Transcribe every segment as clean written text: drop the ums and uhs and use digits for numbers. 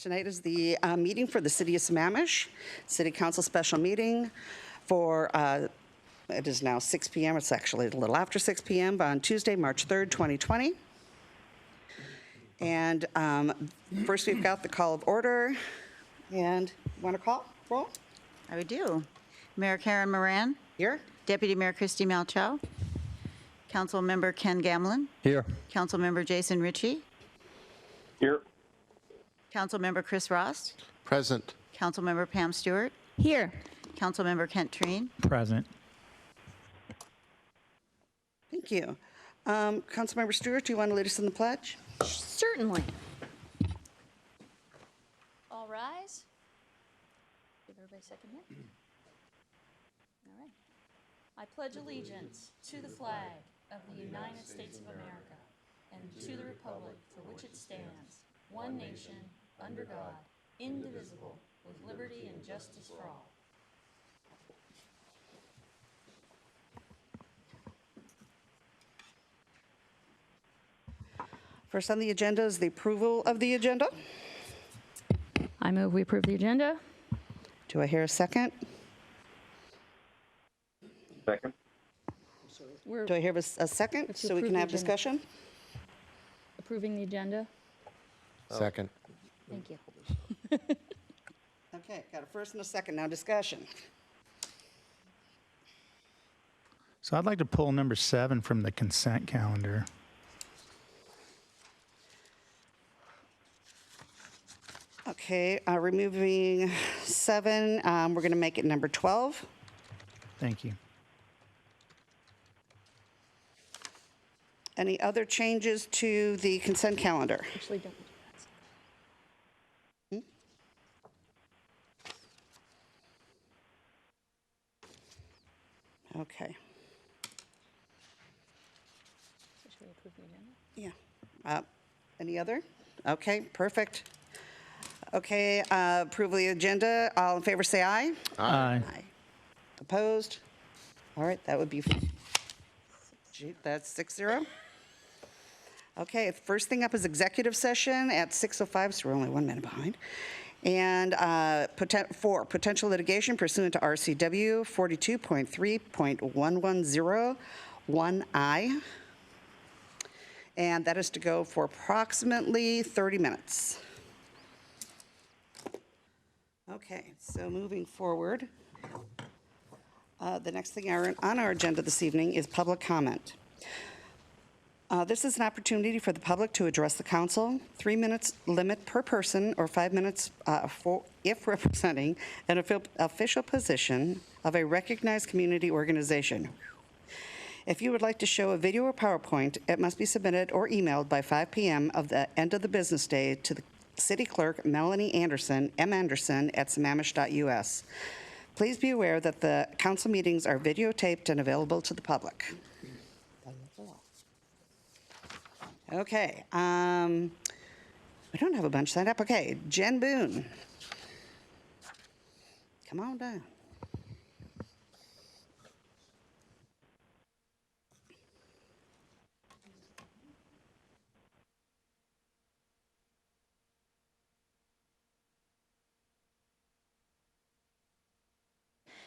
Tonight is the meeting for the City of Sammamish, City Council special meeting for, it is now 6 p.m. It's actually a little after 6 p.m. on Tuesday, March 3rd, 2020. And first we've got the call of order. And you want to call? Roll? I would do. Mayor Karen Moran, Here? Deputy Mayor Christy Malchow, Councilmember Ken Gamlin, Here. Councilmember Jason Ritchie, Here. Councilmember Chris Rost, Present. Councilmember Pam Stewart, Here. Councilmember Kent Treen, Present. Thank you. Councilmember Stewart, do you want to lead us in the pledge? Certainly. All rise. Give everybody a second here. All right. I pledge allegiance to the flag of the United States of America and to the republic for which it stands, one nation, under God, indivisible, with liberty and justice for all. First on the agenda is the approval of the agenda. I move we approve the agenda. Do I hear a second? Second. Do I hear a second Let's so we approve can the have agenda. discussion? Approving the agenda. Second. Thank you. Okay, got a first and a second. Now discussion. So I'd like to pull number 7 from the consent calendar. Okay, removing 7, we're going to make it number 12. Thank you. Any other changes to the consent calendar? Actually, don't. Okay, Should we approve the agenda? yeah. Any other? Okay, perfect. Okay, approval of the agenda. All in favor, say aye. Aye. Aye. Opposed? All right, that would be, gee, that's 6-0. Okay, first thing up is executive session at 6:05, so we're only 1 minute behind. And for potential litigation pursuant to RCW 42.3.1101I. And that is to go for approximately 30 minutes. Okay, so moving forward, the next thing on our agenda this evening is public comment. This is an opportunity for the public to address the council. 3 minutes limit per person, or 5 minutes if representing an official position of a recognized community organization. If you would like to show a video or PowerPoint, it must be submitted or emailed by 5 p.m. of the end of the business day to the City Clerk Melanie Anderson, m.anderson@sammamish.us. Please be aware that the council meetings are videotaped and available to the public. Okay, we don't have a bunch signed up. Okay, Jen Boone. Come on down.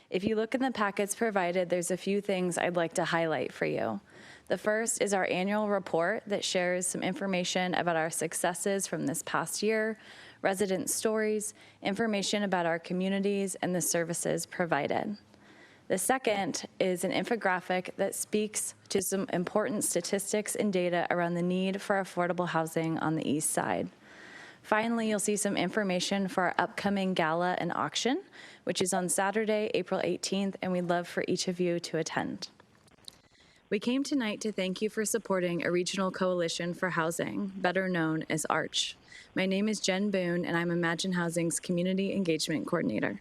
If you look in the packets provided, there's a few things I'd like to highlight for you. The first is our annual report that shares some information about our successes from this past year, resident stories, information about our communities, and the services provided. The second is an infographic that speaks to some important statistics and data around the need for affordable housing on the East Side. Finally, you'll see some information for our upcoming gala and auction, which is on Saturday, April 18th, and we'd love for each of you to attend. We came tonight to thank you for supporting a regional coalition for housing, better known as ARCH. My name is Jen Boone, and I'm Imagine Housing's Community Engagement Coordinator.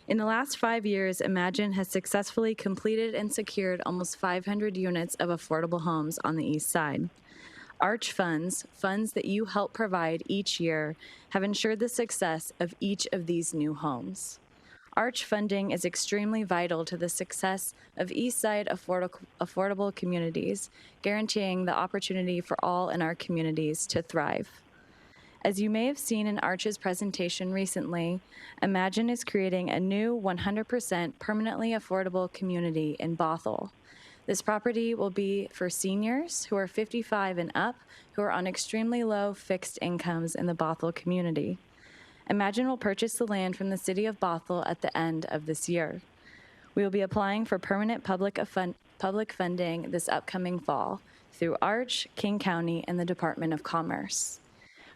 In the last 5 years, Imagine has successfully completed and secured almost 500 units of affordable homes on the East Side. ARCH funds that you help provide each year, have ensured the success of each of these new homes. ARCH funding is extremely vital to the success of East Side affordable communities, guaranteeing the opportunity for all in our communities to thrive. As you may have seen in Arch's presentation recently, Imagine is creating a new 100% permanently affordable community in Bothell. This property will be for seniors who are 55 and up who are on extremely low fixed incomes in the Bothell community. Imagine will purchase the land from the city of Bothell at the end of this year. We will be applying for permanent public funding this upcoming fall through Arch, King County, and the Department of Commerce.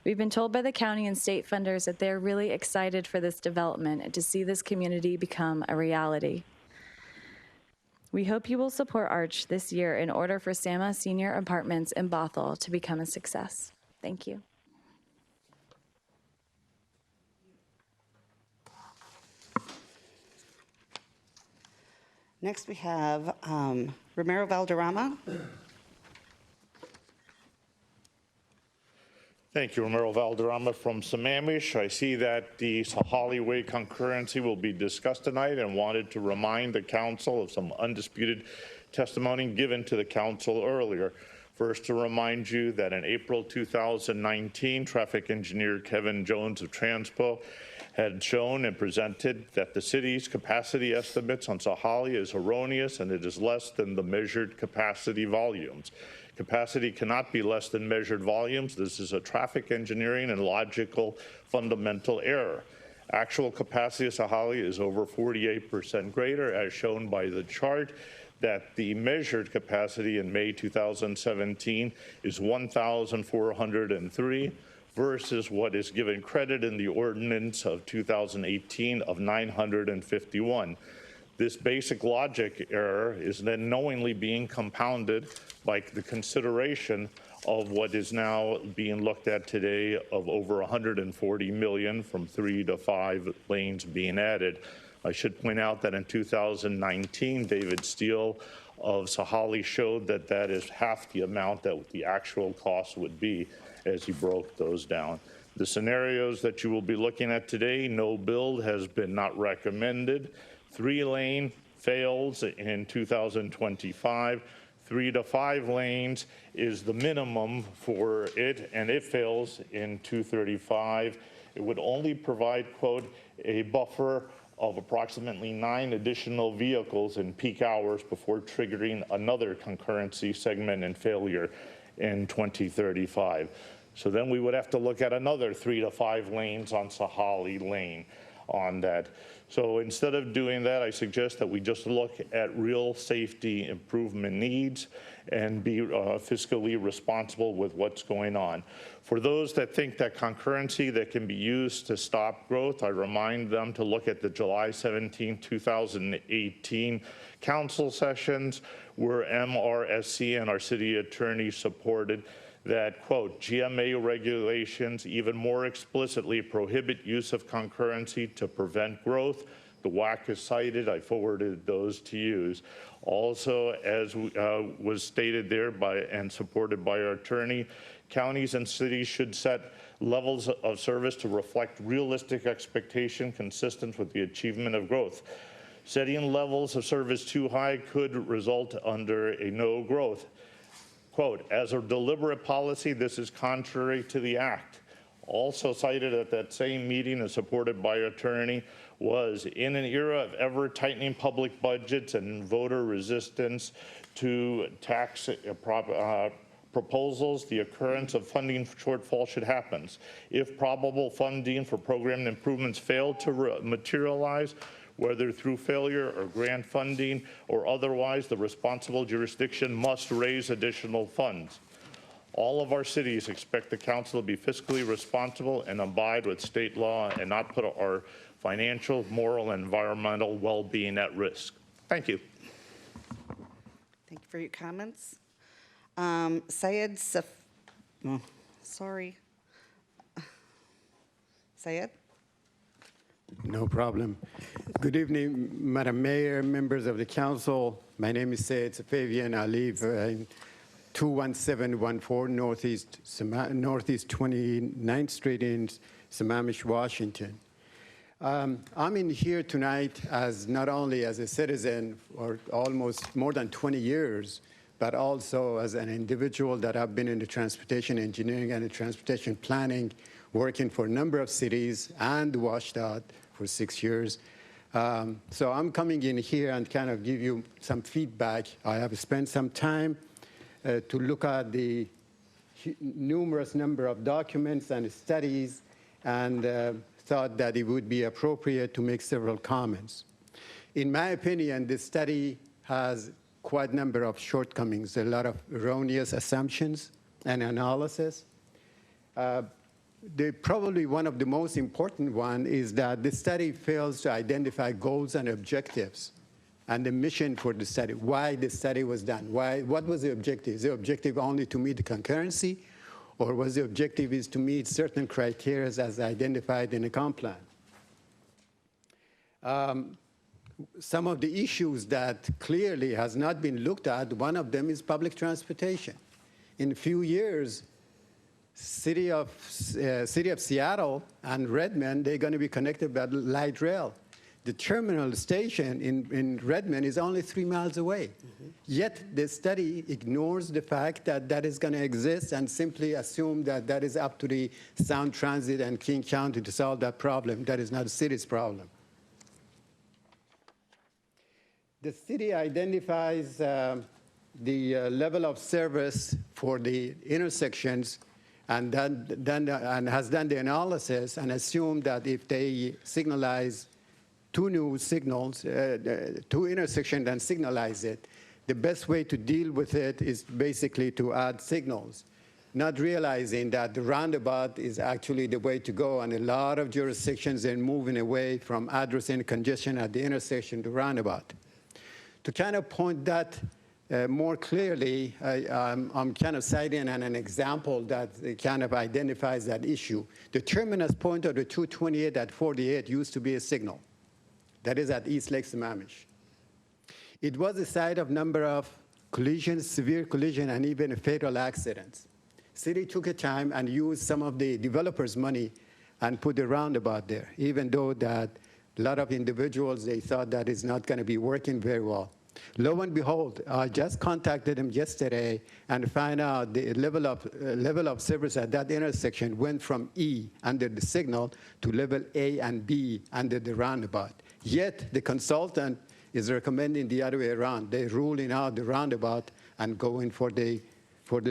We've been told by the county and state funders that they're really excited for this development and to see this community become a reality. We hope you will support Arch this year in order for Sama Senior Apartments in Bothell to become a success. Thank you. Next, we have Romero Valderrama. Thank you, Romero Valderrama from Sammamish. I see that the Sahalee Way concurrency will be discussed tonight and wanted to remind the council of some undisputed testimony given to the council earlier. First, to remind you that in April 2019, traffic engineer Kevin Jones of Transpo had shown and presented that the city's capacity estimates on Sahalee is erroneous and it is less than the measured capacity volumes. Capacity cannot be less than measured volumes. This is a traffic engineering and logical fundamental error. Actual capacity of Sahalee is over 48% greater, as shown by the chart, that the measured capacity in May 2017 is 1,403 versus what is given credit in the ordinance of 2018 of 951. This basic logic error is then knowingly being compounded by the consideration of what is now being looked at today of over 140 million from 3 to 5 lanes being added. I should point out that in 2019, David Steele of Sahalee showed that that is half the amount that the actual cost would be as he broke those down. The scenarios that you will be looking at today, no build has been not recommended. 3-lane fails in 2025. 3 to 5 lanes is the minimum for it, and it fails in 235. It would only provide, quote, a buffer of approximately 9 additional vehicles in peak hours before triggering another concurrency segment and failure in 2035. So then we would have to look at another 3 to 5 lanes on Sahalee Lane on that. So instead of doing that, I suggest that we just look at real safety improvement needs and be fiscally responsible with what's going on. For those that think that concurrency that can be used to stop growth, I remind them to look at the July 17, 2018 council sessions where MRSC and our city attorney supported that, quote, GMA regulations even more explicitly prohibit use of concurrency to prevent growth. The WAC is cited. I forwarded those to you. Also, as was stated there by and supported by our attorney, counties and cities should set levels of service to reflect realistic expectation consistent with the achievement of growth. Setting levels of service too high could result under a no growth. Quote, as a deliberate policy, this is contrary to the act. Also cited at that same meeting and supported by attorney was in an era of ever tightening public budgets and voter resistance to tax proposals, the occurrence of funding shortfall should happen. If probable funding for program improvements fail to materialize, whether through failure or grant funding or otherwise, the responsible jurisdiction must raise additional funds. All of our cities expect the council to be fiscally responsible and abide with state law and not put our financial, moral, and environmental well-being at risk. Thank you. Thank you for your comments. Syed. No problem. Good evening, Madam Mayor, members of the council. My name is Syed Safavian. I live in 21714 Northeast 29th Street in Sammamish, Washington. I'm in here tonight as not only as a citizen for almost more than 20 years, but also as an individual that I've been in the transportation engineering and the transportation planning working for a number of cities and WashDOT for 6 years. So I'm coming in here and kind of give you some feedback. I have spent some time to look at the numerous number of documents and studies, and thought that it would be appropriate to make several comments. In my opinion, this study has quite a number of shortcomings, a lot of erroneous assumptions and analysis. Probably one of the most important one is that the study fails to identify goals and objectives and the mission for the study, why the study was done. What was the objective? Is the objective only to meet the concurrency, or was the objective is to meet certain criteria as identified in the comp plan? Some of the issues that clearly has not been looked at, one of them is public transportation. In a few years, City of Seattle and Redmond, they're going to be connected by light rail. The terminal station in Redmond is only 3 miles away. Yet the study ignores the fact that that is going to exist and simply assume that that is up to the Sound Transit and King County to solve that problem. That is not the city's problem. The city identifies the level of service for the intersections and has done the analysis and assumed that if they signalize two new signals, two intersections and signalize it, the best way to deal with it is basically to add signals, not realizing that the roundabout is actually the way to go, and a lot of jurisdictions are moving away from addressing congestion at the intersection to roundabout. To kind of point that more clearly, I'm kind of citing an example that kind of identifies that issue. The terminus point of the 228 at 48 used to be a signal. That is at East Lake Sammamish. It was the site of number of collisions, severe collision, and even fatal accidents. City took a time and used some of the developers' money and put a roundabout there, even though that a lot of individuals, they thought that is not going to be working very well. Lo and behold, I just contacted them yesterday and found out the level of service at that intersection went from E under the signal to level A and B under the roundabout. Yet the consultant is recommending the other way around. They're ruling out the roundabout and going for the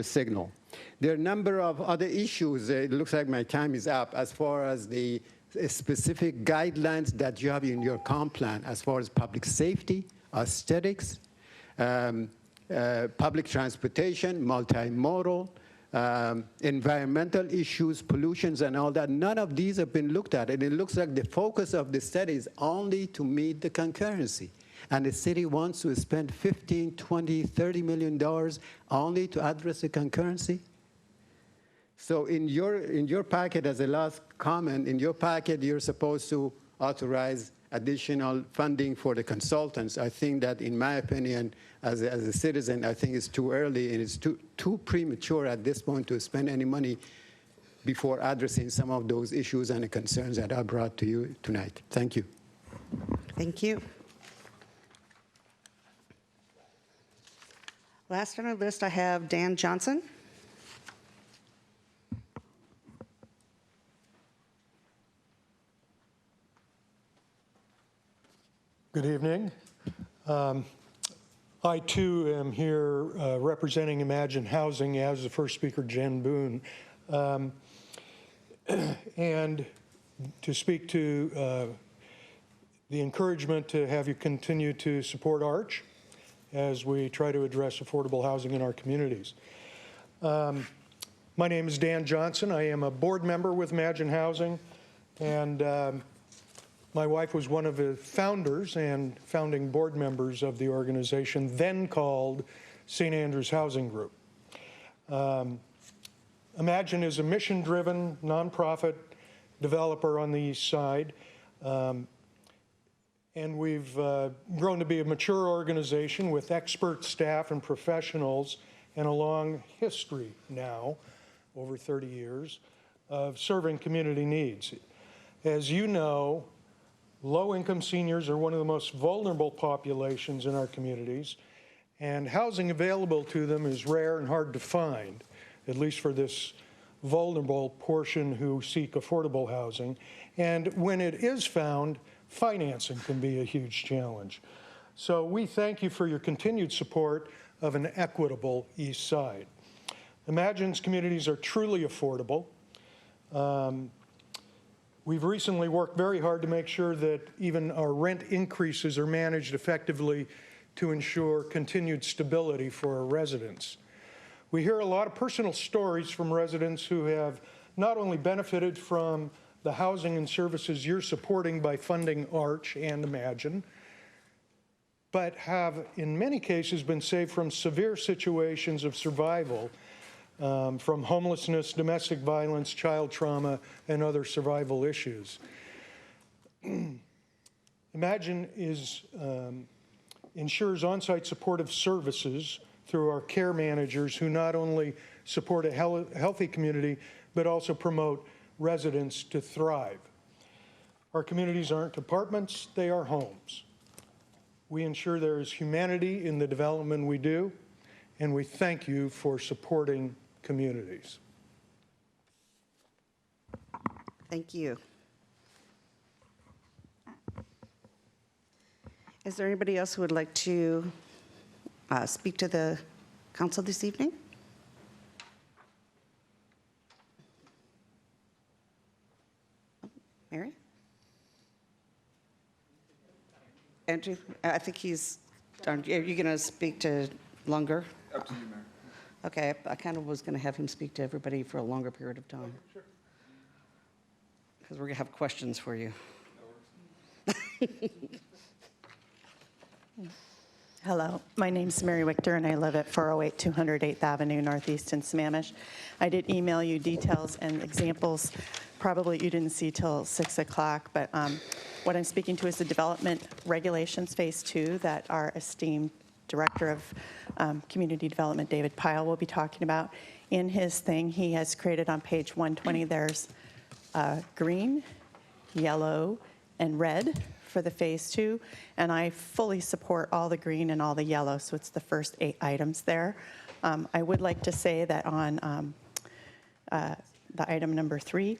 signal. There are a number of other issues. It looks like my time is up as far as the specific guidelines that you have in your comp plan as far as public safety, aesthetics, public transportation, multimodal, environmental issues, pollutions, and all that. None of these have been looked at, and it looks like the focus of the study is only to meet the concurrency. And the city wants to spend $15, $20, $30 million only to address the concurrency. So in your packet, as a last comment, in your packet, you're supposed to authorize additional funding for the consultants. I think that, in my opinion, as a citizen, I think it's too early and it's too premature at this point to spend any money before addressing some of those issues and the concerns that I brought to you tonight. Thank you. Thank you. Last on our list, I have Dan Johnson. Good evening. I, too, am here representing Imagine Housing as the first speaker, Jen Boone, and to speak to the encouragement to have you continue to support ARCH as we try to address affordable housing in our communities. My name is Dan Johnson. I am a board member with Imagine Housing, and my wife was one of the founders and founding board members of the organization, then called St. Andrews Housing Group. Imagine is a mission-driven, nonprofit developer on the East Side. And we've grown to be a mature organization with expert staff and professionals and a long history now, over 30 years, of serving community needs. As you know, low-income seniors are one of the most vulnerable populations in our communities, and housing available to them is rare and hard to find, at least for this vulnerable portion who seek affordable housing. And when it is found, financing can be a huge challenge. So we thank you for your continued support of an equitable East Side. Imagine's communities are truly affordable. We've recently worked very hard to make sure that even our rent increases are managed effectively to ensure continued stability for our residents. We hear a lot of personal stories from residents who have not only benefited from the housing and services you're supporting by funding Arch and Imagine, but have in many cases been saved from severe situations of survival from homelessness, domestic violence, child trauma, and other survival issues. Imagine ensures on-site supportive services through our care managers who not only support a healthy community, but also promote residents to thrive. Our communities aren't apartments, they are homes. We ensure there is humanity in the development we do, and we thank you for supporting communities. Thank you. Is there anybody else who would like to speak to the council this evening? Mary? Andrew? I think he's, are you going to speak to longer? Up to you, Mayor. Okay, I kind of was going to have him speak to everybody for a longer period of time. Sure. Because we're going to have questions for you. Hello, my name's Mary Wichter, and I live at 408 200 8th Avenue Northeast in Sammamish. I did email you details and examples. Probably you didn't see till 6 o'clock, but what I'm speaking to is the development regulations phase 2 that our esteemed Director of Community Development, David Pyle, will be talking about. In his thing, he has created on page 120, there's green, yellow, and red for the phase 2, and I fully support all the green and all the yellow, so it's the first 8 items there. I would like to say that on the item number 3,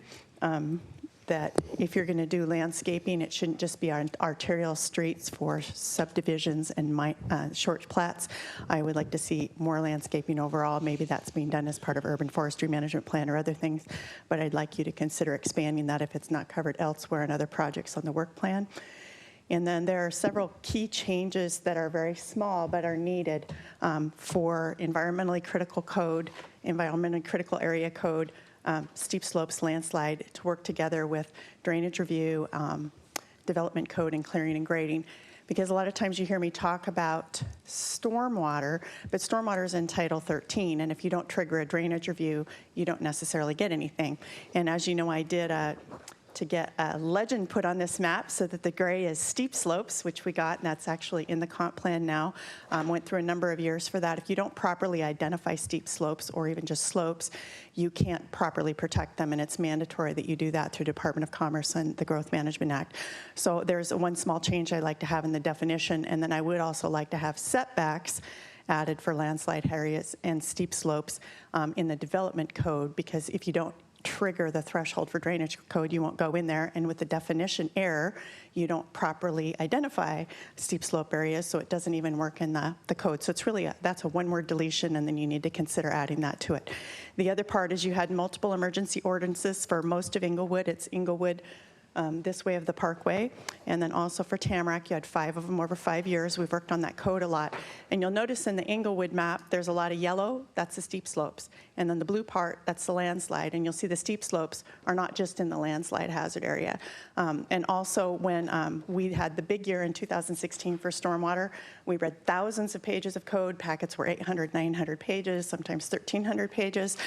that if you're going to do landscaping, it shouldn't just be on arterial streets for subdivisions and short plats. I would like to see more landscaping overall. Maybe that's being done as part of urban forestry management plan or other things, but I'd like you to consider expanding that if it's not covered elsewhere in other projects on the work plan. And then there are several key changes that are very small but are needed for environmentally critical code, environmentally critical area code, steep slopes, landslide, to work together with drainage review, development code, and clearing and grading. Because a lot of times you hear me talk about stormwater, but stormwater is in Title 13, and if you don't trigger a drainage review, you don't necessarily get anything. And as you know, I did to get a legend put on this map so that the gray is steep slopes, which we got, and that's actually in the comp plan now. Went through a number of years for that. If you don't properly identify steep slopes or even just slopes, you can't properly protect them, and it's mandatory that you do that through Department of Commerce and the Growth Management Act. So there's one small change I'd like to have in the definition, and then I would also like to have setbacks added for landslide areas and steep slopes in the development code, because if you don't trigger the threshold for drainage code, you won't go in there, and with the definition error, you don't properly identify steep slope areas, so it doesn't even work in the code. So it's really, that's a one-word deletion, and then you need to consider adding that to it. The other part is you had multiple emergency ordinances for most of Inglewood. It's Inglewood this way of the Parkway, and then also for Tamarack, you had 5 of them over 5 years. We've worked on that code a lot, and you'll notice in the Inglewood map, there's a lot of yellow, that's the steep slopes, and then the blue part, that's the landslide, and you'll see the steep slopes are not just in the landslide hazard area. And also when we had the big year in 2016 for stormwater, we read thousands of pages of code. Packets were 800, 900 pages, sometimes 1,300 pages.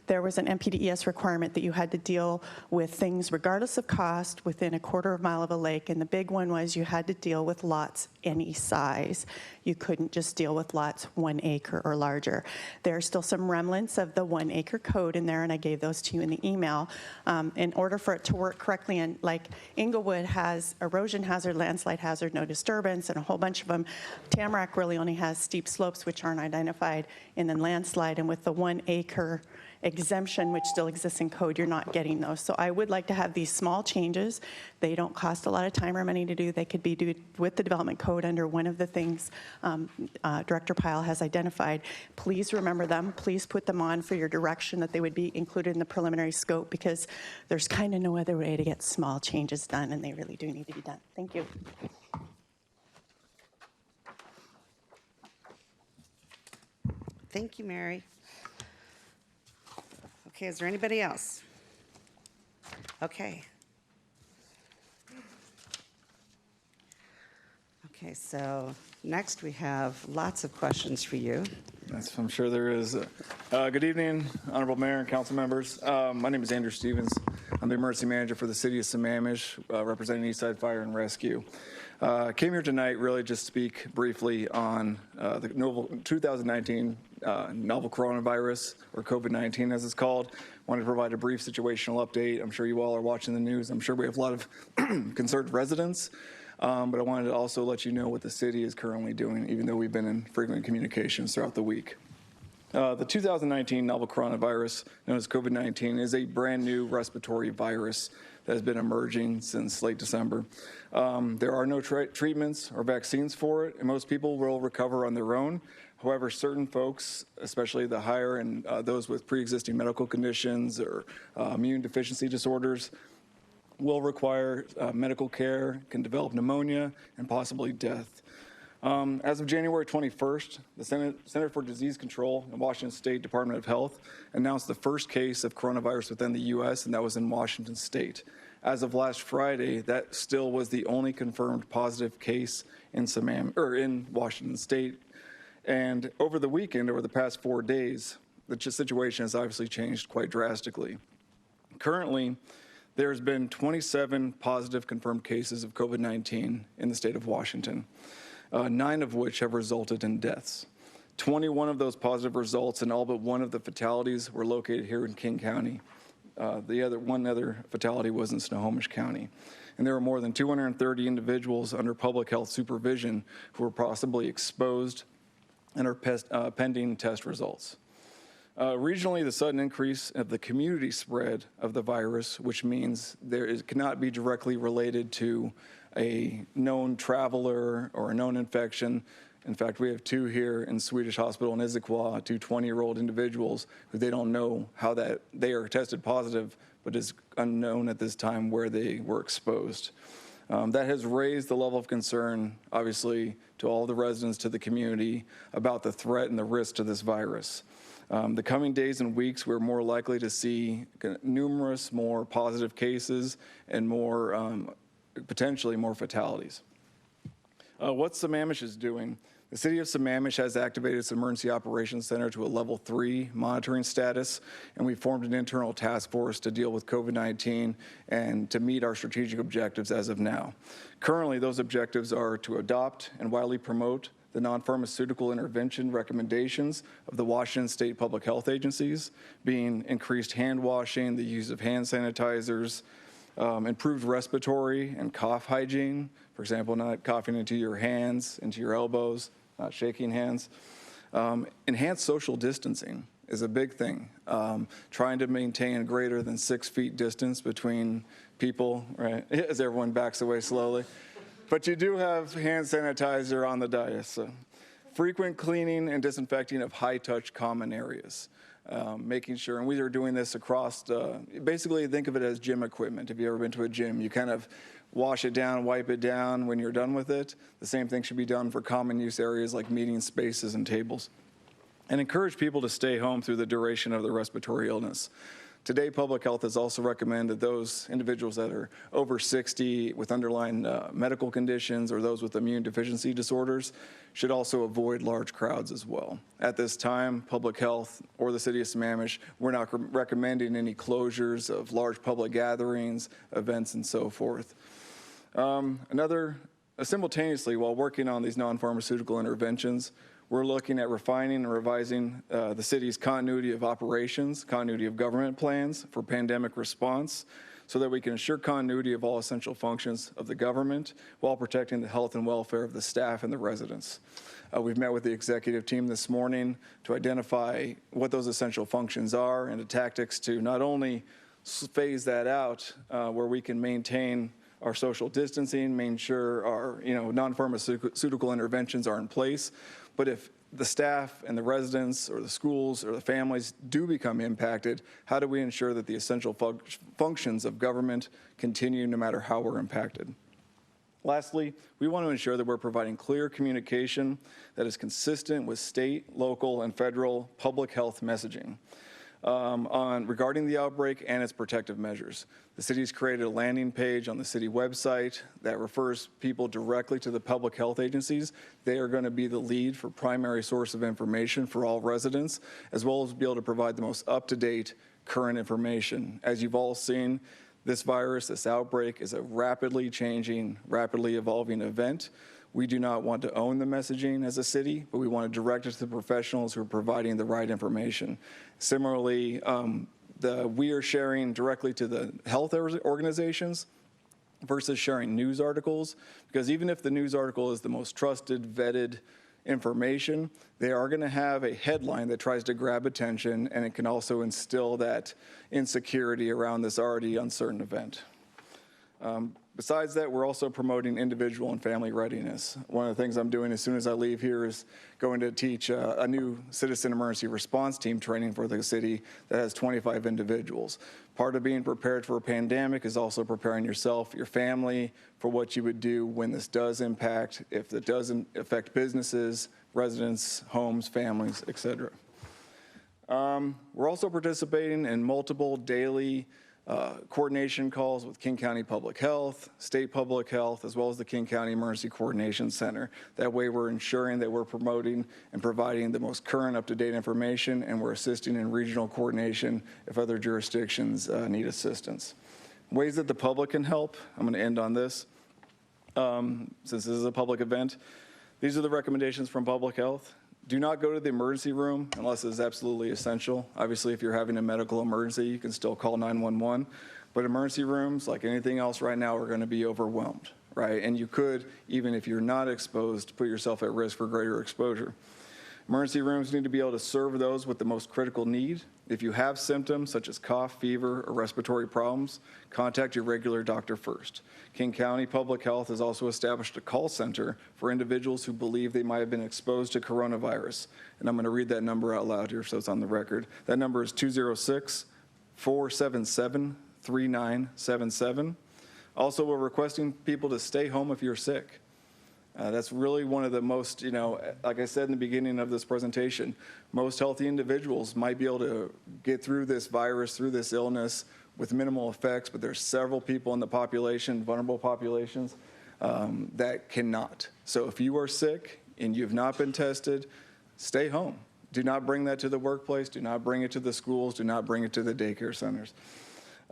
There was an MPDES requirement that you had to deal with things regardless of cost within a quarter of a mile of a lake, and the big one was you had to deal with lots any size. You couldn't just deal with lots 1 acre or larger. There are still some remnants of the 1 acre code in there, and I gave those to you in the email. In order for it to work correctly, and like Inglewood has erosion hazard, landslide hazard, no disturbance, and a whole bunch of them. Tamarack really only has steep slopes, which aren't identified, and then landslide, and with the 1 acre exemption, which still exists in code, you're not getting those. So I would like to have these small changes. They don't cost a lot of time or money to do. They could be done with the development code under one of the things Director Pyle has identified. Please remember them. Please put them on for your direction that they would be included in the preliminary scope, because there's kind of no other way to get small changes done, and they really do need to be done. Thank you. Thank you, Mary. Okay, is there anybody else? Okay. Okay, so next we have lots of questions for you. Yes, I'm sure there is. Good evening, Honorable Mayor and council members. My name is Andrew Stevens. I'm the emergency manager for the city of Sammamish, representing Eastside Fire and Rescue. Came here tonight really just to speak briefly on the novel 2019 novel coronavirus, or COVID-19 as it's called. Wanted to provide a brief situational update. I'm sure you all are watching the news. I'm sure we have a lot of concerned residents. But I wanted to also let you know what the city is currently doing, even though we've been in frequent communications throughout the week. The 2019 novel coronavirus, known as COVID-19, is a brand new respiratory virus that has been emerging since late December. There are no treatments or vaccines for it, and most people will recover on their own. However, certain folks, especially the higher and those with pre-existing medical conditions or immune deficiency disorders, will require medical care, can develop pneumonia, and possibly death. As of January 21st, the Center for Disease Control and Washington State Department of Health announced the first case of coronavirus within the U.S., and that was in Washington State. As of last Friday, that still was the only confirmed positive case in Washington State. And over the weekend, over the past 4 days, the situation has obviously changed quite drastically. Currently, there's been 27 positive confirmed cases of COVID-19 in the state of Washington, 9 of which have resulted in deaths. 21 of those positive results and all but one of the fatalities were located here in King County. One other fatality was in Snohomish County. And there were more than 230 individuals under public health supervision who were possibly exposed and are pending test results. Regionally, the sudden increase of the community spread of the virus, which means it cannot be directly related to a known traveler or a known infection. In fact, we have 2 here in Swedish Hospital in Issaquah, 2 20-year-old individuals who they don't know how that they are tested positive, but is unknown at this time where they were exposed. That has raised the level of concern, obviously, to all the residents, to the community, about the threat and the risk to this virus. The coming days and weeks, we're more likely to see numerous more positive cases and more, potentially more fatalities. What Sammamish is doing, the city of Sammamish has activated its emergency operations center to a level 3 monitoring status, and we formed an internal task force to deal with COVID-19 and to meet our strategic objectives as of now. Currently, those objectives are to adopt and widely promote the non-pharmaceutical intervention recommendations of the Washington State Public Health Agencies, being increased hand washing, the use of hand sanitizers, improved respiratory and cough hygiene, for example, not coughing into your hands, into your elbows, not shaking hands. Enhanced social distancing is a big thing. Trying to maintain greater than 6 feet distance between people, right, as everyone backs away slowly. But you do have hand sanitizer on the dais. So. Frequent cleaning and disinfecting of high-touch common areas. Making sure, and we are doing this across, basically think of it as gym equipment. If you've ever been to a gym, you kind of wash it down, wipe it down when you're done with it. The same thing should be done for common use areas like meeting spaces and tables. And encourage people to stay home through the duration of their respiratory illness. Today, public health has also recommended those individuals that are over 60 with underlying medical conditions or those with immune deficiency disorders should also avoid large crowds as well. At this time, public health or the city of Sammamish, we're not recommending any closures of large public gatherings, events, and so forth. Simultaneously, while working on these non-pharmaceutical interventions, we're looking at refining and revising the city's continuity of operations, continuity of government plans for pandemic response. so that we can ensure continuity of all essential functions of the government while protecting the health and welfare of the staff and the residents. We've met with the executive team this morning to identify what those essential functions are and the tactics to not only phase that out where we can maintain our social distancing, make sure our non-pharmaceutical interventions are in place, but if the staff and the residents or the schools or the families do become impacted, how do we ensure that the essential functions of government continue no matter how we're impacted? Lastly, we want to ensure that we're providing clear communication that is consistent with state, local, and federal public health messaging regarding the outbreak and its protective measures. The city's created a landing page on the city website that refers people directly to the public health agencies. They are going to be the lead for primary source of information for all residents, as well as be able to provide the most up-to-date current information. As you've all seen, this virus, this outbreak, is a rapidly changing, rapidly evolving event. We do not want to own the messaging as a city, but we want to direct it to the professionals who are providing the right information. Similarly, we are sharing directly to the health organizations versus sharing news articles, because even if the news article is the most trusted, vetted information, they are going to have a headline that tries to grab attention, and it can also instill that insecurity around this already uncertain event. Besides that, we're also promoting individual and family readiness. One of the things I'm doing as soon as I leave here is going to teach a new citizen emergency response team training for the city that has 25 individuals. Part of being prepared for a pandemic is also preparing yourself, your family, for what you would do when this does impact, if it doesn't affect businesses, residents, homes, families, et cetera. We're also participating in multiple daily coordination calls with King County Public Health, State Public Health, as well as the King County Emergency Coordination Center. That way we're ensuring that we're promoting and providing the most current up-to-date information, and we're assisting in regional coordination if other jurisdictions need assistance. Ways that the public can help, I'm going to end on this. Since this is a public event, these are the recommendations from Public Health. Do not go to the emergency room unless it is absolutely essential. Obviously, if you're having a medical emergency, you can still call 911. But emergency rooms, like anything else right now, are going to be overwhelmed, right? And you could, even if you're not exposed, put yourself at risk for greater exposure. Emergency rooms need to be able to serve those with the most critical need. If you have symptoms such as cough, fever, or respiratory problems, contact your regular doctor first. King County Public Health has also established a call center for individuals who believe they might have been exposed to coronavirus. And I'm going to read that number out loud here so it's on the record. That number is 206-477-3977. Also, we're requesting people to stay home if you're sick. That's really one of the most, like I said in the beginning of this presentation, most healthy individuals might be able to get through this virus, through this illness with minimal effects, but there's several people in the population, vulnerable populations, that cannot. So if you are sick and you've not been tested, stay home. Do not bring that to the workplace. Do not bring it to the schools. Do not bring it to the daycare centers.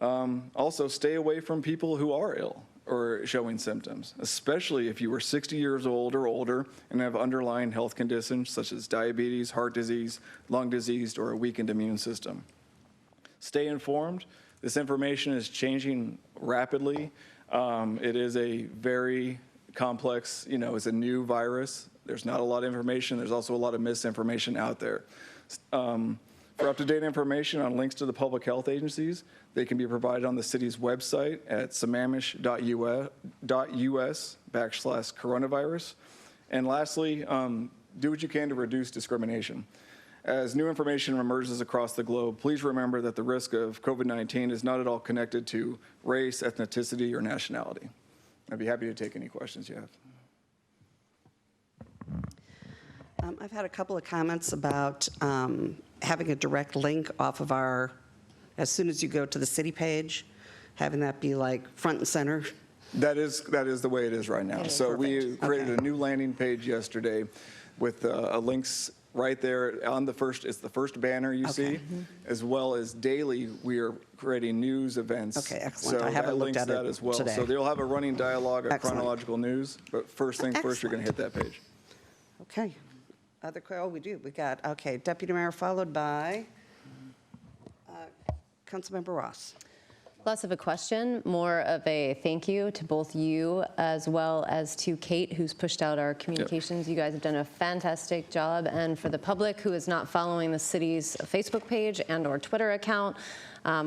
Also, stay away from people who are ill or showing symptoms, especially if you are 60 years old or older and have underlying health conditions such as diabetes, heart disease, lung disease, or a weakened immune system. Stay informed. This information is changing rapidly. It is a very complex, it's a new virus. There's not a lot of information. There's also a lot of misinformation out there. For up-to-date information on links to the public health agencies, they can be provided on the city's website at sammamish.us/coronavirus. And lastly, do what you can to reduce discrimination. As new information emerges across the globe, please remember that the risk of COVID-19 is not at all connected to race, ethnicity, or nationality. I'd be happy to take any questions you have. I've had a couple of comments about having a direct link off of as soon as you go to the city page, having that be like front and center. That is the way it is right now. So we created a new landing page yesterday with links right there on the first, it's the first banner you see, as well as daily we are creating news events. Okay, excellent. So I haven't looked at it as well. today. So they'll have a running dialogue of Excellent. chronological news, but first things first, you're going to hit that page. Okay. We do. We got, Deputy Mayor followed by Councilmember Ross. less of a question, more of a thank you to both you as well as to Kate, who's pushed out our communications. You guys have done a fantastic job. And for the public who is not following the city's Facebook page and or Twitter account,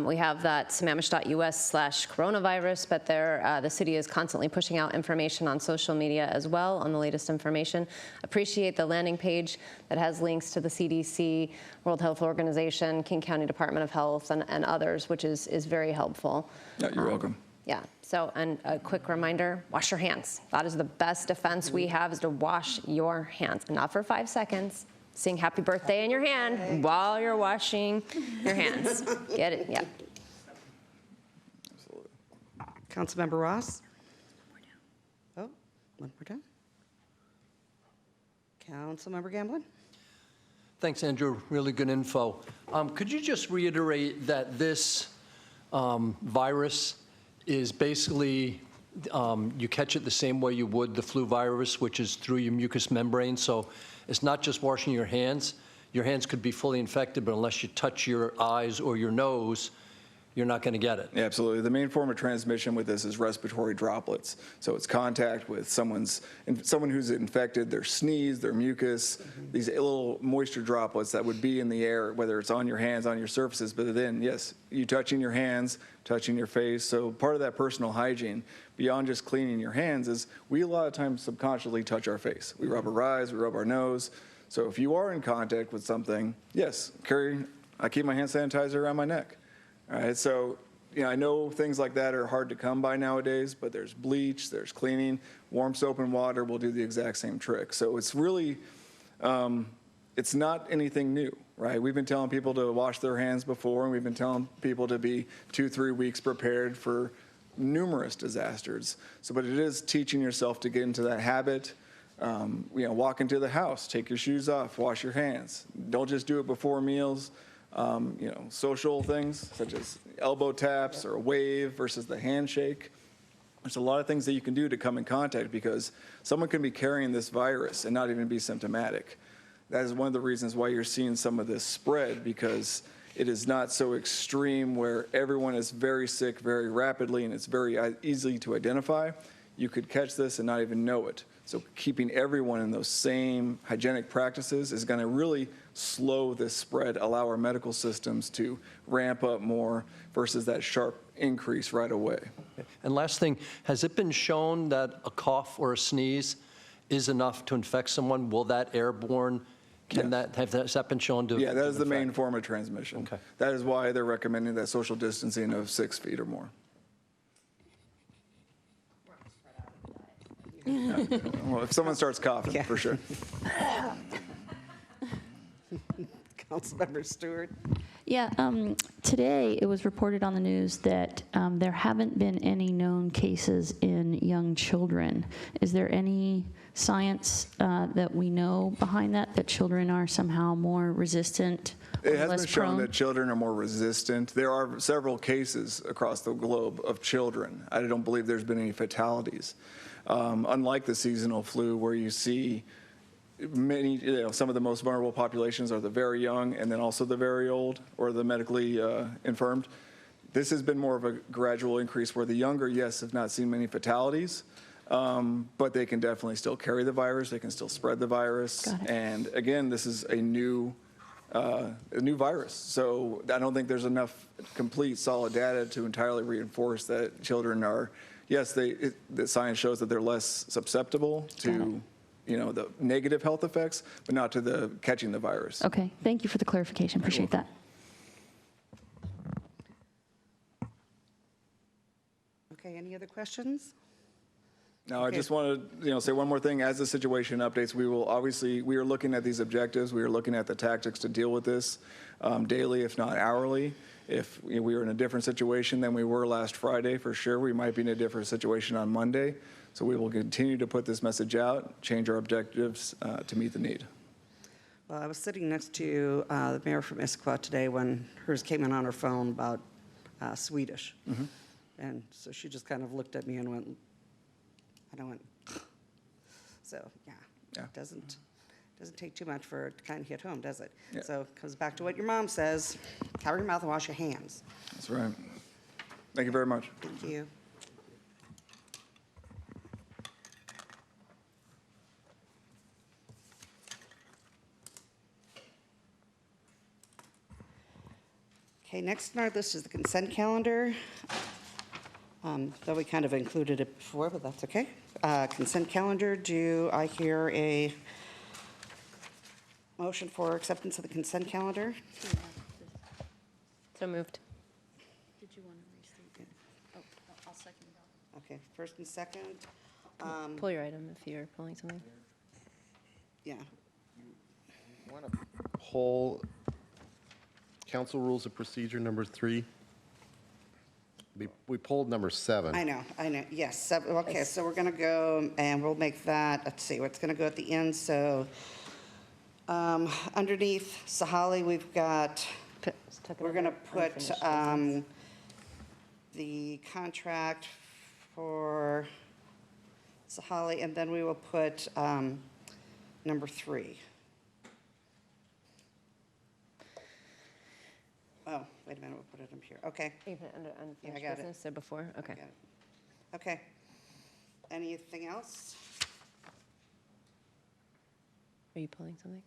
we have that sammamish.us/coronavirus, but there the city is constantly pushing out information on social media as well on the latest information. Appreciate the landing page that has links to the CDC, World Health Organization, King County Department of Health, and others, which is very helpful. Yeah, you're welcome. Yeah, so, and a quick reminder, wash your hands. That is the best defense we have, is to wash your hands, and not for 5 seconds. Sing happy birthday in your hand while you're washing your hands. Get it? Yeah. Councilmember Ross? Oh, one more time. Councilmember Gamblin? Thanks, Andrew. Really good info. Could you just reiterate that this virus is basically, you catch it the same way you would the flu virus, which is through your mucous membrane? So it's not just washing your hands. Your hands could be fully infected, but unless you touch your eyes or your nose, you're not going to get it. Yeah, absolutely. The main form of transmission with this is respiratory droplets. So it's contact with someone who's infected, their sneeze, their mucus, these little moisture droplets that would be in the air, whether it's on your hands, on your surfaces. But then, yes, you touching your hands, touching your face. So part of that personal hygiene, beyond just cleaning your hands, is we a lot of times subconsciously touch our face. We rub our eyes, we rub our nose. So if you are in contact with something, yes, I keep my hand sanitizer around my neck. All right, so I know things like that are hard to come by nowadays, but there's bleach, there's cleaning, warm soap and water will do the exact same trick. So it's really, it's not anything new, right? We've been telling people to wash their hands before, and we've been telling people to be 2-3 weeks prepared for numerous disasters. So, but it is teaching yourself to get into that habit. Walk into the house, take your shoes off, wash your hands. Don't just do it before meals. Social things such as elbow taps or a wave versus the handshake. There's a lot of things that you can do to come in contact, because someone can be carrying this virus and not even be symptomatic. That is one of the reasons why you're seeing some of this spread, because it is not so extreme where everyone is very sick very rapidly and it's very easy to identify. You could catch this and not even know it. So keeping everyone in those same hygienic practices is going to really slow this spread, allow our medical systems to ramp up more versus that sharp increase right away. And last thing, has it been shown that a cough or a sneeze is enough to infect someone? Will that airborne, has that been shown to? Yeah, that is the main form of transmission. Okay. That is why they're recommending that social distancing of 6 feet or more. Yeah. Well, if someone starts coughing, for sure. Councilmember Stewart? Yeah, today it was reported on the news that there haven't been any known cases in young children. Is there any science that we know behind that children are somehow more resistant or It has less been shown prone? that children are more resistant. There are several cases across the globe of children. I don't believe there's been any fatalities. Unlike the seasonal flu, where you see some of the most vulnerable populations are the very young and then also the very old or the medically infirmed. This has been more of a gradual increase where the younger, yes, have not seen many fatalities, but they can definitely still carry the virus. They can still spread the virus. And again, this is a new virus. So I don't think there's enough complete solid data to entirely reinforce that children are, yes, the science shows that they're less susceptible to the negative health effects, but not to the catching the virus. Okay, thank you for the clarification. Appreciate that. Okay, any other questions? No, I just want to say one more thing. As the situation updates, we are looking at these objectives. We are looking at the tactics to deal with this daily, if not hourly. If we were in a different situation than we were last Friday, for sure, we might be in a different situation on Monday. So we will continue to put this message out, change our objectives to meet the need. Well, I was sitting next to the mayor from Issaquah today when hers came in on her phone about Swedish. Mm-hmm. And so she just kind of looked at me and went, and I went, so yeah. It doesn't take too much for it to kind of hit home, does it? Yeah. So it comes back to what your mom says, cover your mouth and wash your hands. That's right. Thank you very much. Thank you. Okay, next on our list is the consent calendar. Though we kind of included it before, but that's okay. Consent calendar, do I hear a motion for acceptance of the consent calendar? So moved. Did you want to restate it? Oh, I'll second that. Okay, first and second. Pull your item if you're pulling something. Yeah, Want to pull Council Rules of Procedure number 3? We pulled number 7. I know, yes. Okay, so we're going to go, and we'll make that, let's see, what's going to go at the end, so underneath Sahali, we've got, we're going to put the contract for Sahali, and then we will put number 3. Oh, wait a minute, we'll put it up here. Okay. You put it under Yeah, I unfinished got it. business, so before? Okay. Got it. Okay. Anything else? Are you pulling something?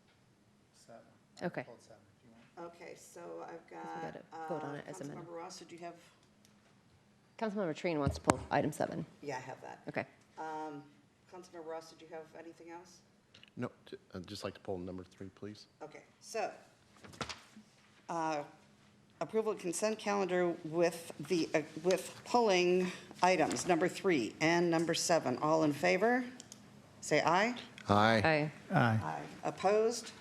Okay. Okay, so I've we got. gotta vote on it as amended. Councilmember Ross, did you have? Councilmember Trine wants to pull item 7. Yeah, I have that. Okay. Councilmember Ross, did you have anything else? No, I'd just like to pull number 3, please. Okay, so, approval of consent calendar with with pulling items, number 3 and number 7. All in favor? Say aye. Aye. Aye. Aye. Aye. Opposed?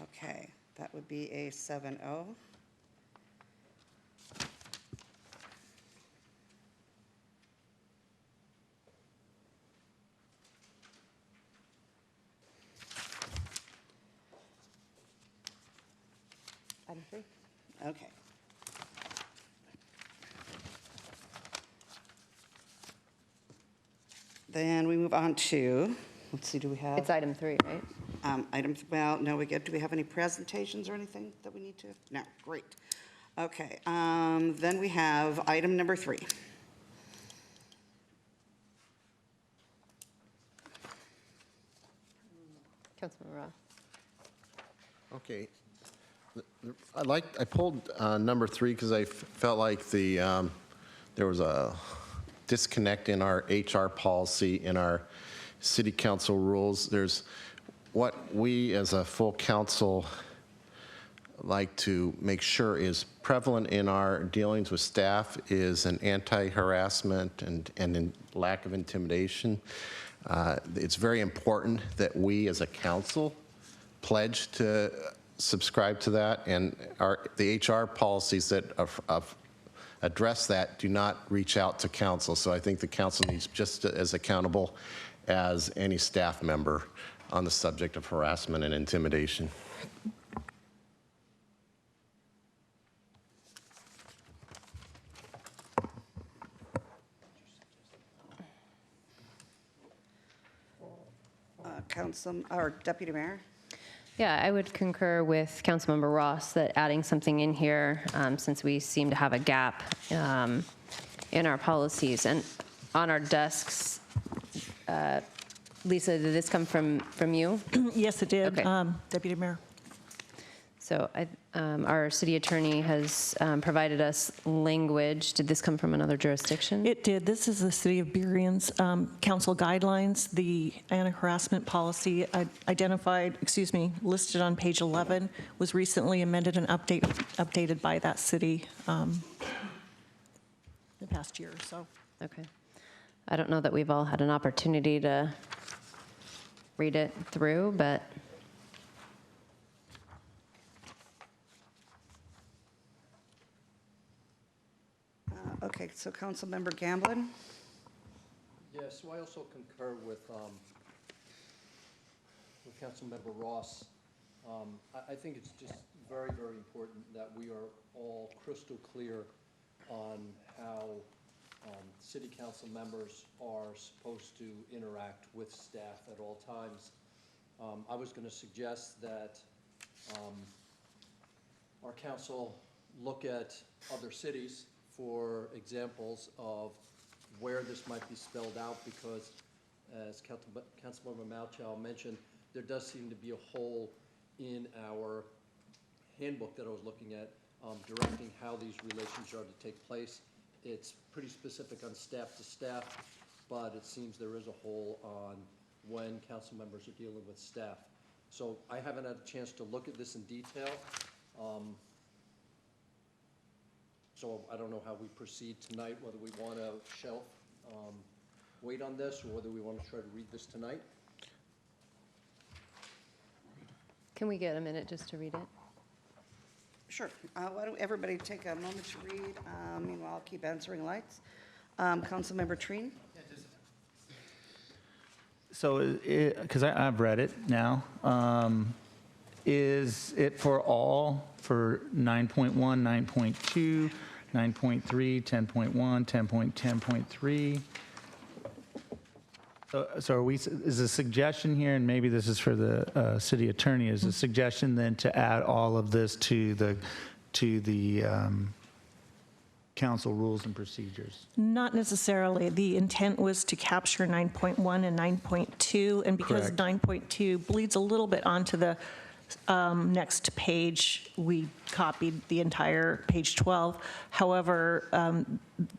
Okay, that would be a 7-0. Item 3. Okay. Then we move on to, let's see, do we have? It's item 3, right? Items, well, no, do we have any presentations or anything that we need to? No, great. Okay, then we have item number 3. Councilmember Ross. Okay. I pulled number 3 because I felt like there was a disconnect in our HR policy, in our city council rules. There's what we as a full council like to make sure is prevalent in our dealings with staff is an anti-harassment and lack of intimidation. It's very important that we as a council pledge to subscribe to that, and the HR policies that address that do not reach out to council. So I think the council needs just as accountable as any staff member on the subject of harassment and intimidation. Deputy Mayor? Yeah, I would concur with Councilmember Ross that adding something in here, since we seem to have a gap in our policies and on our desks. Lisa, did this come from you? Yes, it did, Okay. Deputy Mayor. So our city attorney has provided us language. Did this come from another jurisdiction? It did. This is the City of Berean's council guidelines. The anti-harassment policy listed on page 11 was recently amended and updated by that city the past year or so. Okay. I don't know that we've all had an opportunity to read it through, but Okay, so Councilmember Gamblin? Yes, so I also concur with Councilmember Ross. I think it's just very, very important that we are all crystal clear on how city council members are supposed to interact with staff at all times. I was going to suggest that our council look at other cities for examples of where this might be spelled out, because as Councilmember Malchow mentioned, there does seem to be a hole in our handbook that I was looking at, directing how these relations are to take place. It's pretty specific on staff to staff, but it seems there is a hole on when council members are dealing with staff. So I haven't had a chance to look at this in detail. So I don't know how we proceed tonight, whether we want to shelf, wait on this, or whether we want to try to read this tonight. Can we get a minute just to read it? Sure. Why don't everybody take a moment to read? Meanwhile, I'll keep answering lights. Councilmember Trine? So, because I've read it now, is it for all, for 9.1, 9.2, 9.3, 10.1, 10.10.3? So are we, is a suggestion here, and maybe this is for the city attorney, is a suggestion then to add all of this to the council rules and procedures? Not necessarily. The intent was to capture 9.1 and 9.2, and because Correct. 9.2 bleeds a little bit onto the next page, we copied the entire page 12. However,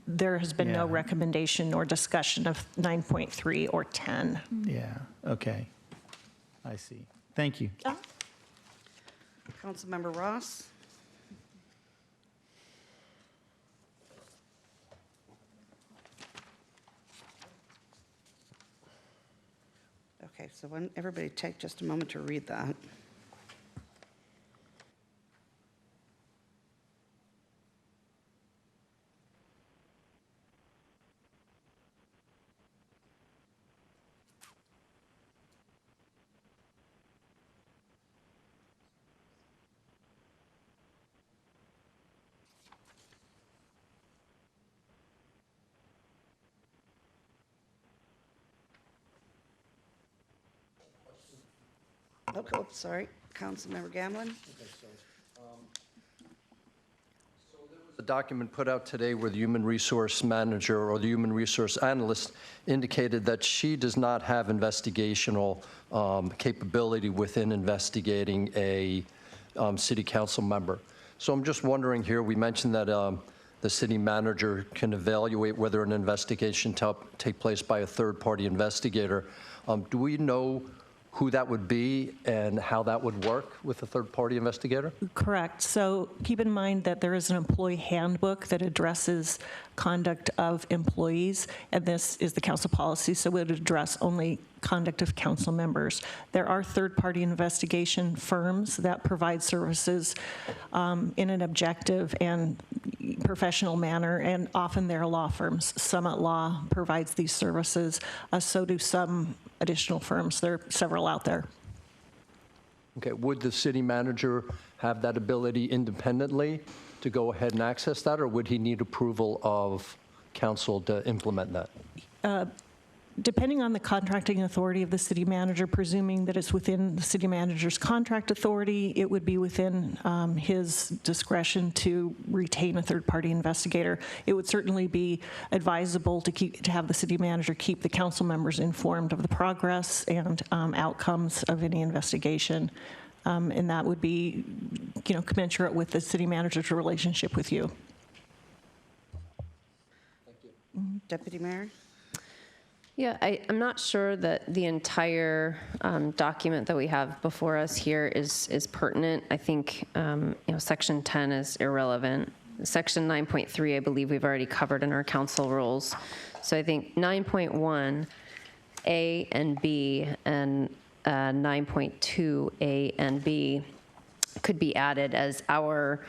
there has been no Yeah. recommendation or discussion of 9.3 or 10. Yeah, okay. I see. Thank you. Councilmember Ross? Okay, so everybody take just a moment to read that. Oh, sorry. Councilmember Gamlin? The document put out today where the human resource manager or the human resource analyst indicated that she does not have investigational capability within investigating a city council member. So I'm just wondering here, we mentioned that the city manager can evaluate whether an investigation take place by a third-party investigator. Do we know who that would be and how that would work with a third-party investigator? Correct. So keep in mind that there is an employee handbook that addresses conduct of employees, and this is the council policy, so it would address only conduct of council members. There are third-party investigation firms that provide services in an objective and professional manner, and often they're law firms. Summit Law provides these services, so do some additional firms. There are several out there. Okay, would the city manager have that ability independently to go ahead and access that, or would he need approval of council to implement that? Depending on the contracting authority of the city manager, presuming that it's within the city manager's contract authority, it would be within his discretion to retain a third-party investigator. It would certainly be advisable to have the city manager keep the council members informed of the progress and outcomes of any investigation. And that would be, commensurate with the city manager's relationship with you. Thank you. Deputy Mayor? Yeah, I'm not sure that the entire document that we have before us here is pertinent. I think Section 10 is irrelevant. Section 9.3, I believe we've already covered in our council rules. So I think 9.1 A and B and 9.2 A and B could be added as our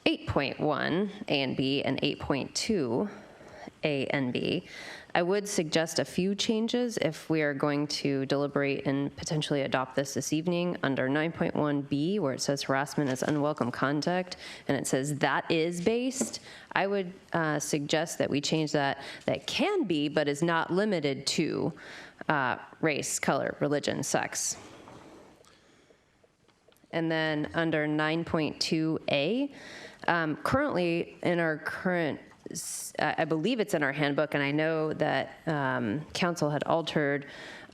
8.1 A and B and 8.2 A and B. I would suggest a few changes if we are going to deliberate and potentially adopt this evening. Under 9.1B, where it says harassment is unwelcome conduct, and it says that is based, I would suggest that we change that can be, but is not limited to race, color, religion, sex. And then under 9.2A, currently in our current, I believe it's in our handbook, and I know that council had altered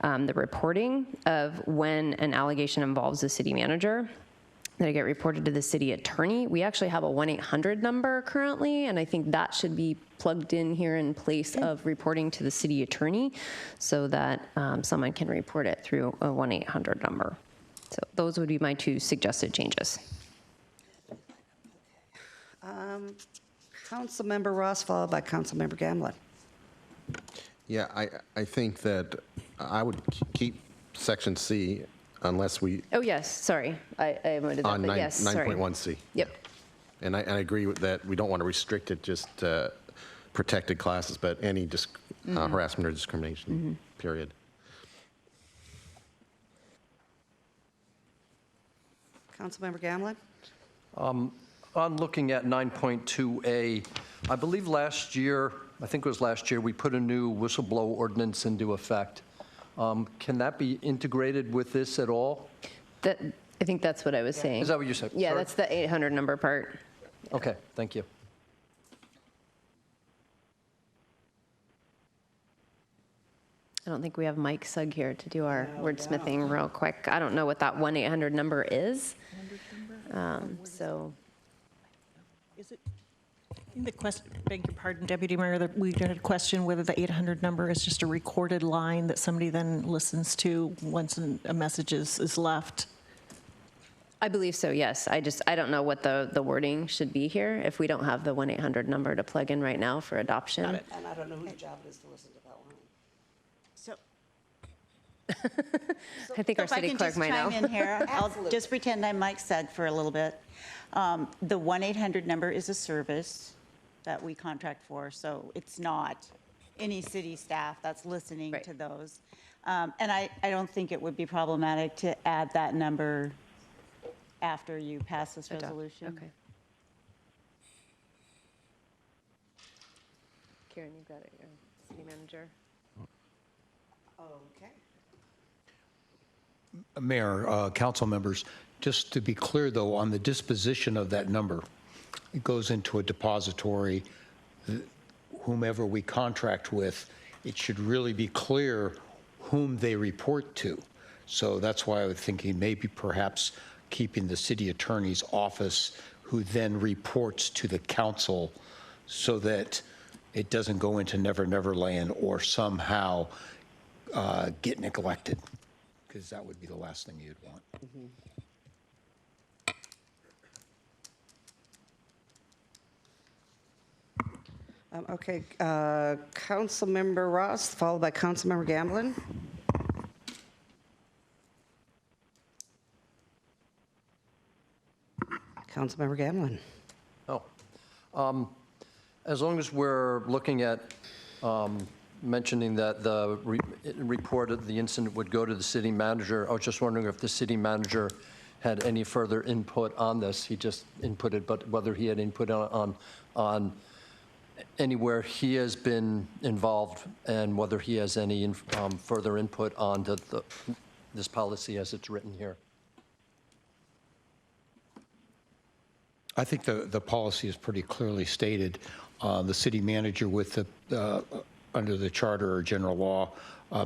the reporting of when an allegation involves the city manager, that it get reported to the city attorney. We actually have a 1-800 number currently, and I think that should be plugged in here in place of reporting to the city attorney so that someone can report it through a 1-800 number. So those would be my two suggested changes. Councilmember Ross, followed by Councilmember Gamblin. Yeah, I think that I would keep section C unless we, Oh, yes, sorry. I omitted that, on but yes, sorry. 9.1C. Yep. And I agree with that. We don't want to restrict it just to protected classes, but any harassment or discrimination, period. Councilmember Gamblin? On looking at 9.2A, I believe last year, I think it was last year, we put a new whistleblower ordinance into effect. Can that be integrated with this at all? I think that's what I was saying. Is that what you said? Yeah, Sorry. that's the 800 number part. Okay, thank you. I don't think we have Mike Sugg here to do our wordsmithing real quick. I don't know what that 1-800 number is. So. Is it, in the question, beg your pardon, Deputy Mayor, that we had a question whether the 800 number is just a recorded line that somebody then listens to once a message is left? I believe so, yes. I don't know what the wording should be here if we don't have the 1-800 number to plug in right now for adoption. And I don't know whose job it is to listen to that line. So I think our city clerk might know. If I can just chime in here, I'll just pretend I'm Mike Sugg for a little bit. The 1-800 number is a service that we contract for, so it's not any city staff that's listening to those. And I don't think it would be problematic to add that number after you pass this resolution. Okay. Karen, you've got it, your city manager. Okay. Mayor, council members, just to be clear, though, on the disposition of that number, it goes into a depository. Whomever we contract with, it should really be clear whom they report to. So that's why I was thinking maybe perhaps keeping the city attorney's office, who then reports to the council, so that it doesn't go into Never Never Land or somehow get neglected, because that would be the last thing you'd want. Okay, Councilmember Ross, followed by Councilmember Gamblin. Councilmember Gamblin. As long as we're looking at mentioning that the report of the incident would go to the city manager, I was just wondering if the city manager had any further input on this. He just inputted, but whether he had input on anywhere he has been involved, and whether he has any further input on this policy as it's written here. I think the policy is pretty clearly stated. The city manager with under the charter or general law,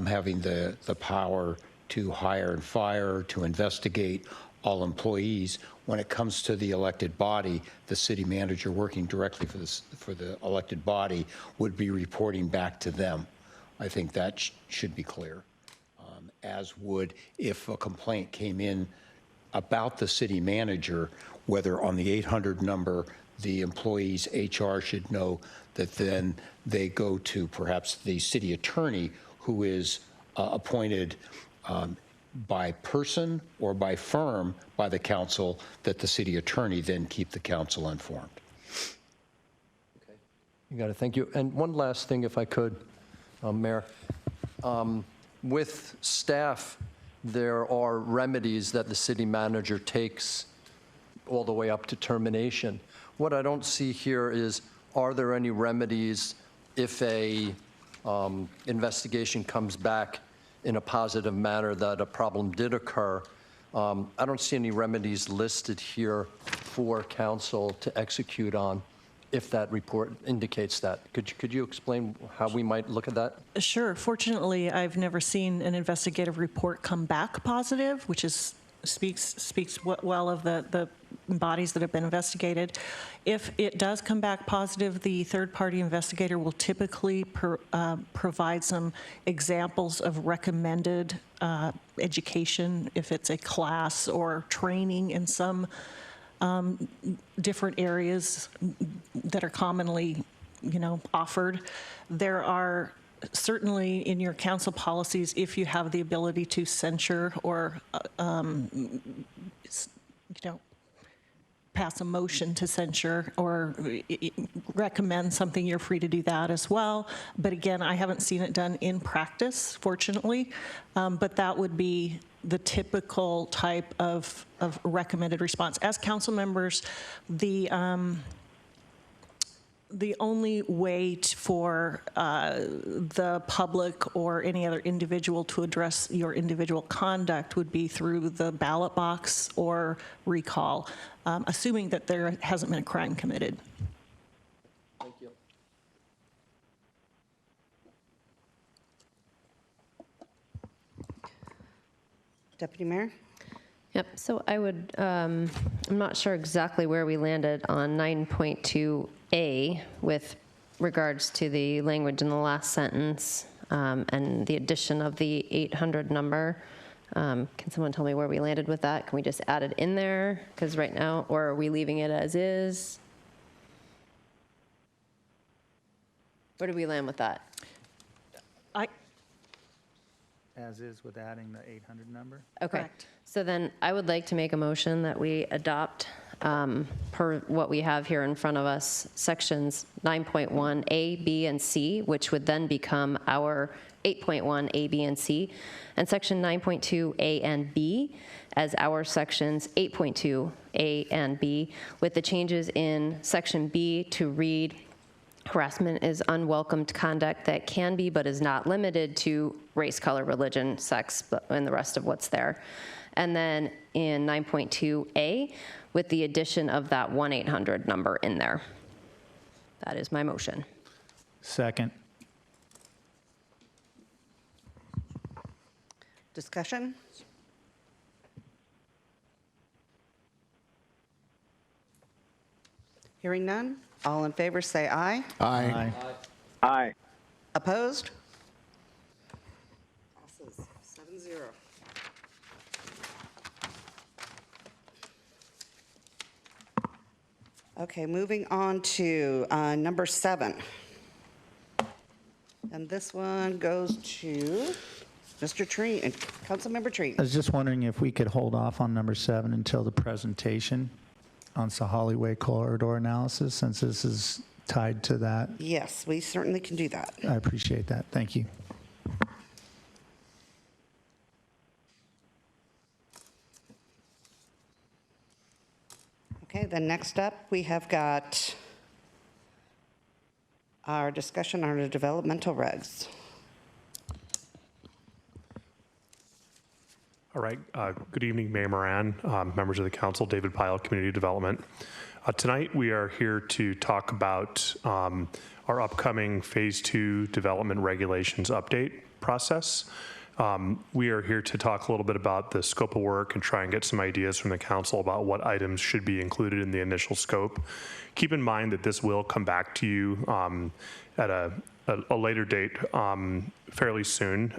having the power to hire and fire, to investigate all employees. When it comes to the elected body, the city manager working directly for the elected body would be reporting back to them. I think that should be clear. As would if a complaint came in about the city manager, whether on the 800 number, the employee's HR should know that then they go to perhaps the city attorney, who is appointed by person or by firm by the council, that the city attorney then keep the council informed. Okay. You got it. Thank you. And one last thing, if I could, Mayor. With staff, there are remedies that the city manager takes all the way up to termination. What I don't see here is, are there any remedies if a investigation comes back in a positive manner that a problem did occur? I don't see any remedies listed here for council to execute on if that report indicates that. Could you explain how we might look at that? Sure. Fortunately, I've never seen an investigative report come back positive, which speaks well of the bodies that have been investigated. If it does come back positive, the third-party investigator will typically provide some examples of recommended education, if it's a class or training in some different areas that are commonly, offered. There are certainly in your council policies, if you have the ability to censure or, pass a motion to censure or recommend something, you're free to do that as well. But again, I haven't seen it done in practice, fortunately. But that would be the typical type of recommended response. As council members, the only way for the public or any other individual to address your individual conduct would be through the ballot box or recall, assuming that there hasn't been a crime committed. Thank you. Deputy Mayor? Yep, so I would, I'm not sure exactly where we landed on 9.2A with regards to the language in the last sentence and the addition of the 800 number. Can someone tell me where we landed with that? Can we just add it in there? Because right now, or are we leaving it as is? Where do we land with that? As is with adding the 800 number? Okay. Correct. So then I would like to make a motion that we adopt, per what we have here in front of us, sections 9.1 A, B, and C, which would then become our 8.1 A, B, and C, and section 9.2 A and B as our sections 8.2 A and B, with the changes in section B to read, harassment is unwelcomed conduct that can be but is not limited to race, color, religion, sex, and the rest of what's there. And then in 9.2A, with the addition of that 1-800 number in there. That is my motion. Second. Discussion? Hearing none? All in favor, say aye. Aye. Aye. Opposed? Passes 7-0. Okay, moving on to number 7. And this one goes to Mr. Tree, Councilmember Tree. I was just wondering if we could hold off on number 7 until the presentation on Sahalee Way corridor analysis, since this is tied to that. Yes, we certainly can do that. I appreciate that. Thank you. Okay, then next up, we have got our discussion on the developmental regs. All right. Good evening, Mayor Moran, members of the council, David Pyle, Community Development. Tonight, we are here to talk about our upcoming Phase 2 development regulations update process. We are here to talk a little bit about the scope of work and try and get some ideas from the council about what items should be included in the initial scope. Keep in mind that this will come back to you at a later date fairly soon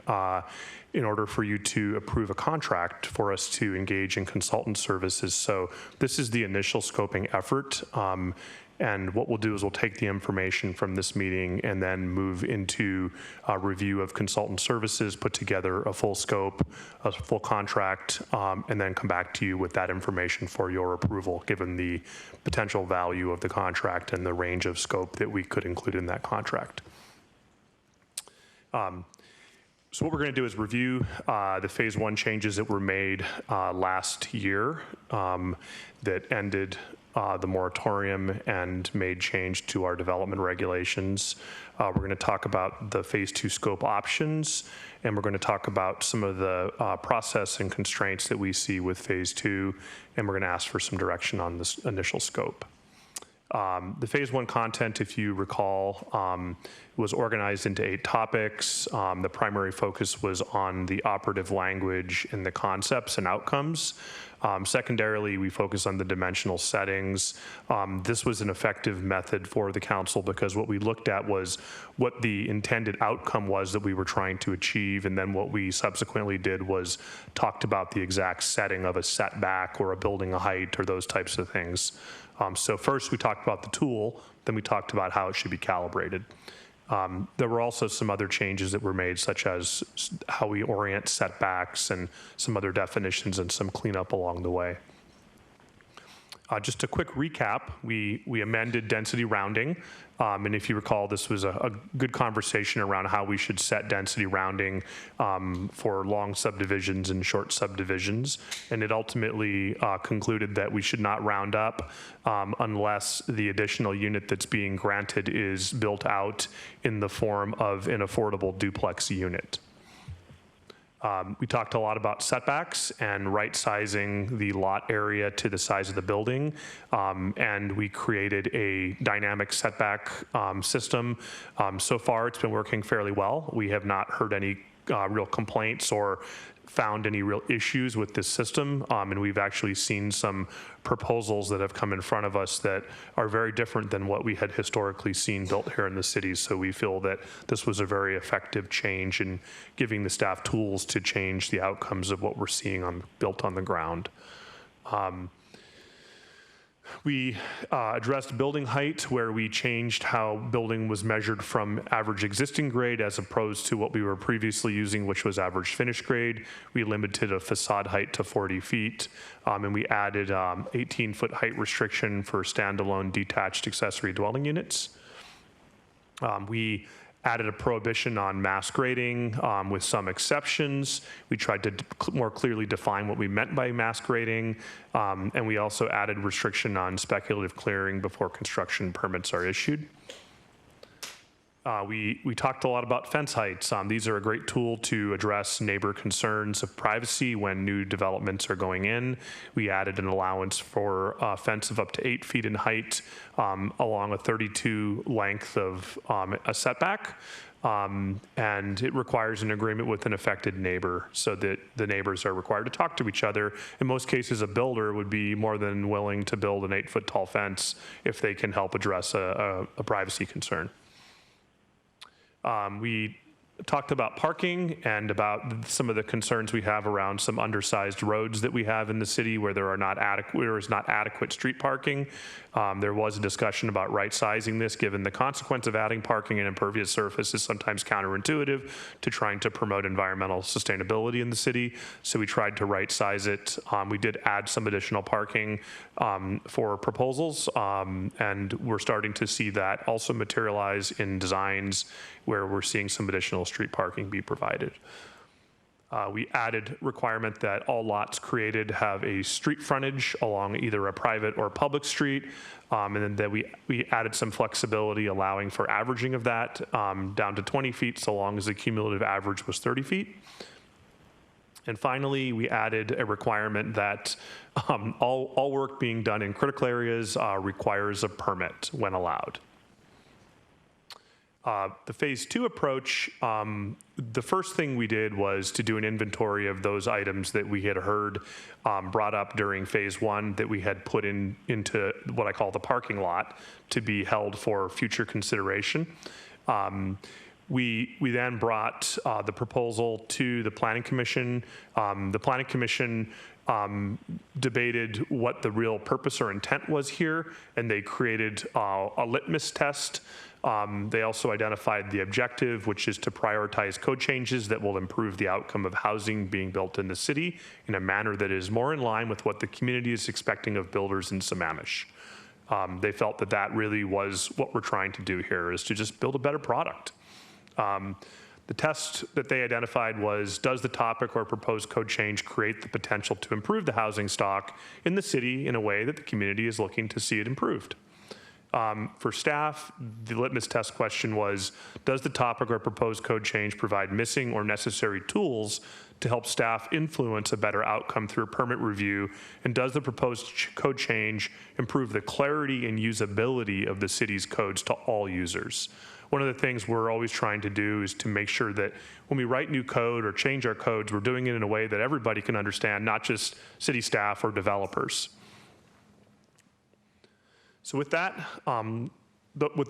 in order for you to approve a contract for us to engage in consultant services. So this is the initial scoping effort. And what we'll do is we'll take the information from this meeting and then move into a review of consultant services, put together a full scope, a full contract, and then come back to you with that information for your approval, given the potential value of the contract and the range of scope that we could include in that contract. So what we're going to do is review the phase 1 changes that were made last year that ended the moratorium and made change to our development regulations. We're going to talk about the phase 2 scope options, and we're going to talk about some of the process and constraints that we see with phase 2, and we're going to ask for some direction on this initial scope. The phase 1 content, if you recall, was organized into 8 topics. The primary focus was on the operative language and the concepts and outcomes. Secondarily, we focus on the dimensional settings. This was an effective method for the council because what we looked at was what the intended outcome was that we were trying to achieve, and then what we subsequently did was talked about the exact setting of a setback or a building height or those types of things. So first we talked about the tool, then we talked about how it should be calibrated. There were also some other changes that were made, such as how we orient setbacks and some other definitions and some cleanup along the way. Just a quick recap, we amended density rounding. And if you recall, this was a good conversation around how we should set density rounding for long subdivisions and short subdivisions. And it ultimately concluded that we should not round up unless the additional unit that's being granted is built out in the form of an affordable duplex unit. We talked a lot about setbacks and right-sizing the lot area to the size of the building, and we created a dynamic setback system. So far, it's been working fairly well. We have not heard any real complaints or found any real issues with this system, and we've actually seen some proposals that have come in front of us that are very different than what we had historically seen built here in the city. So we feel that this was a very effective change in giving the staff tools to change the outcomes of what we're seeing built on the ground. We addressed building height, where we changed how building was measured from average existing grade as opposed to what we were previously using, which was average finished grade. We limited a facade height to 40 feet, and we added 18-foot height restriction for standalone detached accessory dwelling units. We added a prohibition on mass grading with some exceptions. We tried to more clearly define what we meant by mass grading, and we also added restriction on speculative clearing before construction permits are issued. We talked a lot about fence heights. These are a great tool to address neighbor concerns of privacy when new developments are going in. We added an allowance for a fence of up to 8 feet in height along a 32 length of a setback. And it requires an agreement with an affected neighbor so that the neighbors are required to talk to each other. In most cases, a builder would be more than willing to build an 8-foot tall fence if they can help address a privacy concern. We talked about parking and about some of the concerns we have around some undersized roads that we have in the city where there is not adequate street parking. There was a discussion about right sizing this, given the consequence of adding parking and impervious surface is sometimes counterintuitive to trying to promote environmental sustainability in the city. So we tried to right size it. We did add some additional parking for proposals, and we're starting to see that also materialize in designs where we're seeing some additional street parking be provided. We added requirement that all lots created have a street frontage along either a private or public street, and then that we added some flexibility allowing for averaging of that down to 20 feet so long as the cumulative average was 30 feet. And finally, we added a requirement that all work being done in critical areas requires a permit when allowed. The phase 2 approach, the first thing we did was to do an inventory of those items that we had heard brought up during phase 1 that we had put into what I call the parking lot to be held for future consideration. We then brought the proposal to the Planning Commission. The Planning Commission debated what the real purpose or intent was here, and they created a litmus test. They also identified the objective, which is to prioritize code changes that will improve the outcome of housing being built in the city in a manner that is more in line with what the community is expecting of builders in Sammamish. They felt that that really was what we're trying to do here, is to just build a better product. The test that they identified was, does the topic or proposed code change create the potential to improve the housing stock in the city in a way that the community is looking to see it improved? For staff, the litmus test question was, does the topic or proposed code change provide missing or necessary tools to help staff influence a better outcome through a permit review? And does the proposed code change improve the clarity and usability of the city's codes to all users? One of the things we're always trying to do is to make sure that when we write new code or change our codes, we're doing it in a way that everybody can understand, not just city staff or developers. So with that, with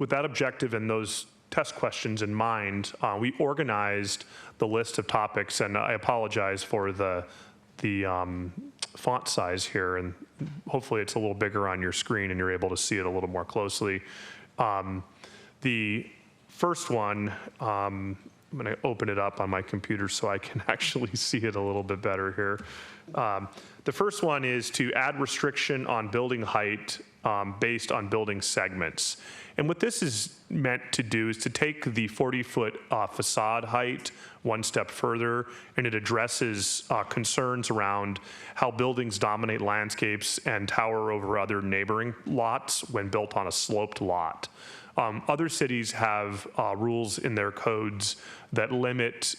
that objective and those test questions in mind, we organized the list of topics, and I apologize for the font size here, and hopefully it's a little bigger on your screen and you're able to see it a little more closely. The first one, I'm going to open it up on my computer so I can actually see it a little bit better here. The first one is to add restriction on building height based on building segments. And what this is meant to do is to take the 40-foot facade height one step further, and it addresses concerns around how buildings dominate landscapes and tower over other neighboring lots when built on a sloped lot. Other cities have rules in their codes that limit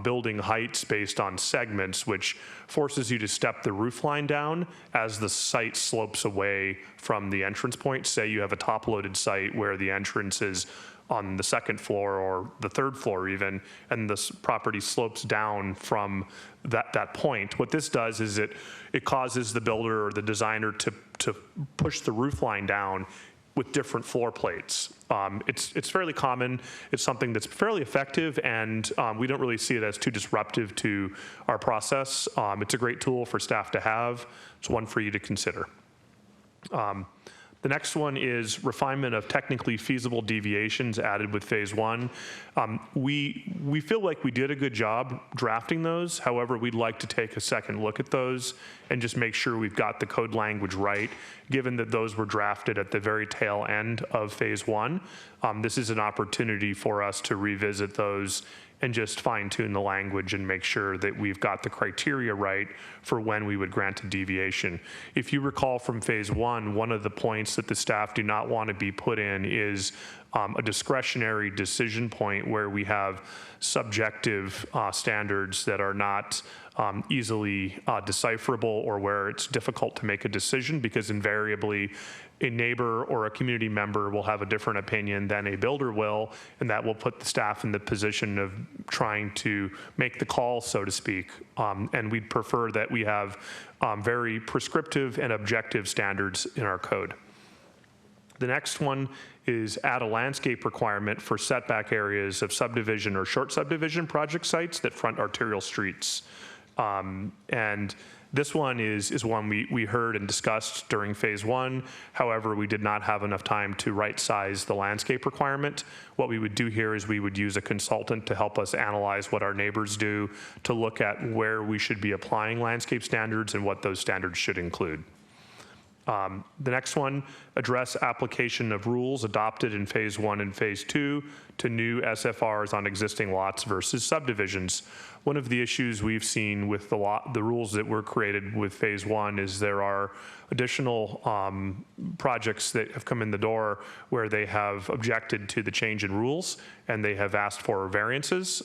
building heights based on segments, which forces you to step the roof line down as the site slopes away from the entrance point. Say you have a top-loaded site where the entrance is on the second floor or the third floor even, and this property slopes down from that point. What this does is it causes the builder or the designer to push the roof line down with different floor plates. It's fairly common. It's something that's fairly effective, and we don't really see it as too disruptive to our process. It's a great tool for staff to have. It's one for you to consider. The next one is refinement of technically feasible deviations added with phase one. We feel like we did a good job drafting those. However, we'd like to take a second look at those and just make sure we've got the code language right, given that those were drafted at the very tail end of phase one. This is an opportunity for us to revisit those and just fine tune the language and make sure that we've got the criteria right for when we would grant a deviation. If you recall from phase one of the points that the staff do not want to be put in is a discretionary decision point where we have subjective standards that are not easily decipherable, or where it's difficult to make a decision, because invariably a neighbor or a community member will have a different opinion than a builder will, and that will put the staff in the position of trying to make the call, so to speak. And we'd prefer that we have very prescriptive and objective standards in our code. The next one is add a landscape requirement for setback areas of subdivision or short subdivision project sites that front arterial streets. And this one is one we heard and discussed during phase one. However, we did not have enough time to right size the landscape requirement. What we would do here is we would use a consultant to help us analyze what our neighbors do, to look at where we should be applying landscape standards and what those standards should include. The next one, address application of rules adopted in phase one and phase two to new SFRs on existing lots versus subdivisions. One of the issues we've seen with the rules that were created with phase one is there are additional projects that have come in the door where they have objected to the change in rules and they have asked for variances.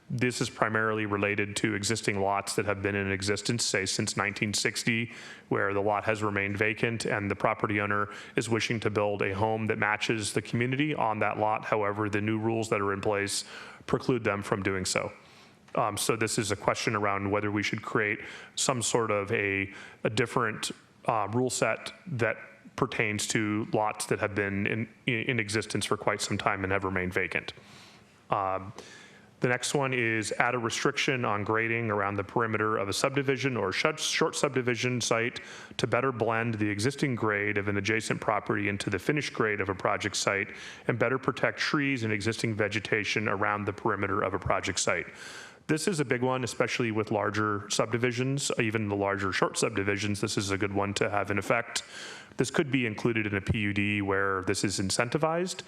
This is primarily related to existing lots that have been in existence, say, since 1960, where the lot has remained vacant and the property owner is wishing to build a home that matches the community on that lot. However, the new rules that are in place preclude them from doing so. So this is a question around whether we should create some sort of a different rule set that pertains to lots that have been in existence for quite some time and have remained vacant. The next one is add a restriction on grading around the perimeter of a subdivision or short subdivision site to better blend the existing grade of an adjacent property into the finished grade of a project site and better protect trees and existing vegetation around the perimeter of a project site. This is a big one, especially with larger subdivisions, even the larger short subdivisions. This is a good one to have in effect. This could be included in a PUD where this is incentivized,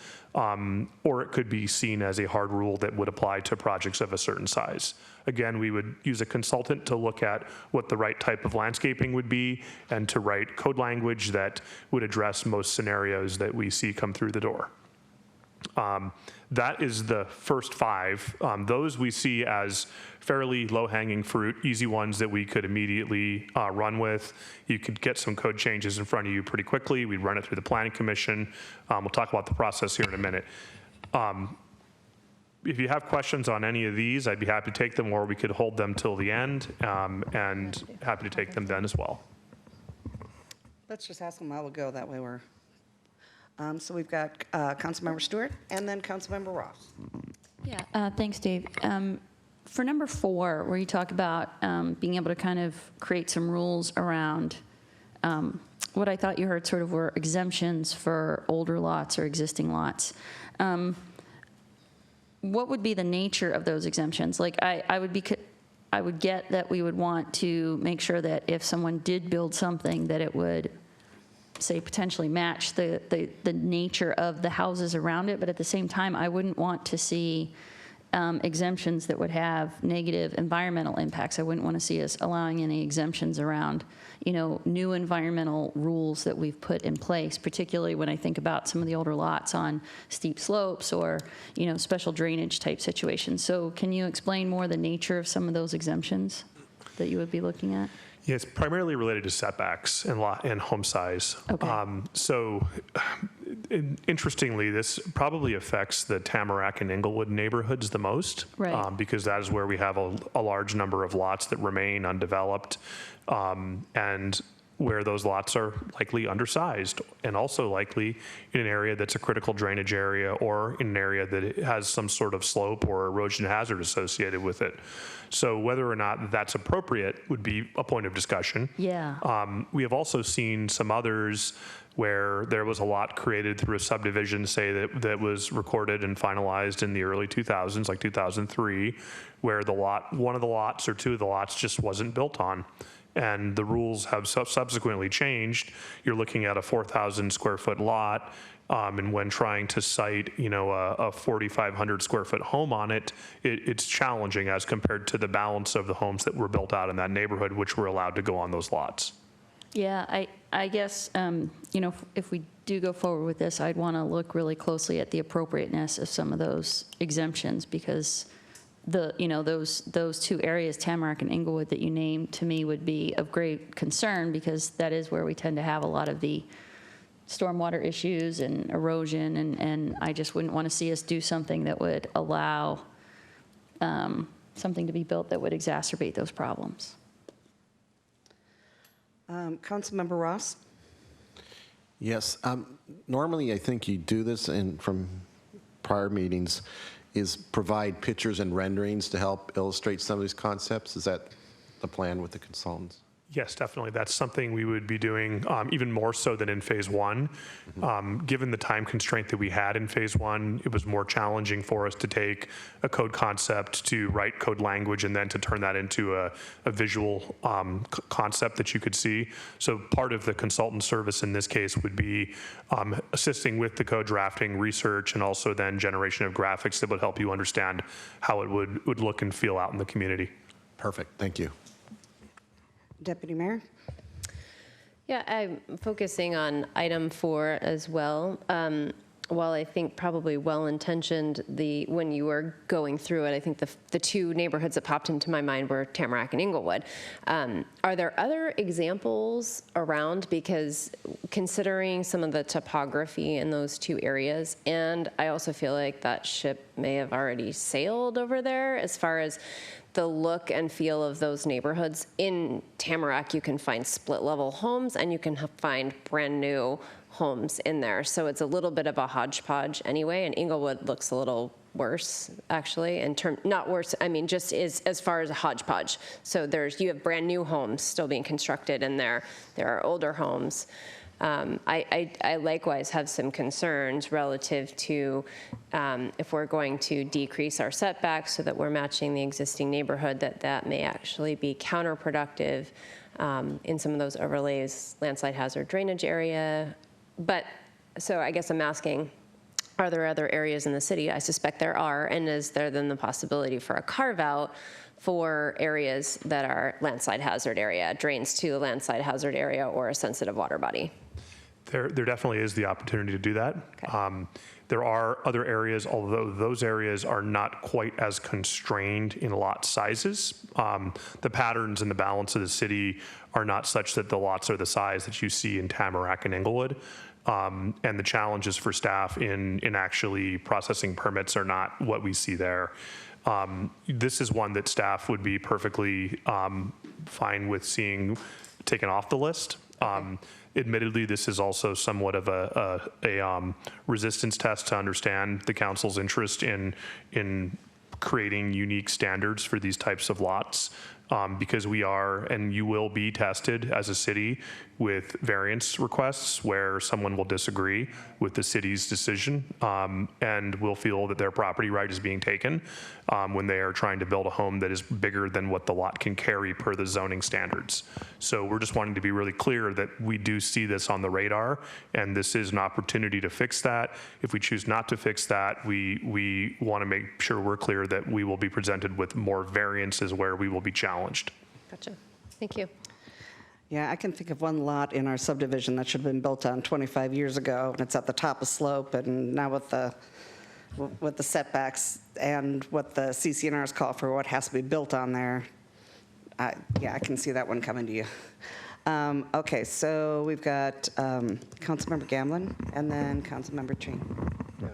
or it could be seen as a hard rule that would apply to projects of a certain size. Again, we would use a consultant to look at what the right type of landscaping would be and to write code language that would address most scenarios that we see come through the door. That is the first 5. Those we see as fairly low-hanging fruit, easy ones that we could immediately run with. You could get some code changes in front of you pretty quickly. We'd run it through the Planning Commission. We'll talk about the process here in a minute. If you have questions on any of these, I'd be happy to take them, or we could hold them till the end, and happy to take them then as well. Let's just ask them while we go. That way we're... So we've got Councilmember Stewart and then Councilmember Ross. Yeah, thanks, Dave. For number 4, where you talk about being able to kind of create some rules around what I thought you heard sort of were exemptions for older lots or existing lots. What would be the nature of those exemptions? Like I would get that we would want to make sure that if someone did build something that it would, say, potentially match the nature of the houses around it, but at the same time, I wouldn't want to see exemptions that would have negative environmental impacts. I wouldn't want to see us allowing any exemptions around, new environmental rules that we've put in place, particularly when I think about some of the older lots on steep slopes or, special drainage type situations. So can you explain more the nature of some of those exemptions that you would be looking at? Yeah, it's primarily related to setbacks and lot and home size. Interestingly, this probably affects the Tamarack and Inglewood neighborhoods the most, right? Because that is where we have a large number of lots that remain undeveloped, and where those lots are likely undersized and also likely in an area that's a critical drainage area or in an area that has some sort of slope or erosion hazard associated with it. So whether or not that's appropriate would be a point of discussion. Yeah. We have also seen some others where there was a lot created through a subdivision, say that was recorded and finalized in the early 2000s, like 2003, where one of the lots or 2 of the lots just wasn't built on. And the rules have subsequently changed. You're looking at a 4,000 square foot lot, and when trying to cite, a 4,500 square foot home on it, it's challenging as compared to the balance of the homes that were built out in that neighborhood, which were allowed to go on those lots. Yeah, I guess, if we do go forward with this, I'd want to look really closely at the appropriateness of some of those exemptions, because those 2 areas, Tamarack and Inglewood, that you named, to me would be of great concern, because that is where we tend to have a lot of the stormwater issues and erosion, and I just wouldn't want to see us do something that would allow something to be built that would exacerbate those problems. Councilmember Ross? Yes. Normally, I think you do this from prior meetings, is provide pictures and renderings to help illustrate some of these concepts. Is that the plan with the consultants? Yes, definitely. That's something we would be doing even more so than in phase 1. Given the time constraint that we had in phase 1, it was more challenging for us to take a code concept, to write code language, and then to turn that into a visual concept that you could see. So part of the consultant service in this case would be assisting with the code drafting, research, and also then generation of graphics that would help you understand how it would look and feel out in the community. Perfect. Thank you. Deputy Mayor? Yeah, I'm focusing on item 4 as well. While I think probably well-intentioned, when you were going through it, I think the 2 neighborhoods that popped into my mind were Tamarack and Inglewood. Are there other examples around? Because considering some of the topography in those 2 areas, and I also feel like that ship may have already sailed over there as far as the look and feel of those neighborhoods. In Tamarack, you can find split-level homes, and you can find brand-new homes in there. So it's a little bit of a hodgepodge anyway, and Inglewood looks a little worse, actually, not worse, I mean, just as far as a hodgepodge. So you have brand new homes still being constructed in there. There are older homes. I likewise have some concerns relative to if we're going to decrease our setbacks so that we're matching the existing neighborhood, that may actually be counterproductive in some of those overlays, landslide hazard drainage area. But, so I guess I'm asking, are there other areas in the city? I suspect there are, and is there then the possibility for a carve-out for areas that are landslide hazard area, drains to the landslide hazard area or a sensitive water body? There definitely is the opportunity to do that. Okay. There are other areas, although those areas are not quite as constrained in lot sizes. The patterns and the balance of the city are not such that the lots are the size that you see in Tamarack and Inglewood. And the challenges for staff in actually processing permits are not what we see there. This is one that staff would be perfectly fine with seeing taken off the list. Admittedly, this is also somewhat of a resistance test to understand the council's interest in creating unique standards for these types of lots. Because we are, and you will be tested as a city with variance requests where someone will disagree with the city's decision and will feel that their property right is being taken when they are trying to build a home that is bigger than what the lot can carry per the zoning standards. So we're just wanting to be really clear that we do see this on the radar, and this is an opportunity to fix that. If we choose not to fix that, we want to make sure we're clear that we will be presented with more variances where we will be challenged. Gotcha. Thank you. Yeah, I can think of one lot in our subdivision that should have been built on 25 years ago, and it's at the top of slope, and now with the setbacks and what the CCNRs call for what has to be built on there, yeah, I can see that one coming to you. Okay, so we've got Councilmember Gamlin and then Councilmember Ching. Yeah.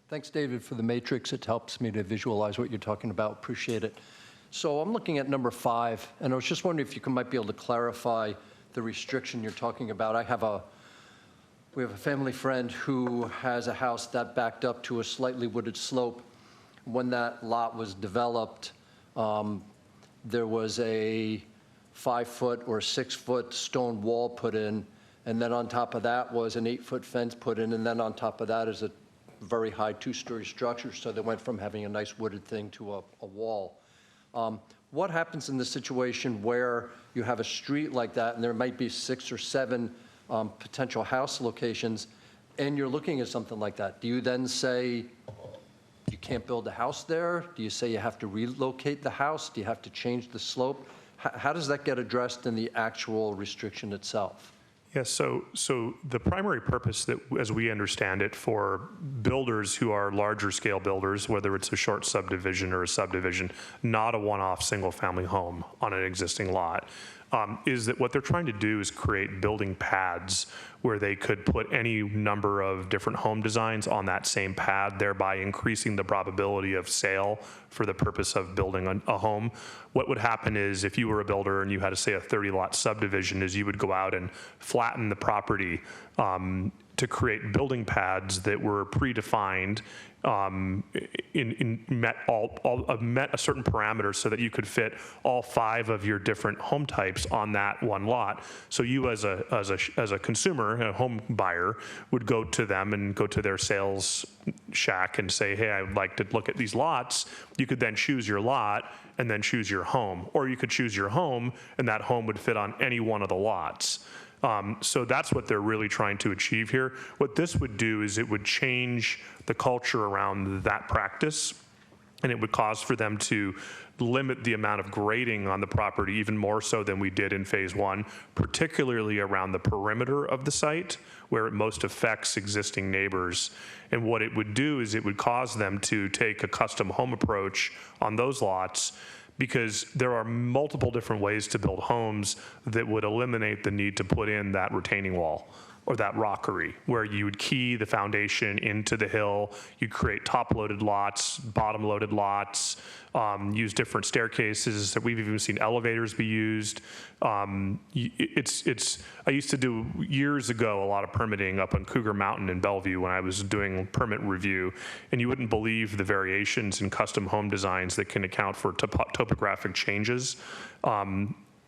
Thanks, David, for the matrix. It helps me to visualize what you're talking about. Appreciate it. So I'm looking at number 5, and I was just wondering if you might be able to clarify the restriction you're talking about. We have a family friend who has a house that backed up to a slightly wooded slope. When that lot was developed, there was a 5-foot or 6-foot stone wall put in, and then on top of that was an 8-foot fence put in, and then on top of that is a very high 2-story structure. So they went from having a nice wooded thing to a wall. What happens in the situation where you have a street like that and there might be 6 or 7 potential house locations and you're looking at something like that? Do you then say you can't build a house there? Do you say you have to relocate the house? Do you have to change the slope? How does that get addressed in the actual restriction itself? Yes, so the primary purpose that, as we understand it, for builders who are larger scale builders, whether it's a short subdivision or a subdivision, not a one-off single-family home on an existing lot, is that what they're trying to do is create building pads where they could put any number of different home designs on that same pad, thereby increasing the probability of sale for the purpose of building a home. What would happen is if you were a builder and you had to say a 30-lot subdivision, is you would go out and flatten the property to create building pads that were predefined met a certain parameter so that you could fit all 5 of your different home types on that one lot. So you as a consumer, a home buyer, would go to them and go to their sales shack and say, hey, I would like to look at these lots. You could then choose your lot and then choose your home. Or you could choose your home and that home would fit on any one of the lots. So that's what they're really trying to achieve here. What this would do is it would change the culture around that practice, and it would cause for them to limit the amount of grading on the property even more so than we did in phase 1, particularly around the perimeter of the site where it most affects existing neighbors. And what it would do is it would cause them to take a custom home approach on those lots, because there are multiple different ways to build homes that would eliminate the need to put in that retaining wall. or that rockery, where you would key the foundation into the hill, you'd create top-loaded lots, bottom-loaded lots, use different staircases. That we've even seen elevators be used. I used to do years ago a lot of permitting up on Cougar Mountain in Bellevue when I was doing permit review, and you wouldn't believe the variations in custom home designs that can account for topographic changes.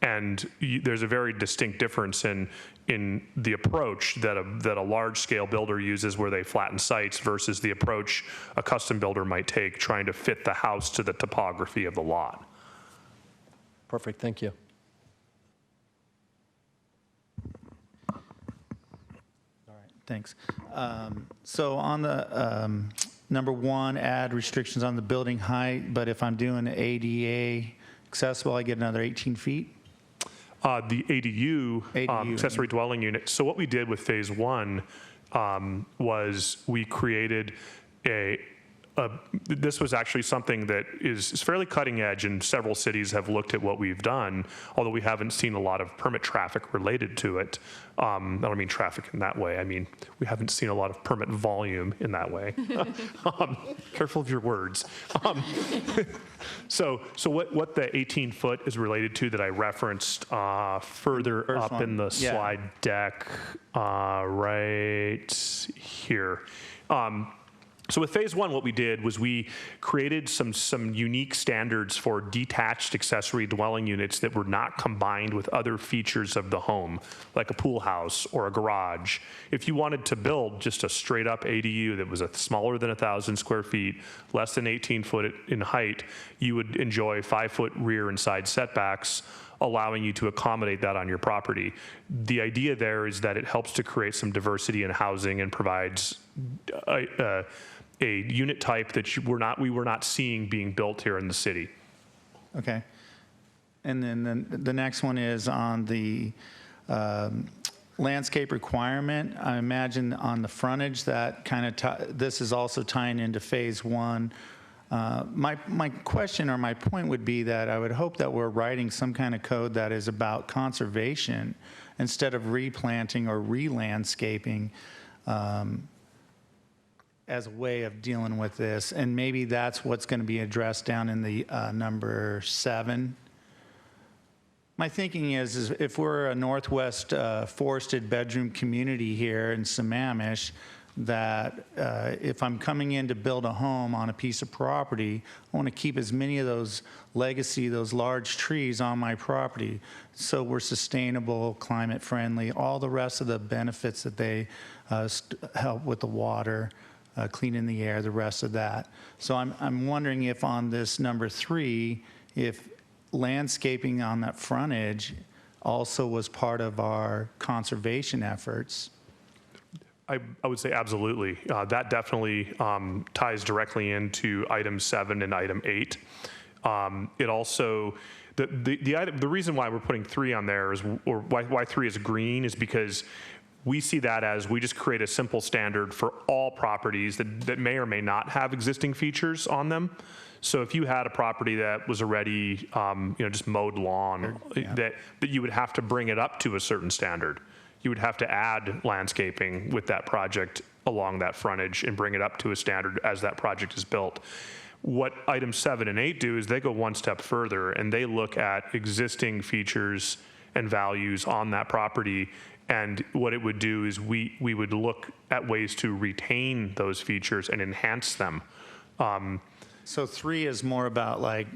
And there's a very distinct difference in the approach that a large-scale builder uses, where they flatten sites, versus the approach a custom builder might take trying to fit the house to the topography of the lot. Perfect, thank you. Thanks. So on the number 1, add restrictions on the building height, but if I'm doing ADA accessible, I get another 18 feet? The ADU, accessory dwelling unit. So what we did with phase 1 was we created this was actually something that is fairly cutting edge, and several cities have looked at what we've done, although we haven't seen a lot of permit traffic related to it. I don't mean traffic in that way. I mean, we haven't seen a lot of permit volume in that way. Careful of your words. So what the 18-foot is related to that I referenced further up in the slide deck right here. So with phase 1, what we did was we created some unique standards for detached accessory dwelling units that were not combined with other features of the home, like a pool house or a garage. If you wanted to build just a straight up ADU that was smaller than 1,000 square feet, less than 18 foot in height, you would enjoy 5-foot rear and side setbacks, allowing you to accommodate that on your property. The idea there is that it helps to create some diversity in housing and provides a unit type that we were not seeing being built here in the city. Okay. And then the next one is on the landscape requirement. I imagine on the frontage that kind of this is also tying into phase 1. My question or my point would be that I would hope that we're writing some kind of code that is about conservation instead of replanting or re-landscaping as a way of dealing with this. And maybe that's what's going to be addressed down in the number 7. My thinking is if we're a northwest forested bedroom community here in Sammamish, that if I'm coming in to build a home on a piece of property, I want to keep as many of those legacy, those large trees on my property, so we're sustainable, climate friendly, all the rest of the benefits that they help with the water, cleaning the air, the rest of that. So I'm wondering if on this number 3, if landscaping on that frontage also was part of our conservation efforts. I would say absolutely. That definitely ties directly into item 7 and item 8. It also, the reason why we're putting 3 on there is, or why 3 is green, is because we see that as we just create a simple standard for all properties that may or may not have existing features on them. So if you had a property that was already, just mowed lawn, that you would have to bring it up to a certain standard. You would have to add landscaping with that project along that frontage and bring it up to a standard as that project is built. What items 7 and 8 do is they go one step further and they look at existing features and values on that property. And what it would do is we would look at ways to retain those features and enhance them. So 3 is more about like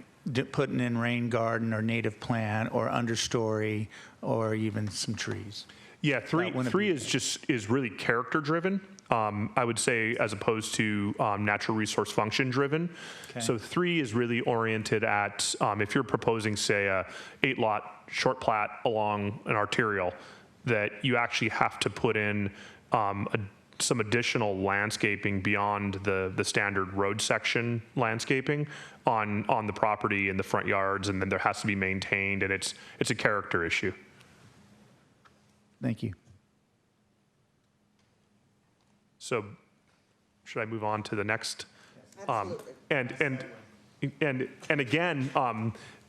putting in rain garden or native plant or understory or even some trees. Yeah, 3 is really character driven. I would say, as opposed to natural resource function driven. Okay. So 3 is really oriented at if you're proposing, say, a 8-lot short plat along an arterial, that you actually have to put in some additional landscaping beyond the standard road section landscaping on the property in the front yards, and then there has to be maintained, and it's a character issue. Thank you. So should I move on to the next? Absolutely. And again,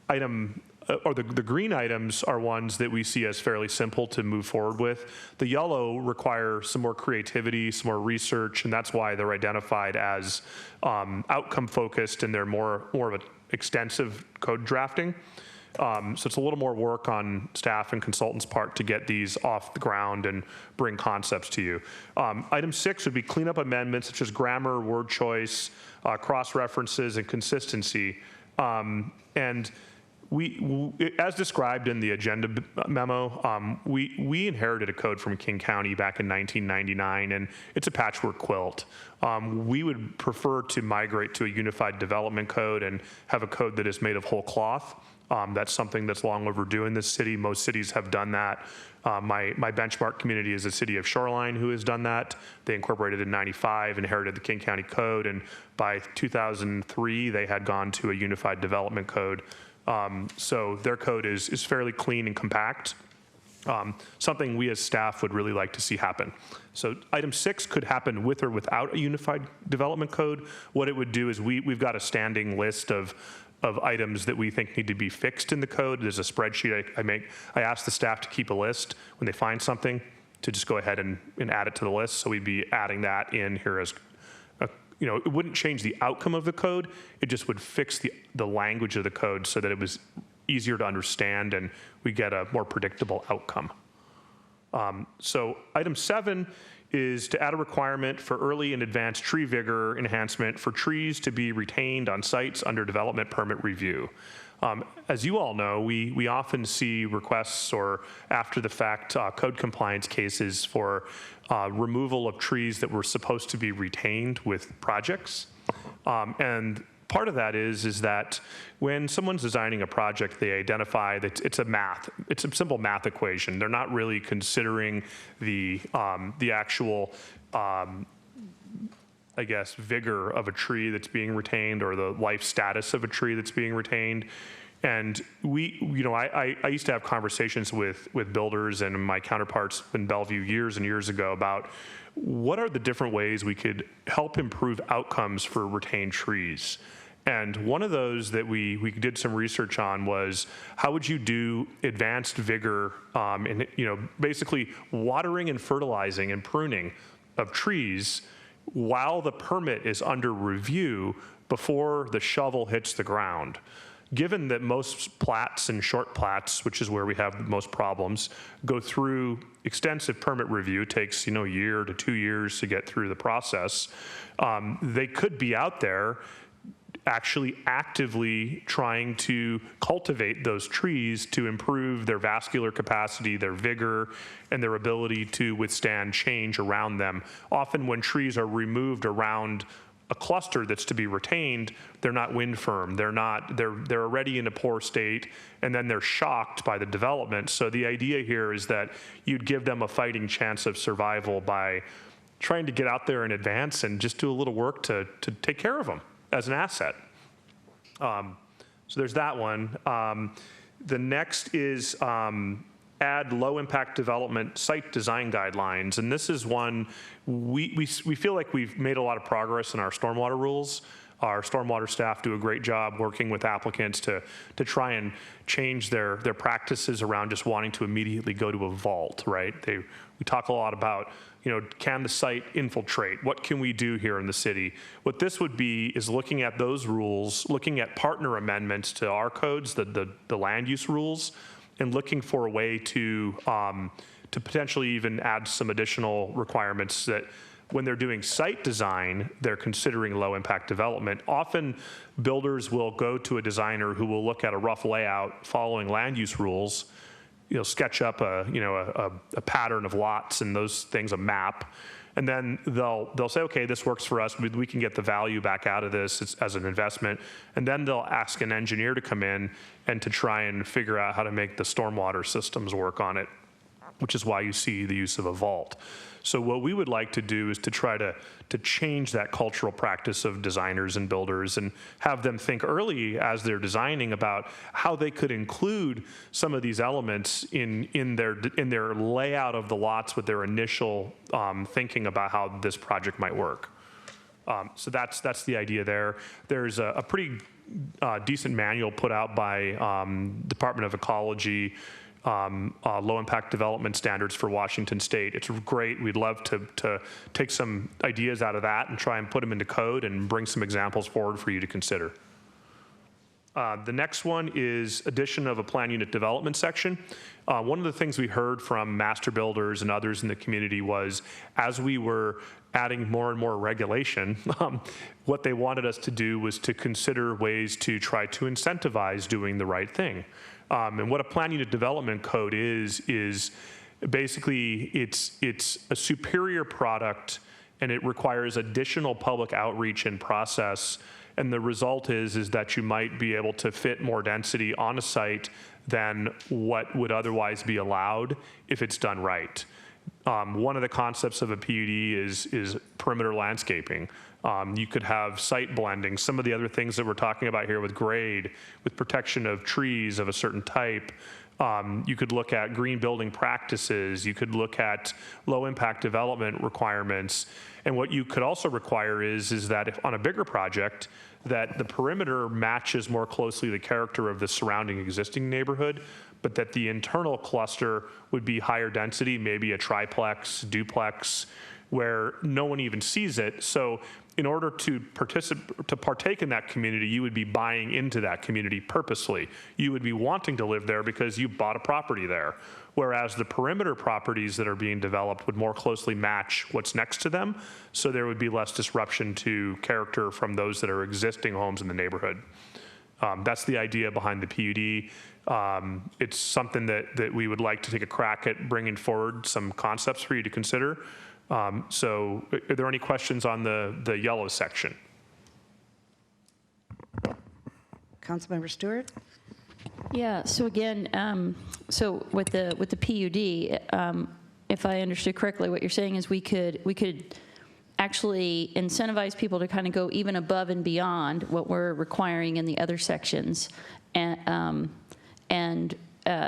item or the green items are ones that we see as fairly simple to move forward with. The yellow require some more creativity, some more research, and that's why they're identified as outcome focused, and they're more of an extensive code drafting. So it's a little more work on staff and consultants' part to get these off the ground and bring concepts to you. Item 6 would be cleanup amendments such as grammar, word choice, cross-references, and consistency. And as described in the agenda memo, we inherited a code from King County back in 1999, and it's a patchwork quilt. We would prefer to migrate to a unified development code and have a code that is made of whole cloth. That's something that's long overdue in this city. Most cities have done that. My benchmark community is the city of Shoreline, who has done that. They incorporated in '95, inherited the King County Code, and by 2003, they had gone to a unified development code. So their code is fairly clean and compact. Something we as staff would really like to see happen. So item 6 could happen with or without a unified development code. What it would do is we've got a standing list of items that we think need to be fixed in the code. There's a spreadsheet I ask the staff to keep a list when they find something to just go ahead and add it to the list. So we'd be adding that in here as, it wouldn't change the outcome of the code. It just would fix the language of the code so that it was easier to understand and we get a more predictable outcome. So item 7 is to add a requirement for early and advanced tree vigor enhancement for trees to be retained on sites under development permit review. As you all know, we often see requests or after the fact code compliance cases for removal of trees that were supposed to be retained with projects. And part of that is that when someone's designing a project, they identify that it's a simple math equation. They're not really considering the actual, I guess, vigor of a tree that's being retained or the life status of a tree that's being retained. And I used to have conversations with builders and my counterparts in Bellevue years and years ago about what are the different ways we could help improve outcomes for retained trees. And one of those that we did some research on was how would you do advanced vigor and basically watering and fertilizing and pruning of trees while the permit is under review before the shovel hits the ground. Given that most plats and short plats, which is where we have the most problems, go through extensive permit review, takes a year to 2 years to get through the process, they could be out there actually actively trying to cultivate those trees to improve their vascular capacity, their vigor, and their ability to withstand change around them. Often when trees are removed around a cluster that's to be retained, they're not wind firm. They're already in a poor state, and then they're shocked by the development. So the idea here is that you'd give them a fighting chance of survival by trying to get out there in advance and just do a little work to take care of them as an asset. So there's that one. The next is add low impact development site design guidelines. And this is one, we feel like we've made a lot of progress in our stormwater rules. Our stormwater staff do a great job working with applicants to try and change their practices around just wanting to immediately go to a vault, right? We talk a lot about, can the site infiltrate? What can we do here in the city? What this would be is looking at those rules, looking at partner amendments to our codes, the land use rules, and looking for a way to potentially even add some additional requirements that when they're doing site design, they're considering low impact development. Often builders will go to a designer who will look at a rough layout following land use rules, sketch up a pattern of lots and those things, a map, and then they'll say, okay, this works for us. We can get the value back out of this as an investment, and then they'll ask an engineer to come in and to try and figure out how to make the stormwater systems work on it, which is why you see the use of a vault. So what we would like to do is to try to change that cultural practice of designers and builders and have them think early as they're designing about how they could include some of these elements in their layout of the lots with their initial thinking about how this project might work. So that's the idea there. There's a pretty decent manual put out by Department of Ecology, low impact development standards for Washington State. It's great. We'd love to take some ideas out of that and try and put them into code and bring some examples forward for you to consider. The next one is addition of a plan unit development section. One of the things we heard from master builders and others in the community was, as we were adding more and more regulation, what they wanted us to do was to consider ways to try to incentivize doing the right thing. And what a plan unit development code is basically it's a superior product, and it requires additional public outreach and process. And the result is that you might be able to fit more density on a site than what would otherwise be allowed if it's done right. One of the concepts of a PUD is perimeter landscaping. You could have site blending. Some of the other things that we're talking about here with grade, with protection of trees of a certain type. You could look at green building practices. You could look at low impact development requirements. And what you could also require is that if on a bigger project, that the perimeter matches more closely the character of the surrounding existing neighborhood, but that the internal cluster would be higher density, maybe a triplex, duplex, where no one even sees it. So in order to partake in that community, you would be buying into that community purposely. You would be wanting to live there because you bought a property there. Whereas the perimeter properties that are being developed would more closely match what's next to them, so there would be less disruption to character from those that are existing homes in the neighborhood. That's the idea behind the PUD. It's something that we would like to take a crack at bringing forward some concepts for you to consider. So are there any questions on the yellow section? Councilmember Stewart? Yeah, so again, so with the PUD, if I understood correctly, what you're saying is we could actually incentivize people to kind of go even above and beyond what we're requiring in the other sections. And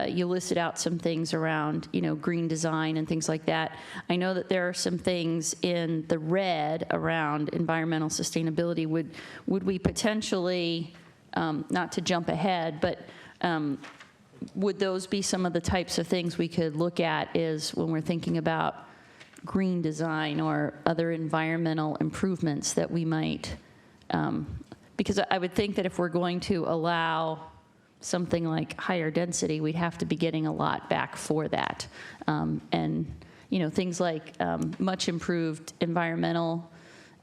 you listed out some things around, green design and things like that. I know that there are some things in the red around environmental sustainability. Would we potentially, not to jump ahead, but would those be some of the types of things we could look at is when we're thinking about green design or other environmental improvements that we might, because I would think that if we're going to allow something like higher density, we'd have to be getting a lot back for that. And, things like much improved environmental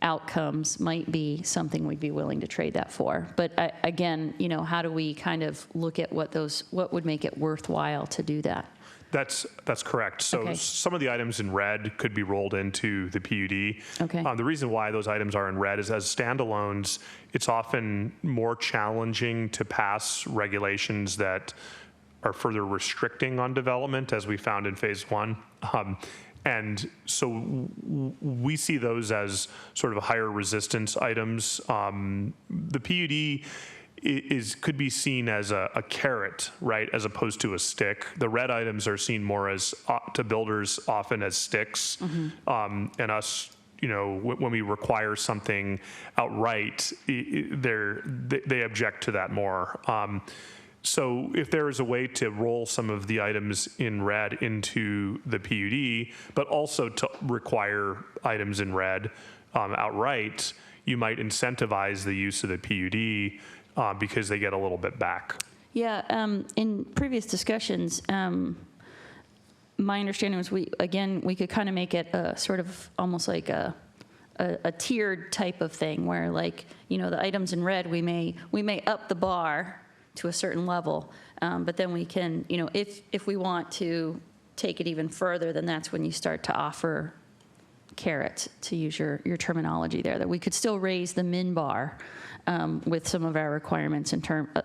outcomes might be something we'd be willing to trade that for. But again, how do we kind of look at what would make it worthwhile to do that? That's correct. So Okay. some of the items in red could be rolled into the PUD. Okay. The reason why those items are in red is as standalones, it's often more challenging to pass regulations that are further restricting on development, as we found in phase one. And so we see those as sort of higher resistance items. The PUD could be seen as a carrot, right, as opposed to a stick. The red items are seen more as, to builders, often as sticks. And us, when we require something outright, they object to that more. So if there is a way to roll some of the items in red into the PUD, but also to require items in red outright, you might incentivize the use of the PUD because they get a little bit back. Yeah, in previous discussions, my understanding was we could kind of make it a sort of almost like a tiered type of thing where, like, the items in red, we may up the bar to a certain level, but then we can, if we want to take it even further, then that's when you start to offer carrots, to use your terminology there, that we could still raise the min bar with some of our requirements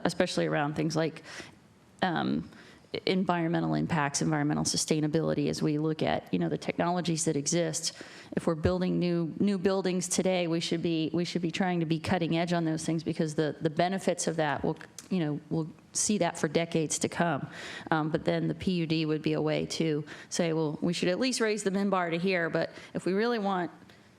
especially around things like environmental impacts, environmental sustainability, as we look at, the technologies that exist. If we're building new buildings today, we should be trying to be cutting edge on those things, because the benefits of that we'll see that for decades to come. But then the PUD would be a way to say, well, we should at least raise the min bar to here, but if we really want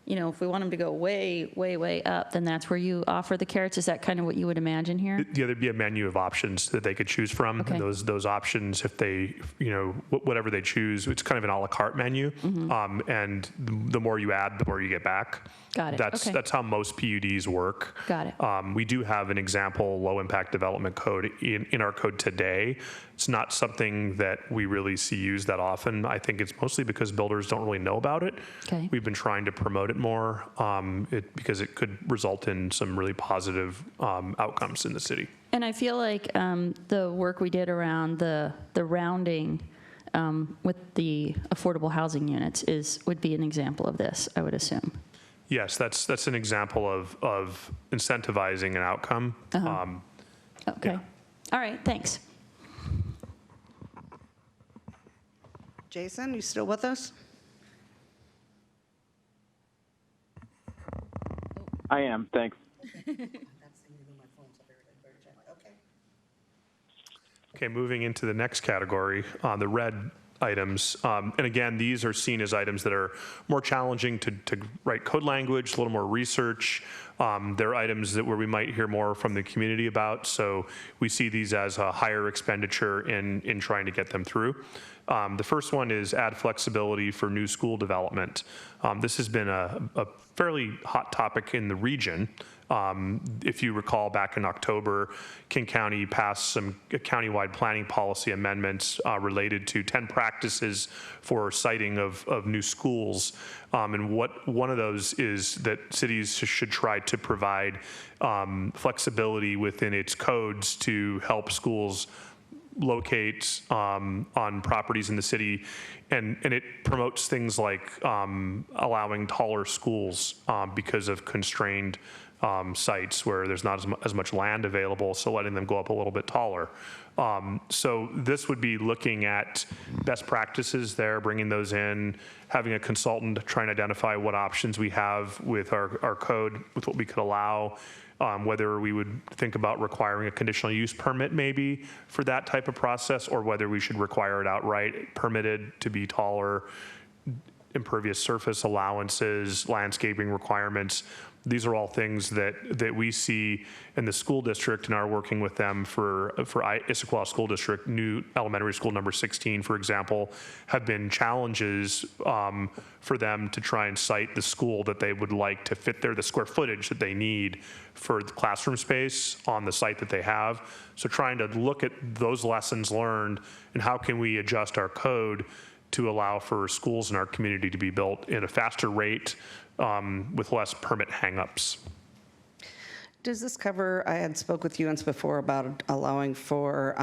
if we want them to go way, way, way up, then that's where you offer the carrots. Is that kind of what you would imagine here? Yeah, there'd be a menu of options that they could choose from. Okay. And those options, if they, whatever they choose, it's kind of an a la carte menu. And the more you add, the more you get back. Got it. Okay. That's how most PUDs work. Got it. We do have an example low impact development code in our code today. It's not something that we really see used that often. I think it's mostly because builders don't really know about it. Okay. We've been trying to promote it more because it could result in some really positive outcomes in the city. And I feel like the work we did around the rounding with the affordable housing units would be an example of this, I would assume. Yes, that's an example of incentivizing an outcome. Okay. Yeah. All right, thanks. Jason, you still with us? I am, thanks. Okay, moving into the next category, the red items. And again, these are seen as items that are more challenging to write code language, a little more research. They're items where we might hear more from the community about. So we see these as a higher expenditure in trying to get them through. The first one is add flexibility for new school development. This has been a fairly hot topic in the region. If you recall, back in October, King County passed some countywide planning policy amendments related to 10 practices for siting of new schools. And one of those is that cities should try to provide flexibility within its codes to help schools locate on properties in the city, and it promotes things like allowing taller schools because of constrained sites where there's not as much land available, so letting them go up a little bit taller. So this would be looking at best practices there, bringing those in, having a consultant try and identify what options we have with our code, with what we could allow, whether we would think about requiring a conditional use permit maybe for that type of process, or whether we should require it outright permitted to be taller, impervious surface allowances, landscaping requirements. These are all things that we see in the school district and are working with them for Issaquah School District. New elementary school number 16, for example, have been challenges for them to try and site the school that they would like to fit there, the square footage that they need for the classroom space on the site that they have. So trying to look at those lessons learned and how can we adjust our code to allow for schools in our community to be built at a faster rate with less permit hangups. Does this cover, I had spoke with you once before about allowing for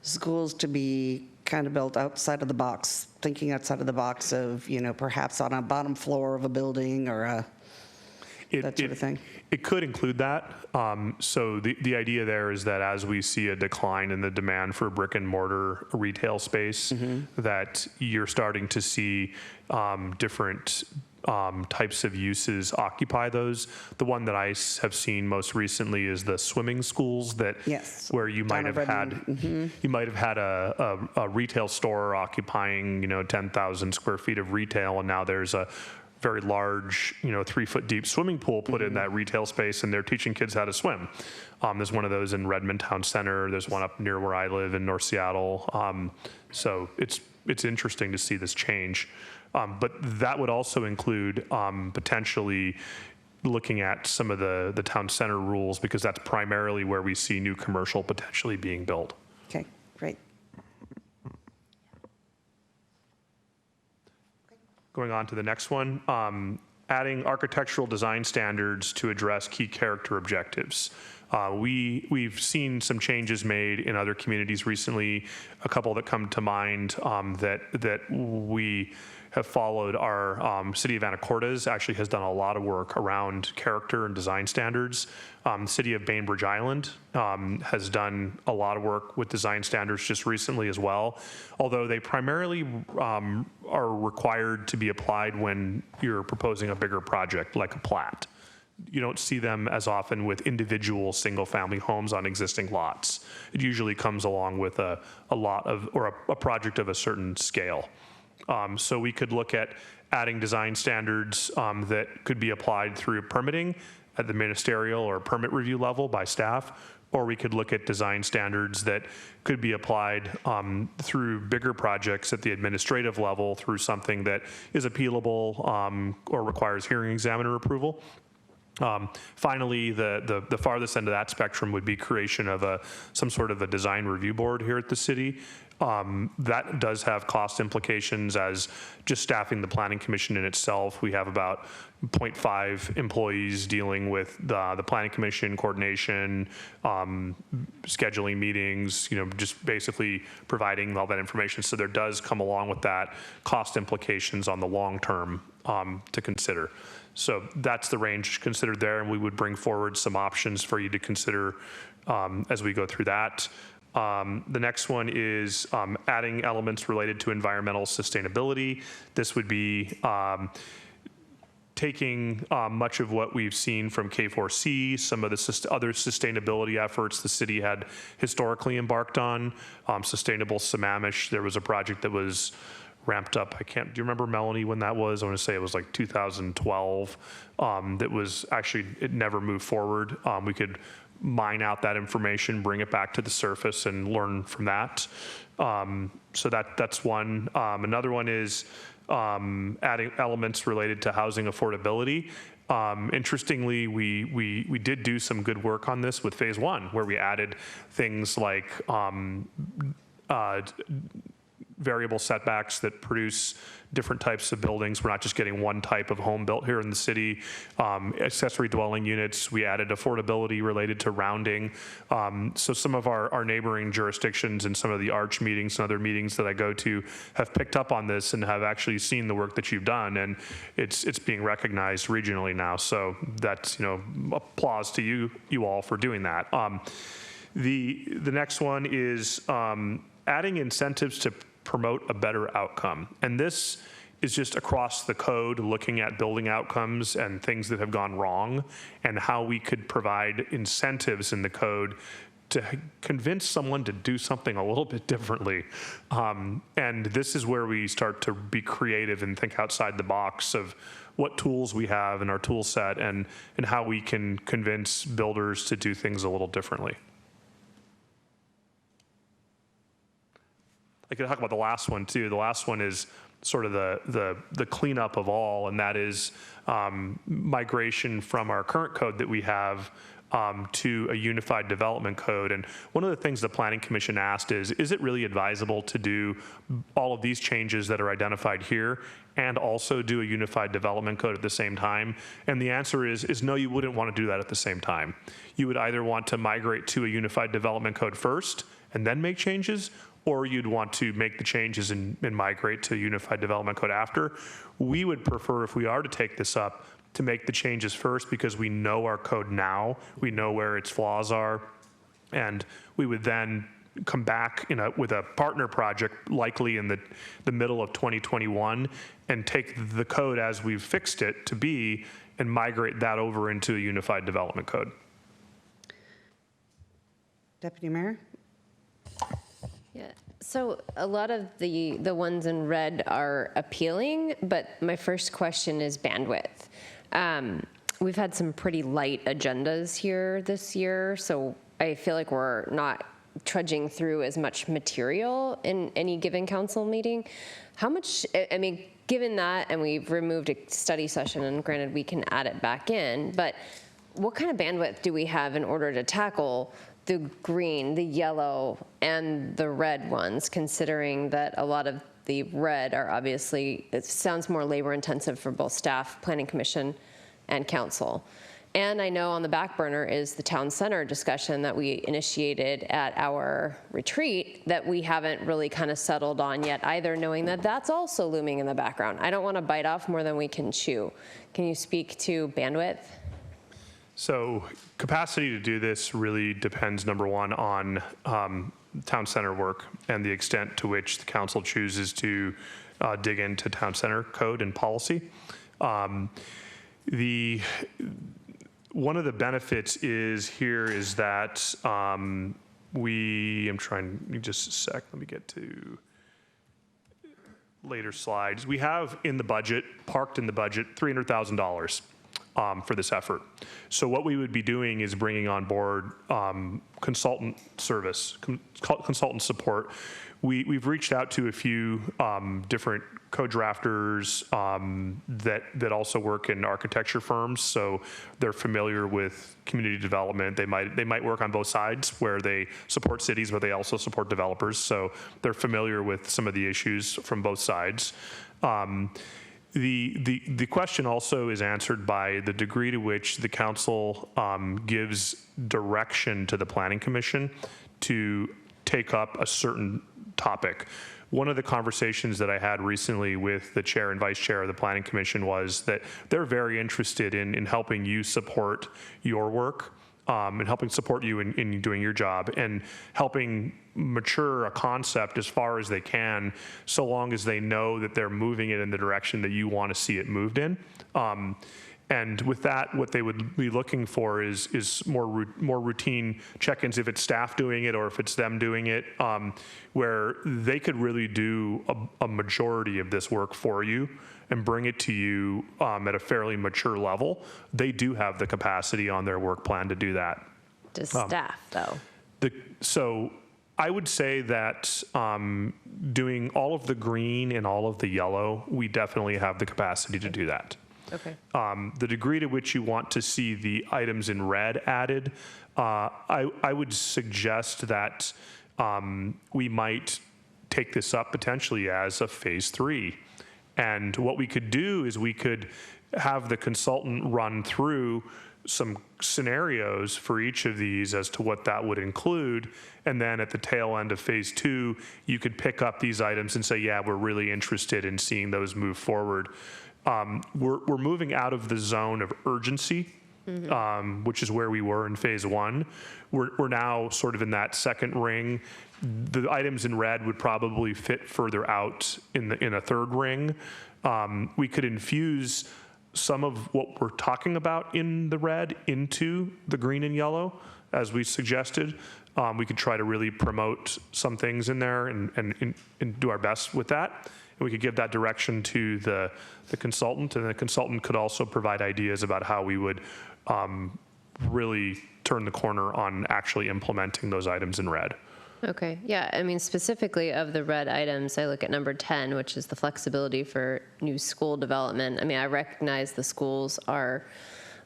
schools to be kind of built outside of the box, thinking outside of the box of, perhaps on a bottom floor of a building or that sort of thing? It could include that. So the idea there is that as we see a decline in the demand for brick and mortar retail space, that you're starting to see different types of uses occupy those. The one that I have seen most recently is the swimming schools where you might have had you might have had a retail store occupying 10,000 square feet of retail, and now there's a very large 3-foot deep swimming pool put in that retail space, and they're teaching kids how to swim. There's one of those in Redmond Town Center. There's one up near where I live in North Seattle. So it's interesting to see this change. But that would also include potentially looking at some of the town center rules, because that's primarily where we see new commercial potentially being built. Okay, great. Going on to the next one, adding architectural design standards to address key character objectives. We've seen some changes made in other communities recently. A couple that come to mind that we have followed. Our city of Anacortes actually has done a lot of work around character and design standards. The city of Bainbridge Island has done a lot of work with design standards just recently as well, although they primarily are required to be applied when you're proposing a bigger project like a plat. You don't see them as often with individual single-family homes on existing lots. It usually comes along with a lot of, or a project of a certain scale. So we could look at adding design standards that could be applied through permitting at the ministerial or permit review level by staff, or we could look at design standards that could be applied through bigger projects at the administrative level through something that is appealable or requires hearing examiner approval. Finally, the farthest end of that spectrum would be creation of some sort of a design review board here at the city. That does have cost implications as just staffing the planning commission in itself. We have about 0.5 employees dealing with the planning commission coordination, scheduling meetings, just basically providing all that information. So there does come along with that cost implications on the long term to consider. So that's the range considered there, and we would bring forward some options for you to consider as we go through that. The next one is adding elements related to environmental sustainability. This would be taking much of what we've seen from K4C, some of the other sustainability efforts the city had historically embarked on. Sustainable Sammamish, there was a project that was ramped up. Do you remember, Melanie, when that was? I want to say it was like 2012. That was actually, it never moved forward. We could mine out that information, bring it back to the surface and learn from that. So that's one. Another one is adding elements related to housing affordability. Interestingly, we did do some good work on this with phase one, where we added things like variable setbacks that produce different types of buildings. We're not just getting one type of home built here in the city. Accessory dwelling units, we added affordability related to rounding. So some of our neighboring jurisdictions and some of the ARCH meetings and other meetings that I go to have picked up on this and have actually seen the work that you've done, and it's being recognized regionally now. So that's, applause to you all for doing that. The next one is adding incentives to promote a better outcome. And this is just across the code, looking at building outcomes and things that have gone wrong and how we could provide incentives in the code to convince someone to do something a little bit differently. And this is where we start to be creative and think outside the box of what tools we have in our tool set and how we can convince builders to do things a little differently. I could talk about the last one too. The last one is sort of the cleanup of all, and that is migration from our current code that we have to a unified development code. And one of the things the Planning Commission asked is it really advisable to do all of these changes that are identified here and also do a unified development code at the same time? And the answer is no, you wouldn't want to do that at the same time. You would either want to migrate to a unified development code first and then make changes, or you'd want to make the changes and migrate to unified development code after. We would prefer, if we are to take this up, to make the changes first because we know our code now, we know where its flaws are, and we would then come back with a partner project, likely in the middle of 2021, and take the code as we've fixed it to be and migrate that over into a unified development code. Deputy Mayor? Yeah. So a lot of the ones in red are appealing, but my first question is bandwidth. We've had some pretty light agendas here this year, so I feel like we're not trudging through as much material in any given council meeting. How much, given that, and we've removed a study session, and granted we can add it back in, but what kind of bandwidth do we have in order to tackle the green, the yellow, and the red ones, considering that a lot of the red are obviously, it sounds more labor intensive for both staff, planning commission, and council. And I know on the back burner is the town center discussion that we initiated at our retreat that we haven't really kind of settled on yet either, knowing that that's also looming in the background. I don't want to bite off more than we can chew. Can you speak to bandwidth? So capacity to do this really depends, number one, on town center work and the extent to which the council chooses to dig into town center code and policy. One of the benefits is that I'm trying, just a sec, let me get to, later slides, we have in the budget, parked in the budget, $300,000 for this effort. So what we would be doing is bringing on board consultant service, consultant support. We've reached out to a few different co-drafters that also work in architecture firms, so they're familiar with community development. They might work on both sides, where they support cities, but they also support developers. So they're familiar with some of the issues from both sides. The question also is answered by the degree to which the council gives direction to the Planning Commission to take up a certain topic. One of the conversations that I had recently with the chair and vice chair of the Planning Commission was that they're very interested in helping you support your work and helping support you in doing your job and helping mature a concept as far as they can, so long as they know that they're moving it in the direction that you want to see it moved in. And with that, what they would be looking for is more routine check-ins, if it's staff doing it or if it's them doing it, where they could really do a majority of this work for you and bring it to you at a fairly mature level. They do have the capacity on their work plan to do that. Does staff, though? So I would say that doing all of the green and all of the yellow, we definitely have the capacity to do that. Okay. The degree to which you want to see the items in red added, I would suggest that we might take this up potentially as a phase 3. And what we could do is we could have the consultant run through some scenarios for each of these as to what that would include. And then at the tail end of phase 2, you could pick up these items and say, yeah, we're really interested in seeing those move forward. We're moving out of the zone of urgency, which is where we were in phase 1. We're now sort of in that second ring. The items in red would probably fit further out in a third ring. We could infuse some of what we're talking about in the red into the green and yellow, as we suggested. We could try to really promote some things in there and do our best with that. And we could give that direction to the consultant, and the consultant could also provide ideas about how we would really turn the corner on actually implementing those items in red. Okay, yeah, I mean, specifically of the red items, I look at number 10, which is the flexibility for new school development. I mean, I recognize the schools are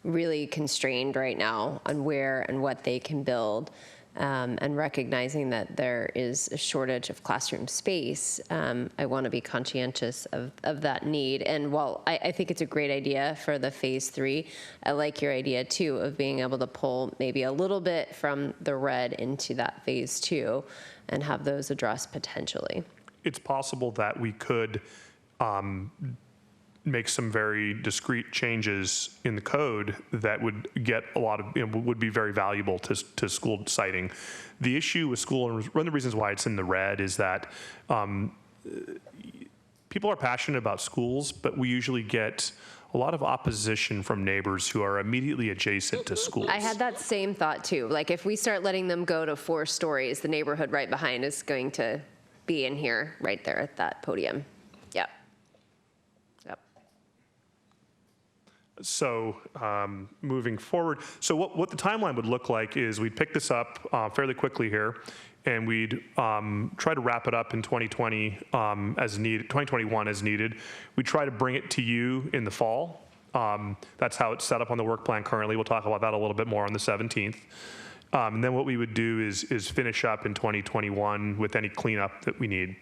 really constrained right now on where and what they can build. And recognizing that there is a shortage of classroom space, I want to be conscientious of that need. And while I think it's a great idea for the phase 3, I like your idea too of being able to pull maybe a little bit from the red into that phase 2 and have those addressed potentially. It's possible that we could make some very discrete changes in the code that would get a lot of, would be very valuable to school siting. The issue with school, and one of the reasons why it's in the red, is that people are passionate about schools, but we usually get a lot of opposition from neighbors who are immediately adjacent to schools. I had that same thought too. Like if we start letting them go to 4 stories, the neighborhood right behind is going to be in here, right there at that podium. Yep. Yep. So moving forward, so what the timeline would look like is we'd pick this up fairly quickly here, and we'd try to wrap it up in 2020 as needed, 2021 as needed. We'd try to bring it to you in the fall. That's how it's set up on the work plan currently. We'll talk about that a little bit more on the 17th. And then what we would do is finish up in 2021 with any cleanup that we need.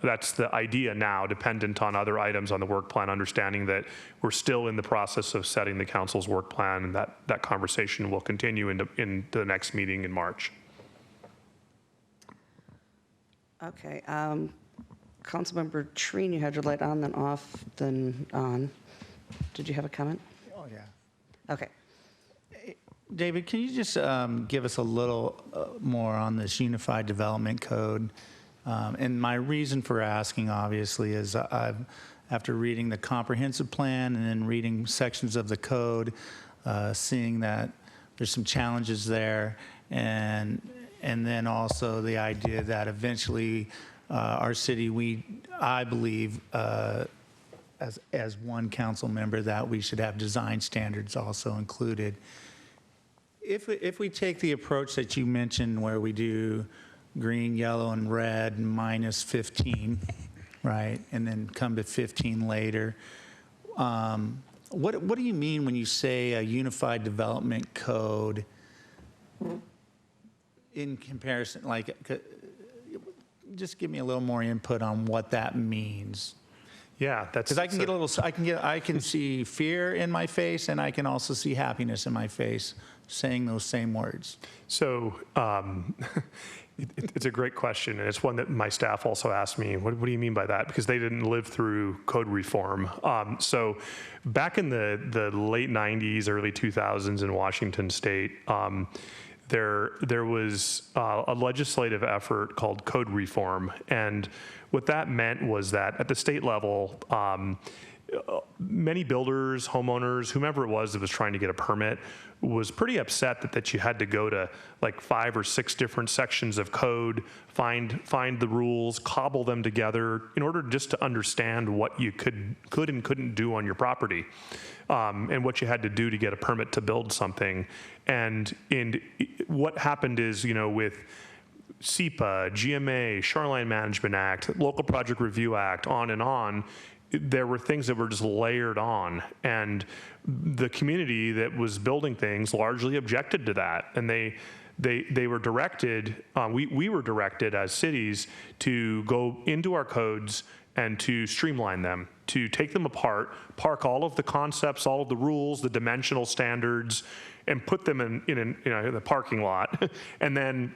That's the idea now, dependent on other items on the work plan, understanding that we're still in the process of setting the council's work plan, and that conversation will continue in the next meeting in March. Okay. Councilmember Treen, you had your light on, then off, then on. Did you have a comment? Oh, yeah. Okay. David, can you just give us a little more on this Unified Development Code? And my reason for asking, obviously, is after reading the comprehensive plan and then reading sections of the code, seeing that there's some challenges there, and then also the idea that eventually our city, I believe, as one council member, that we should have design standards also included. If we take the approach that you mentioned where we do green, yellow, and red minus 15, right, and then come to 15 later, what do you mean when you say a unified development code in comparison, like, just give me a little more input on what that means. Yeah, that's Because I can see fear in my face, and I can also see happiness in my face saying those same words. So it's a great question, and it's one that my staff also asked me, what do you mean by that? Because they didn't live through code reform. So back in the late 90s, early 2000s in Washington State, there was a legislative effort called code reform. And what that meant was that at the state level, many builders, homeowners, whomever it was that was trying to get a permit was pretty upset that you had to go to like 5 or 6 different sections of code, find the rules, cobble them together in order just to understand what you could and couldn't do on your property, and what you had to do to get a permit to build something. And what happened is, with SEPA, GMA, Shoreline Management Act, Local Project Review Act, on and on, there were things that were just layered on, and the community that was building things largely objected to that, and they were directed, we were directed as cities to go into our codes and to streamline them, to take them apart, park all of the concepts, all of the rules, the dimensional standards, and put them in the parking lot, and then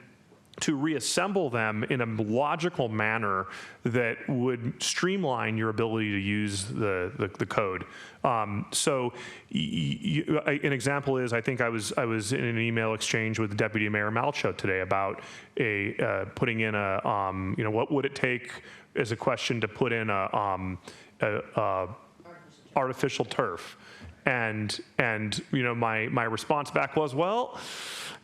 to reassemble them in a logical manner that would streamline your ability to use the code. So an example is, I think I was in an email exchange with Deputy Mayor Malcho today about putting in what would it take as a question to put in a artificial turf. And my response back was, well,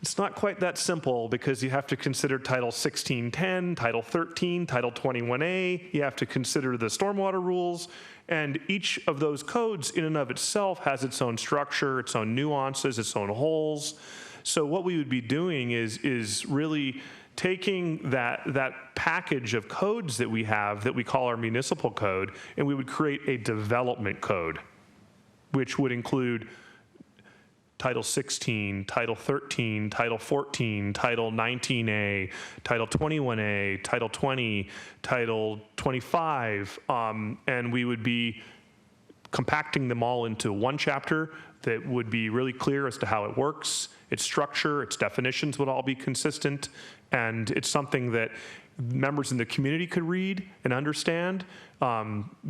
it's not quite that simple, because you have to consider Title 1610, Title 13, Title 21A. You have to consider the stormwater rules. And each of those codes in and of itself has its own structure, its own nuances, its own holes. So what we would be doing is really taking that package of codes that we have that we call our municipal code, and we would create a development code, which would include Title 16, Title 13, Title 14, Title 19A, Title 21A, Title 20, Title 25, and we would be compacting them all into one chapter that would be really clear as to how it works, its structure, its definitions would all be consistent, and it's something that members in the community could read and understand,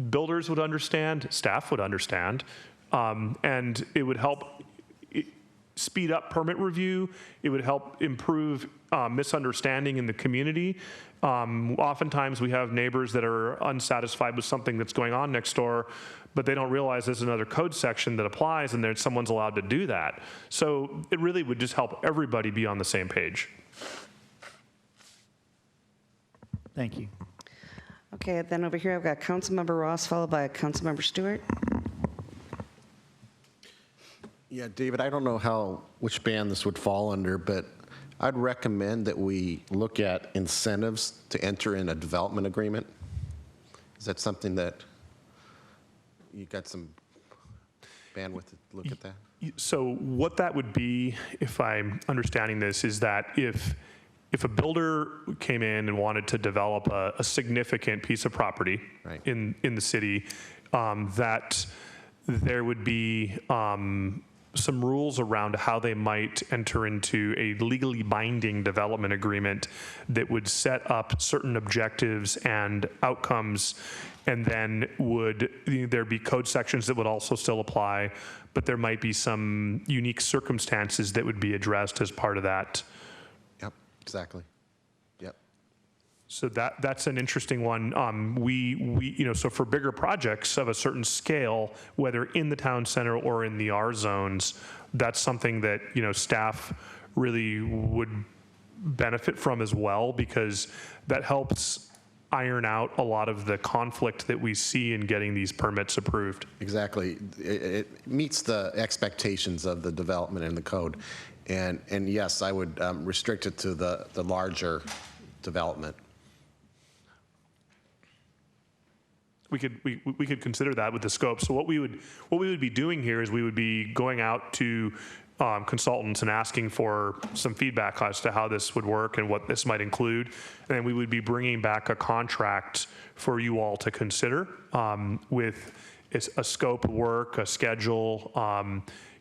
builders would understand, staff would understand, and it would help speed up permit review. It would help improve misunderstanding in the community. Oftentimes we have neighbors that are unsatisfied with something that's going on next door, but they don't realize there's another code section that applies and someone's allowed to do that. So it really would just help everybody be on the same page. Thank you. Okay, then over here I've got Councilmember Ross, followed by Councilmember Stewart. Yeah, David, I don't know which ban this would fall under, but I'd recommend that we look at incentives to enter in a development agreement. Is that something that you got some bandwidth to look at that? So what that would be, if I'm understanding this, is that if a builder came in and wanted to develop a significant piece of property in the city, that there would be some rules around how they might enter into a legally binding development agreement that would set up certain objectives and outcomes, and then would there be code sections that would also still apply, but there might be some unique circumstances that would be addressed as part of that. Yep, exactly. Yep. So that's an interesting one. So for bigger projects of a certain scale, whether in the town center or in the R zones, that's something that, staff really would benefit from as well, because that helps iron out a lot of the conflict that we see in getting these permits approved. Exactly. It meets the expectations of the development in the code. And yes, I would restrict it to the larger development. We could consider that with the scope. So what we would be doing here is we would be going out to consultants and asking for some feedback as to how this would work and what this might include. And then we would be bringing back a contract for you all to consider with a scope of work, a schedule.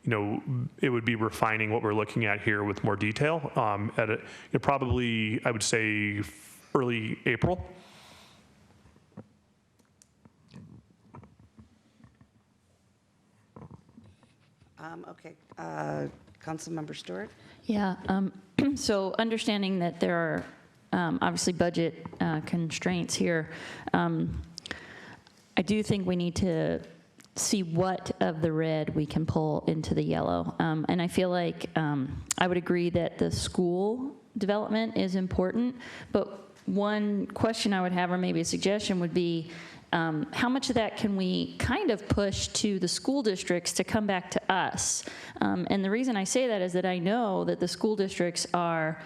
It would be refining what we're looking at here with more detail probably, I would say, early April. Okay, Councilmember Stewart? Yeah, so understanding that there are obviously budget constraints here, I do think we need to see what of the red we can pull into the yellow. And I feel like I would agree that the school development is important, but one question I would have, or maybe a suggestion, would be how much of that can we kind of push to the school districts to come back to us? And the reason I say that is that I know that the school districts are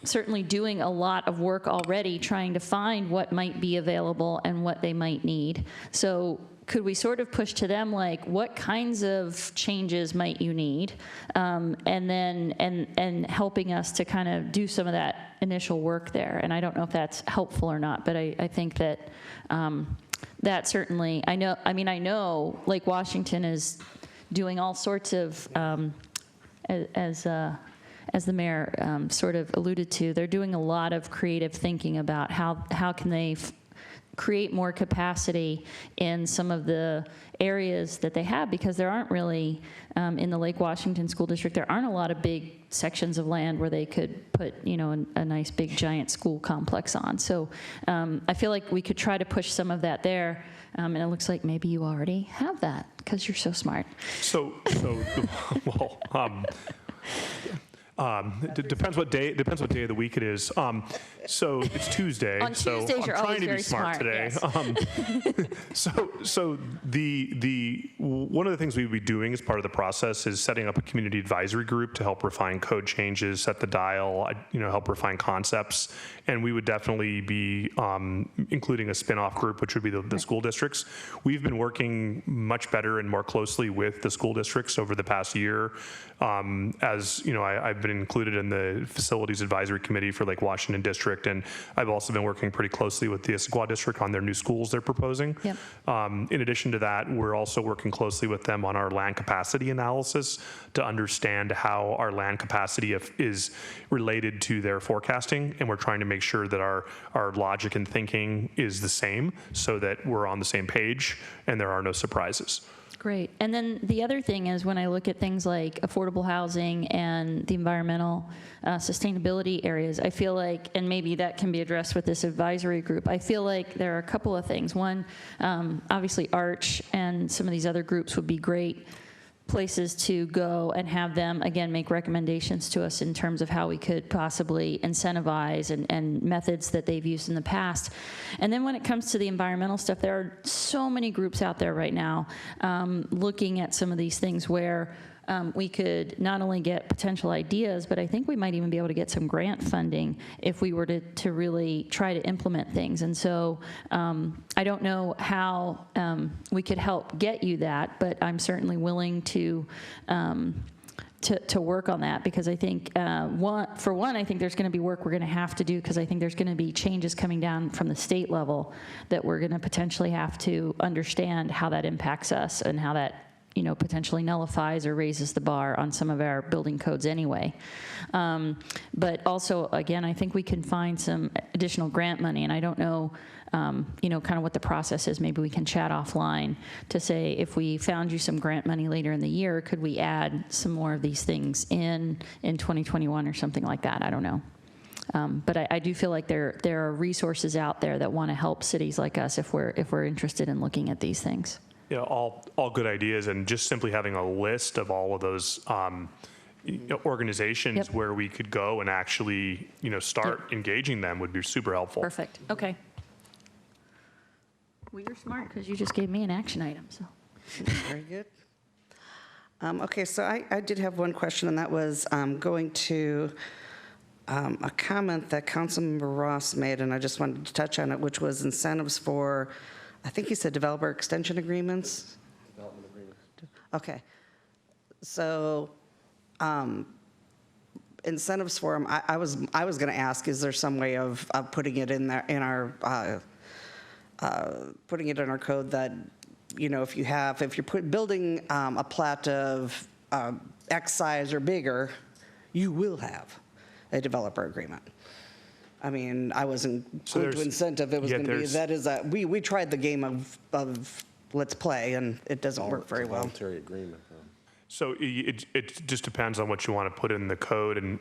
certainly doing a lot of work already trying to find what might be available and what they might need. So could we sort of push to them, like, what kinds of changes might you need? And then and helping us to kind of do some of that initial work there. And I don't know if that's helpful or not, but I think that that certainly, I know Lake Washington is doing all sorts of, as the mayor sort of alluded to, they're doing a lot of creative thinking about how can they create more capacity in some of the areas that they have, because there aren't really, in the Lake Washington School District, there aren't a lot of big sections of land where they could put, a nice big giant school complex on. So I feel like we could try to push some of that there, and it looks like maybe you already have that because you're so smart. It depends what day of the week it is. So it's Tuesday. On so Tuesdays, I'm you're trying always to be very smart today. Yes. So the one of the things we would be doing as part of the process is setting up a community advisory group to help refine code changes, set the dial, help refine concepts, and we would definitely be including a spin-off group, which would be the school districts. We've been working much better and more closely with the school districts over the past year. As I've been included in the Facilities Advisory Committee for Lake Washington District, and I've also been working pretty closely with the Issaquah District on their new schools they're proposing. Yep. In addition to that, we're also working closely with them on our land capacity analysis to understand how our land capacity is related to their forecasting, and we're trying to make sure that our logic and thinking is the same so that we're on the same page and there are no surprises. Great. And then the other thing is, when I look at things like affordable housing and the environmental sustainability areas, I feel like, and maybe that can be addressed with this advisory group, I feel like there are a couple of things. One, obviously Arch and some of these other groups would be great places to go and have them, again, make recommendations to us in terms of how we could possibly incentivize and methods that they've used in the past. And then when it comes to the environmental stuff, there are so many groups out there right now looking at some of these things where we could not only get potential ideas, but I think we might even be able to get some grant funding if we were to really try to implement things. And so I don't know how we could help get you that, but I'm certainly willing to work on that, because I think, I think there's going to be work we're going to have to do, because I think there's going to be changes coming down from the state level that we're going to potentially have to understand how that impacts us and how that potentially nullifies or raises the bar on some of our building codes anyway. But also, again, I think we can find some additional grant money, and I don't know, kind of what the process is. Maybe we can chat offline to say, if we found you some grant money later in the year, could we add some more of these things in 2021 or something like that? I don't know. But I do feel like there are resources out there that want to help cities like us if we're interested in looking at these things. All good ideas, and just simply having a list of all of those organizations Yep. where we could go and actually, start engaging them would be super helpful. Perfect, okay. Well, you're smart because you just gave me an action item, so. Very good. Okay, so I did have one question, and that was going to a comment that Councilmember Ross made, and I just wanted to touch on it, which was incentives for, I think he said developer extension agreements? Development agreements. Okay. So incentives for them, I was going to ask, is there some way of putting it in there, in our, putting it in our code that, if you're building a plat of X size or bigger, you will have a developer agreement. I mean, I wasn't So going to there's- incentive, it was yeah, going to be, there's- that is we tried the game of let's play, and it doesn't work very well. Voluntary agreement, though. So it just depends on what you want to put in the code, and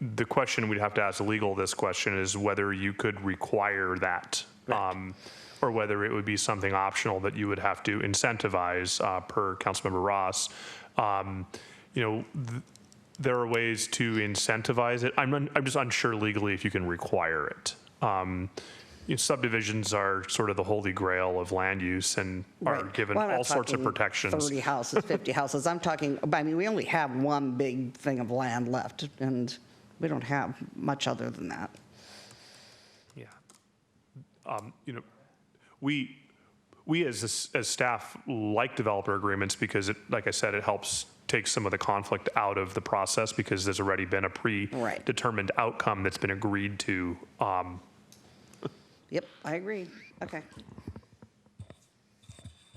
the question we'd have to ask legal this question is whether you could require that, or whether it would be something optional that you would have to incentivize per Councilmember Ross. There are ways to incentivize it. I'm just unsure legally if you can require it. Subdivisions are sort of the holy grail of land use and are Right. given Well, I'm not all sorts of talking protections. 30 houses, 50 houses. I'm talking, we only have one big thing of land left, and we don't have much other than that. Yeah. We as staff like developer agreements because like I said, it helps take some of the conflict out of the process because there's already been a predetermined outcome that's been agreed to. Yep, I agree. Okay.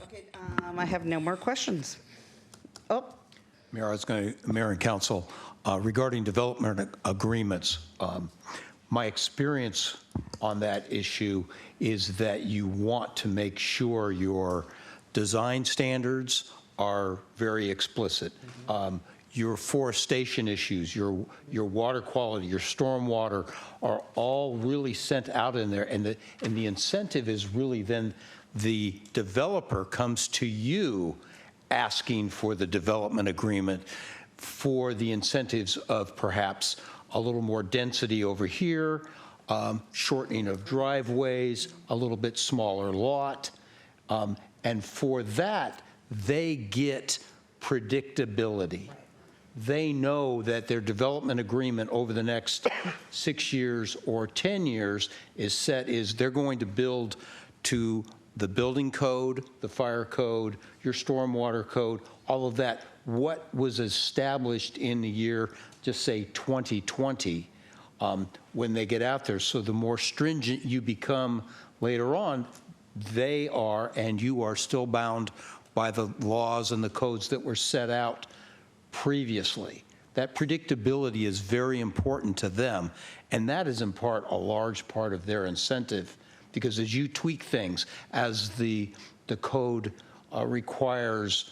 Okay, I have no more questions. Oh, Mayor, Mayor and Council, regarding development agreements, my experience on that issue is that you want to make sure your design standards are very explicit. Your forestation issues, your water quality, your storm water are all really sent out in there, and the incentive is really then the developer comes to you asking for the development agreement for the incentives of perhaps a little more density over here, shortening of driveways, a little bit smaller lot, and for that, they get predictability. They know that their development agreement over the next 6 years or 10 years is they're going to build to the building code, the fire code, your stormwater code, all of that, what was established in the year, just say 2020, when they get out there. So the more stringent you become later on, they are, and you are still bound by the laws and the codes that were set out previously. That predictability is very important to them, and that is in part a large part of their incentive, because as you tweak things, as the code requires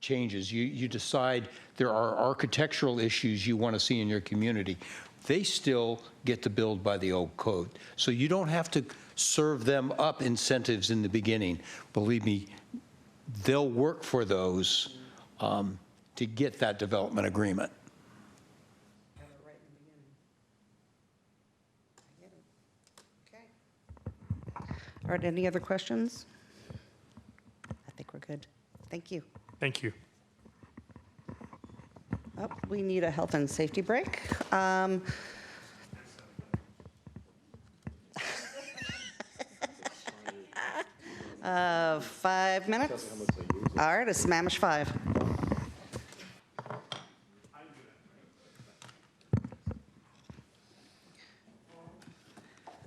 changes, you decide there are architectural issues you want to see in your community, they still get to build by the old code. So you don't have to serve them up incentives in the beginning. Believe me, they'll work for those to get that development agreement. all right, any other questions? I think we're good. Thank you. Thank you. Oh, we need a health and safety break. 5 minutes? All right, it's Sammamish 5.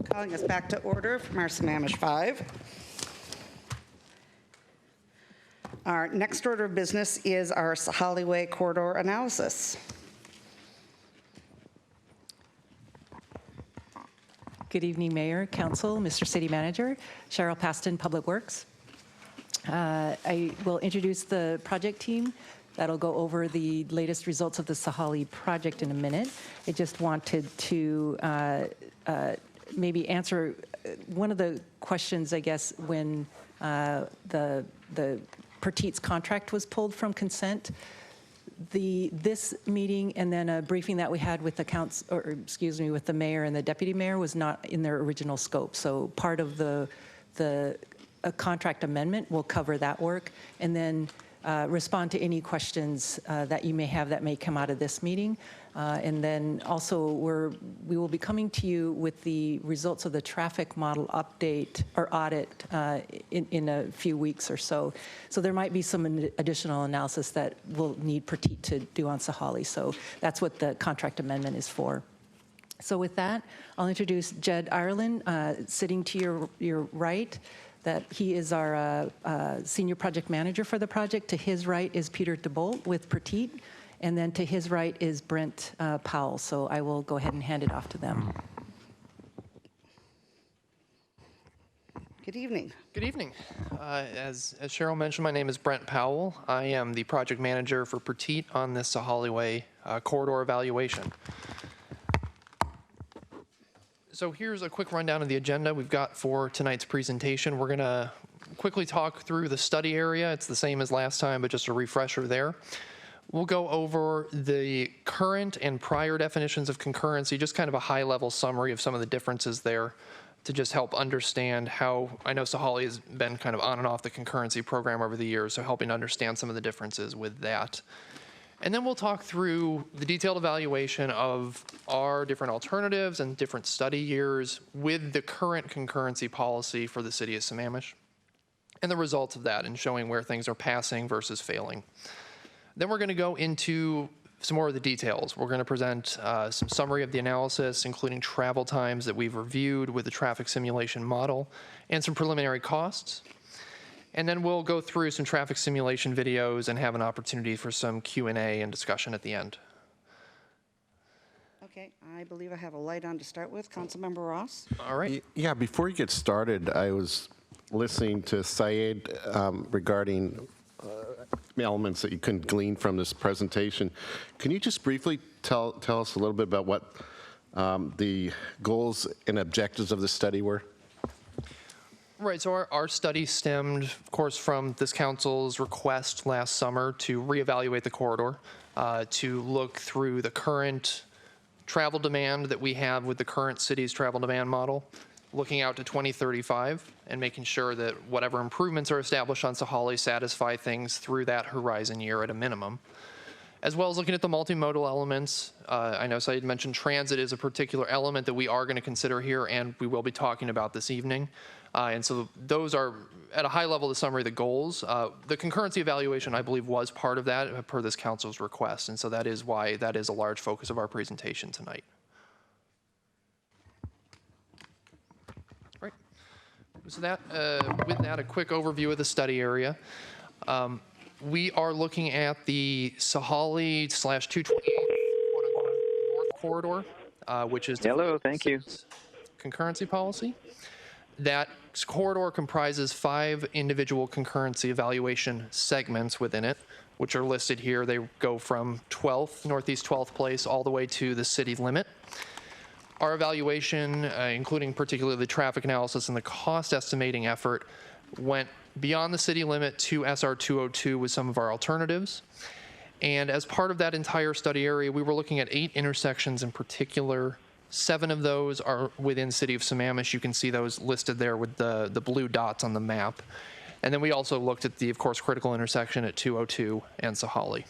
Calling us back to order from our Sammamish 5. Our next order of business is our Sahalee Way corridor analysis. Good evening, Mayor, Council, Mr. City Manager, Cheryl Paston, Public Works. I will introduce the project team that'll go over the latest results of the Sahalee project in a minute. I just wanted to maybe answer one of the questions, I guess, when the Pertit's contract was pulled from consent. This meeting and then a briefing that we had with with the mayor and the deputy mayor was not in their original scope. So part of the contract amendment will cover that work, and then respond to any questions that you may have that may come out of this meeting. And then also we will be coming to you with the results of the traffic model update or audit in a few weeks or so. So there might be some additional analysis that we'll need Prateek to do on Sahalee. So that's what the contract amendment is for. So with that, I'll introduce Jed Ireland, sitting to your right. That he is our senior project manager for the project. To his right is Peter DeBolt with Prateek, and then to his right is Brent Powell. So I will go ahead and hand it off to them. Good evening. Good evening. As Cheryl mentioned, my name is Brent Powell. I am the project manager for Prateek on this Sahalee Way corridor evaluation. So here's a quick rundown of the agenda we've got for tonight's presentation. We're going to quickly talk through the study area. It's the same as last time, but just a refresher there. We'll go over the current and prior definitions of concurrency, just kind of a high-level summary of some of the differences there to just help understand how, I know Sahalee has been kind of on and off the concurrency program over the years, so helping to understand some of the differences with that. And then we'll talk through the detailed evaluation of our different alternatives and different study years with the current concurrency policy for the city of Sammamish and the results of that and showing where things are passing versus failing. Then we're going to go into some more of the details. We're going to present some summary of the analysis, including travel times that we've reviewed with the traffic simulation model and some preliminary costs. And then we'll go through some traffic simulation videos and have an opportunity for some Q&A and discussion at the end. Okay, I believe I have a light on to start with. Councilmember Ross? All right. Yeah, before you get started, I was listening to Syed regarding elements that you couldn't glean from this presentation. Can you just briefly tell us a little bit about what the goals and objectives of the study were? Right, so our study stemmed, of course, from this council's request last summer to reevaluate the corridor, to look through the current travel demand that we have with the current city's travel demand model, looking out to 2035 and making sure that whatever improvements are established on Sahalee satisfy things through that horizon year at a minimum, as well as looking at the multimodal elements. I know Syed mentioned transit is a particular element that we are going to consider here and we will be talking about this evening. And so those are, at a high level, the summary of the goals. The concurrency evaluation, I believe, was part of that per this council's request. And so that is why that is a large focus of our presentation tonight. Right. So that, with that, a quick overview of the study area. We are looking at the Sahalee/228 North Corridor, which is Hello, thank you. Concurrency policy. That corridor comprises 5 individual concurrency evaluation segments within it, which are listed here. They go from 12th, Northeast 12th place, all the way to the city limit. Our evaluation, including particularly the traffic analysis and the cost estimating effort, went beyond the city limit to SR 202 with some of our alternatives. And as part of that entire study area, we were looking at 8 intersections in particular. 7 of those are within City of Sammamish. You can see those listed there with the blue dots on the map. And then we also looked at the, of course, critical intersection at 202 and Sahalee.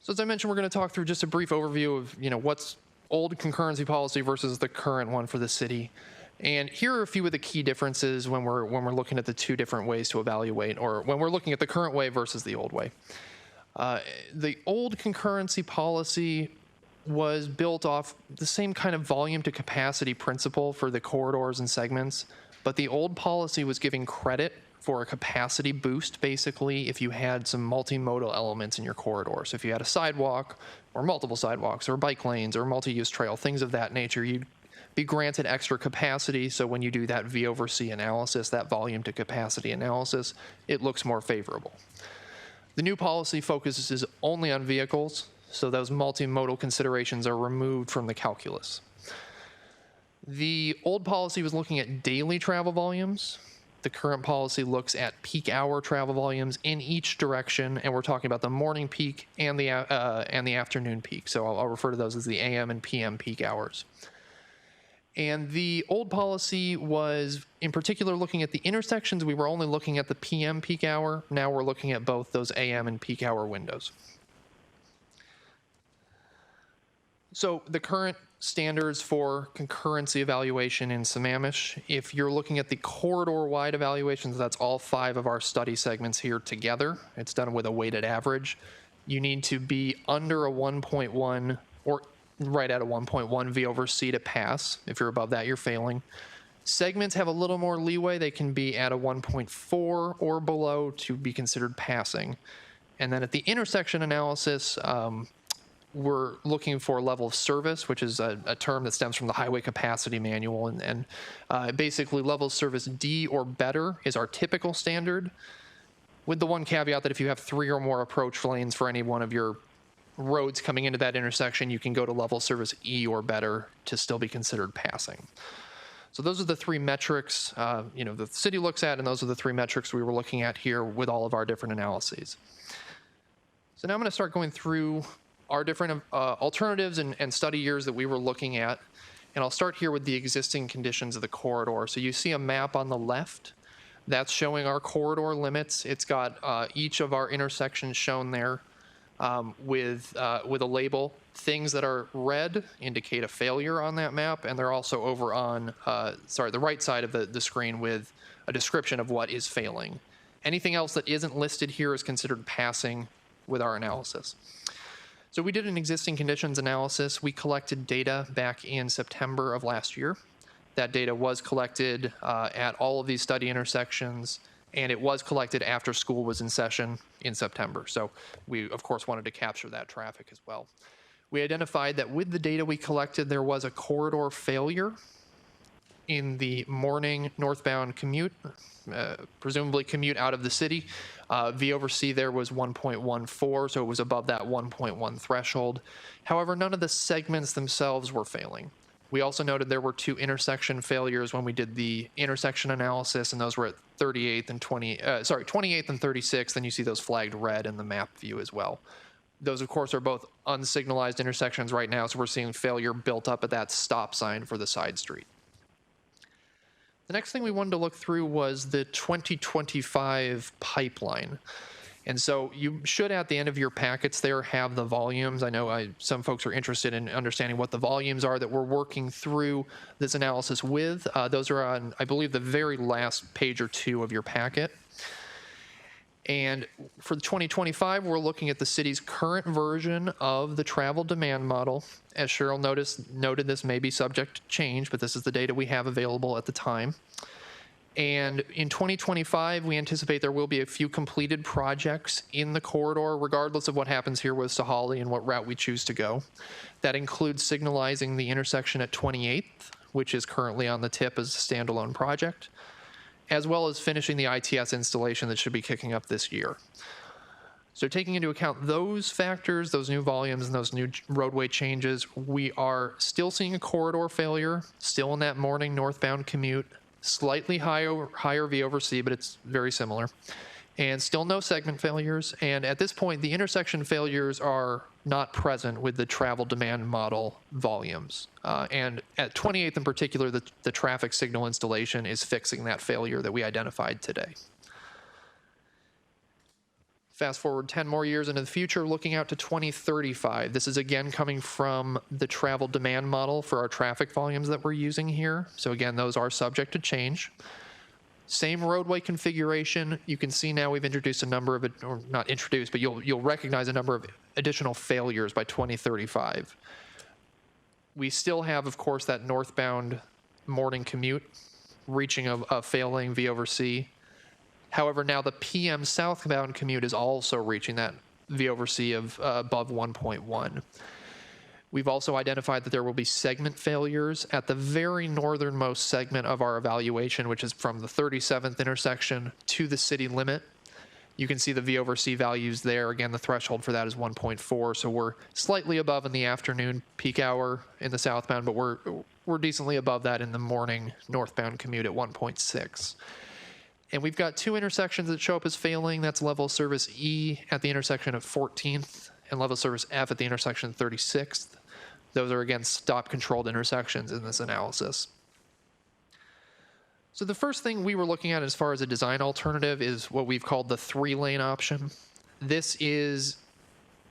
So as I mentioned, we're going to talk through just a brief overview of, what's old concurrency policy versus the current one for the city. And here are a few of the key differences when we're looking at the 2 different ways to evaluate, or when we're looking at the current way versus the old way. The old concurrency policy was built off the same kind of volume to capacity principle for the corridors and segments, but the old policy was giving credit for a capacity boost, basically, if you had some multimodal elements in your corridor. So if you had a sidewalk, or multiple sidewalks, or bike lanes, or multi-use trail, things of that nature, you'd be granted extra capacity. So when you do that V over C analysis, that volume to capacity analysis, it looks more favorable. The new policy focuses only on vehicles, so those multimodal considerations are removed from the calculus. The old policy was looking at daily travel volumes. The current policy looks at peak hour travel volumes in each direction, and we're talking about the morning peak and the afternoon peak. So I'll refer to those as the AM and PM peak hours. And the old policy was, in particular, looking at the intersections. We were only looking at the PM peak hour. Now we're looking at both those AM and peak hour windows. So the current standards for concurrency evaluation in Sammamish, if you're looking at the corridor-wide evaluations, that's all 5 of our study segments here together. It's done with a weighted average. You need to be under a 1.1 or right at a 1.1 V over C to pass. If you're above that, you're failing. Segments have a little more leeway. They can be at a 1.4 or below to be considered passing. And then at the intersection analysis, we're looking for level of service, which is a term that stems from the Highway Capacity Manual. And basically, level of service D or better is our typical standard, with the one caveat that if you have 3 or more approach lanes for any one of your roads coming into that intersection, you can go to level service E or better to still be considered passing. So those are the 3 metrics the city looks at, and those are the 3 metrics we were looking at here with all of our different analyses. So now I'm going to start going through our different alternatives and study years that we were looking at, and I'll start here with the existing conditions of the corridor. So you see a map on the left. That's showing our corridor limits. It's got each of our intersections shown there. With a label. Things that are red indicate a failure on that map, and they're also over on the right side of the screen with a description of what is failing. Anything else that isn't listed here is considered passing with our analysis. So we did an existing conditions analysis. We collected data back in September of last year. That data was collected at all of these study intersections, and it was collected after school was in session in September. So we, of course, wanted to capture that traffic as well. We identified that with the data we collected, there was a corridor failure in the morning northbound commute, presumably commute out of the city. V over C there was 1.14, so it was above that 1.1 threshold. However, none of the segments themselves were failing. We also noted there were 2 intersection failures when we did the intersection analysis, and those were at 28th and 28th and 36th, and you see those flagged red in the map view as well. Those, of course, are both unsignalized intersections right now, so we're seeing failure built up at that stop sign for the side street. The next thing we wanted to look through was the 2025 pipeline. And so you should, at the end of your packets there, have the volumes. I know some folks are interested in understanding what the volumes are that we're working through this analysis with. Those are on, I believe, the very last page or 2 of your packet. And for 2025, we're looking at the city's current version of the travel demand model. As Cheryl noted, this may be subject to change, but this is the data we have available at the time. And in 2025, we anticipate there will be a few completed projects in the corridor, regardless of what happens here with Sahali and what route we choose to go. That includes signalizing the intersection at 28th, which is currently on the tip as a standalone project, as well as finishing the ITS installation that should be kicking up this year. So taking into account those factors, those new volumes and those new roadway changes, we are still seeing a corridor failure, still in that morning northbound commute, slightly higher V over C, but it's very similar, and still no segment failures. And at this point, the intersection failures are not present with the travel demand model volumes. And at 28th in particular, the traffic signal installation is fixing that failure that we identified today. Fast forward 10 more years into the future, looking out to 2035. This is again coming from the travel demand model for our traffic volumes that we're using here. So again, those are subject to change. Same roadway configuration. You can see now we've introduced a number of, or not introduced, but you'll recognize a number of additional failures by 2035. We still have, of course, that northbound morning commute reaching a failing V over C. However, now the PM southbound commute is also reaching that V over C of above 1.1. We've also identified that there will be segment failures at the very northernmost segment of our evaluation, which is from the 37th intersection to the city limit. You can see the V over C values there. Again, the threshold for that is 1.4, so we're slightly above in the afternoon peak hour in the southbound, but we're decently above that in the morning northbound commute at 1.6. And we've got two intersections that show up as failing. That's level service E at the intersection of 14th and level service F at the intersection of 36th. Those are, again, stop-controlled intersections in this analysis. So the first thing we were looking at as far as a design alternative is what we've called the 3-lane option. This is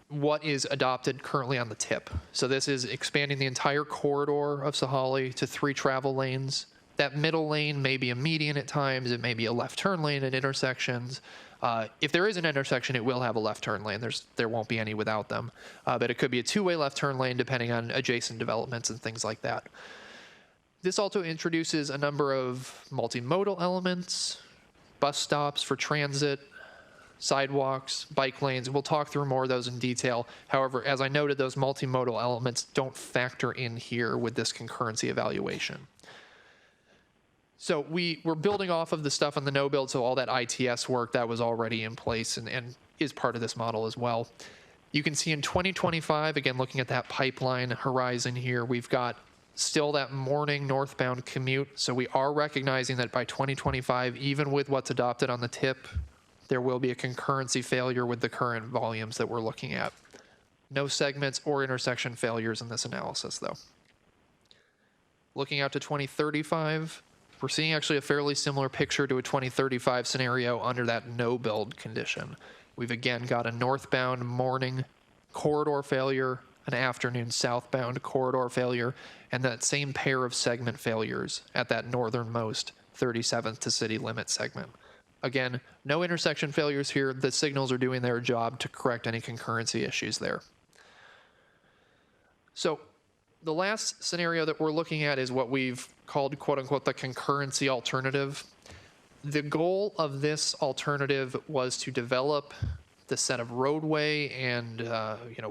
what is adopted currently on the tip. So this is expanding the entire corridor of Sahalee to 3 travel lanes. That middle lane may be a median at times. It may be a left turn lane at intersections. If there is an intersection, it will have a left turn lane. There won't be any without them. But it could be a 2-way left turn lane depending on adjacent developments and things like that. This also introduces a number of multimodal elements, bus stops for transit, sidewalks, bike lanes. We'll talk through more of those in detail. However, as I noted, those multimodal elements don't factor in here with this concurrency evaluation. So we're building off of the stuff on the no build, so all that ITS work that was already in place and is part of this model as well. You can see in 2025, again, looking at that pipeline horizon here, we've got still that morning northbound commute. So we are recognizing that by 2025, even with what's adopted on the tip, there will be a concurrency failure with the current volumes that we're looking at. No segments or intersection failures in this analysis, though. Looking out to 2035, we're seeing actually a fairly similar picture to a 2035 scenario under that no build condition. We've again got a northbound morning corridor failure, an afternoon southbound corridor failure, and that same pair of segment failures at that northernmost 37th to city limit segment. Again, no intersection failures here. The signals are doing their job to correct any concurrency issues there. So the last scenario that we're looking at is what we've called, quote unquote, the concurrency alternative. The goal of this alternative was to develop the set of roadway and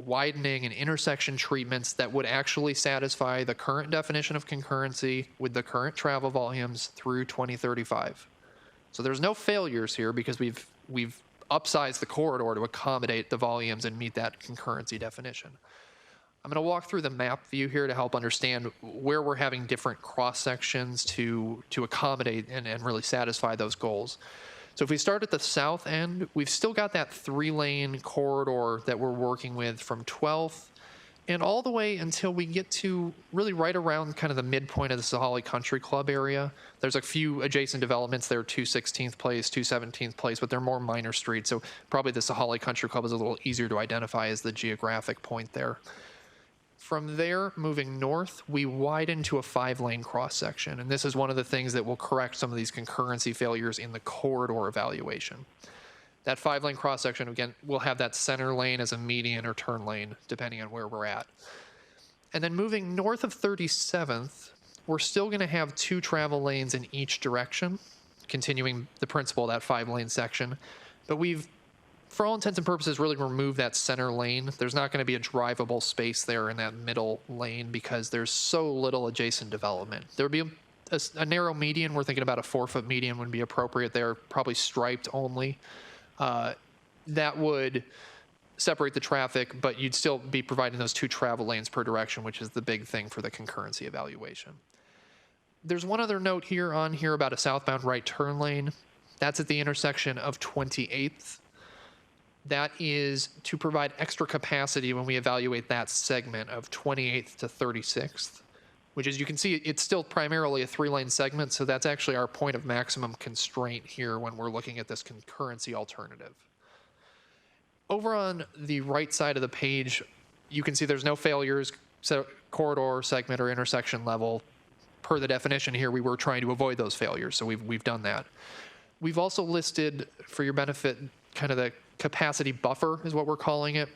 widening and intersection treatments that would actually satisfy the current definition of concurrency with the current travel volumes through 2035. So there's no failures here because we've upsized the corridor to accommodate the volumes and meet that concurrency definition. I'm going to walk through the map view here to help understand where we're having different cross sections to accommodate and really satisfy those goals. So if we start at the south end, we've still got that 3-lane corridor that we're working with from 12th and all the way until we get to really right around kind of the midpoint of the Sahalee Country Club area. There's a few adjacent developments there, 216th Place, 217th Place, but they're more minor streets. So probably the Sahalee Country Club is a little easier to identify as the geographic point there. From there, moving north, we widen to a 5-lane cross-section, and this is one of the things that will correct some of these concurrency failures in the corridor evaluation. That 5-lane cross-section, again, will have that center lane as a median or turn lane, depending on where we're at. And then moving north of 37th, we're still going to have 2 travel lanes in each direction, continuing the principle of that 5-lane section, but we've, for all intents and purposes, really remove that center lane. There's not going to be a drivable space there in that middle lane because there's so little adjacent development. There would be a narrow median. We're thinking about a 4-foot median would be appropriate there, probably striped only. That would separate the traffic, but you'd still be providing those 2 travel lanes per direction, which is the big thing for the concurrency evaluation. There's one other note here about a southbound right turn lane. That's at the intersection of 28th. That is to provide extra capacity when we evaluate that segment of 28th to 36th, which, as you can see, it's still primarily a 3-lane segment, so that's actually our point of maximum constraint here when we're looking at this concurrency alternative. Over on the right side of the page, you can see there's no failures, so corridor, segment, or intersection level. Per the definition here, we were trying to avoid those failures, so we've done that. We've also listed, for your benefit, kind of the capacity buffer is what we're calling it.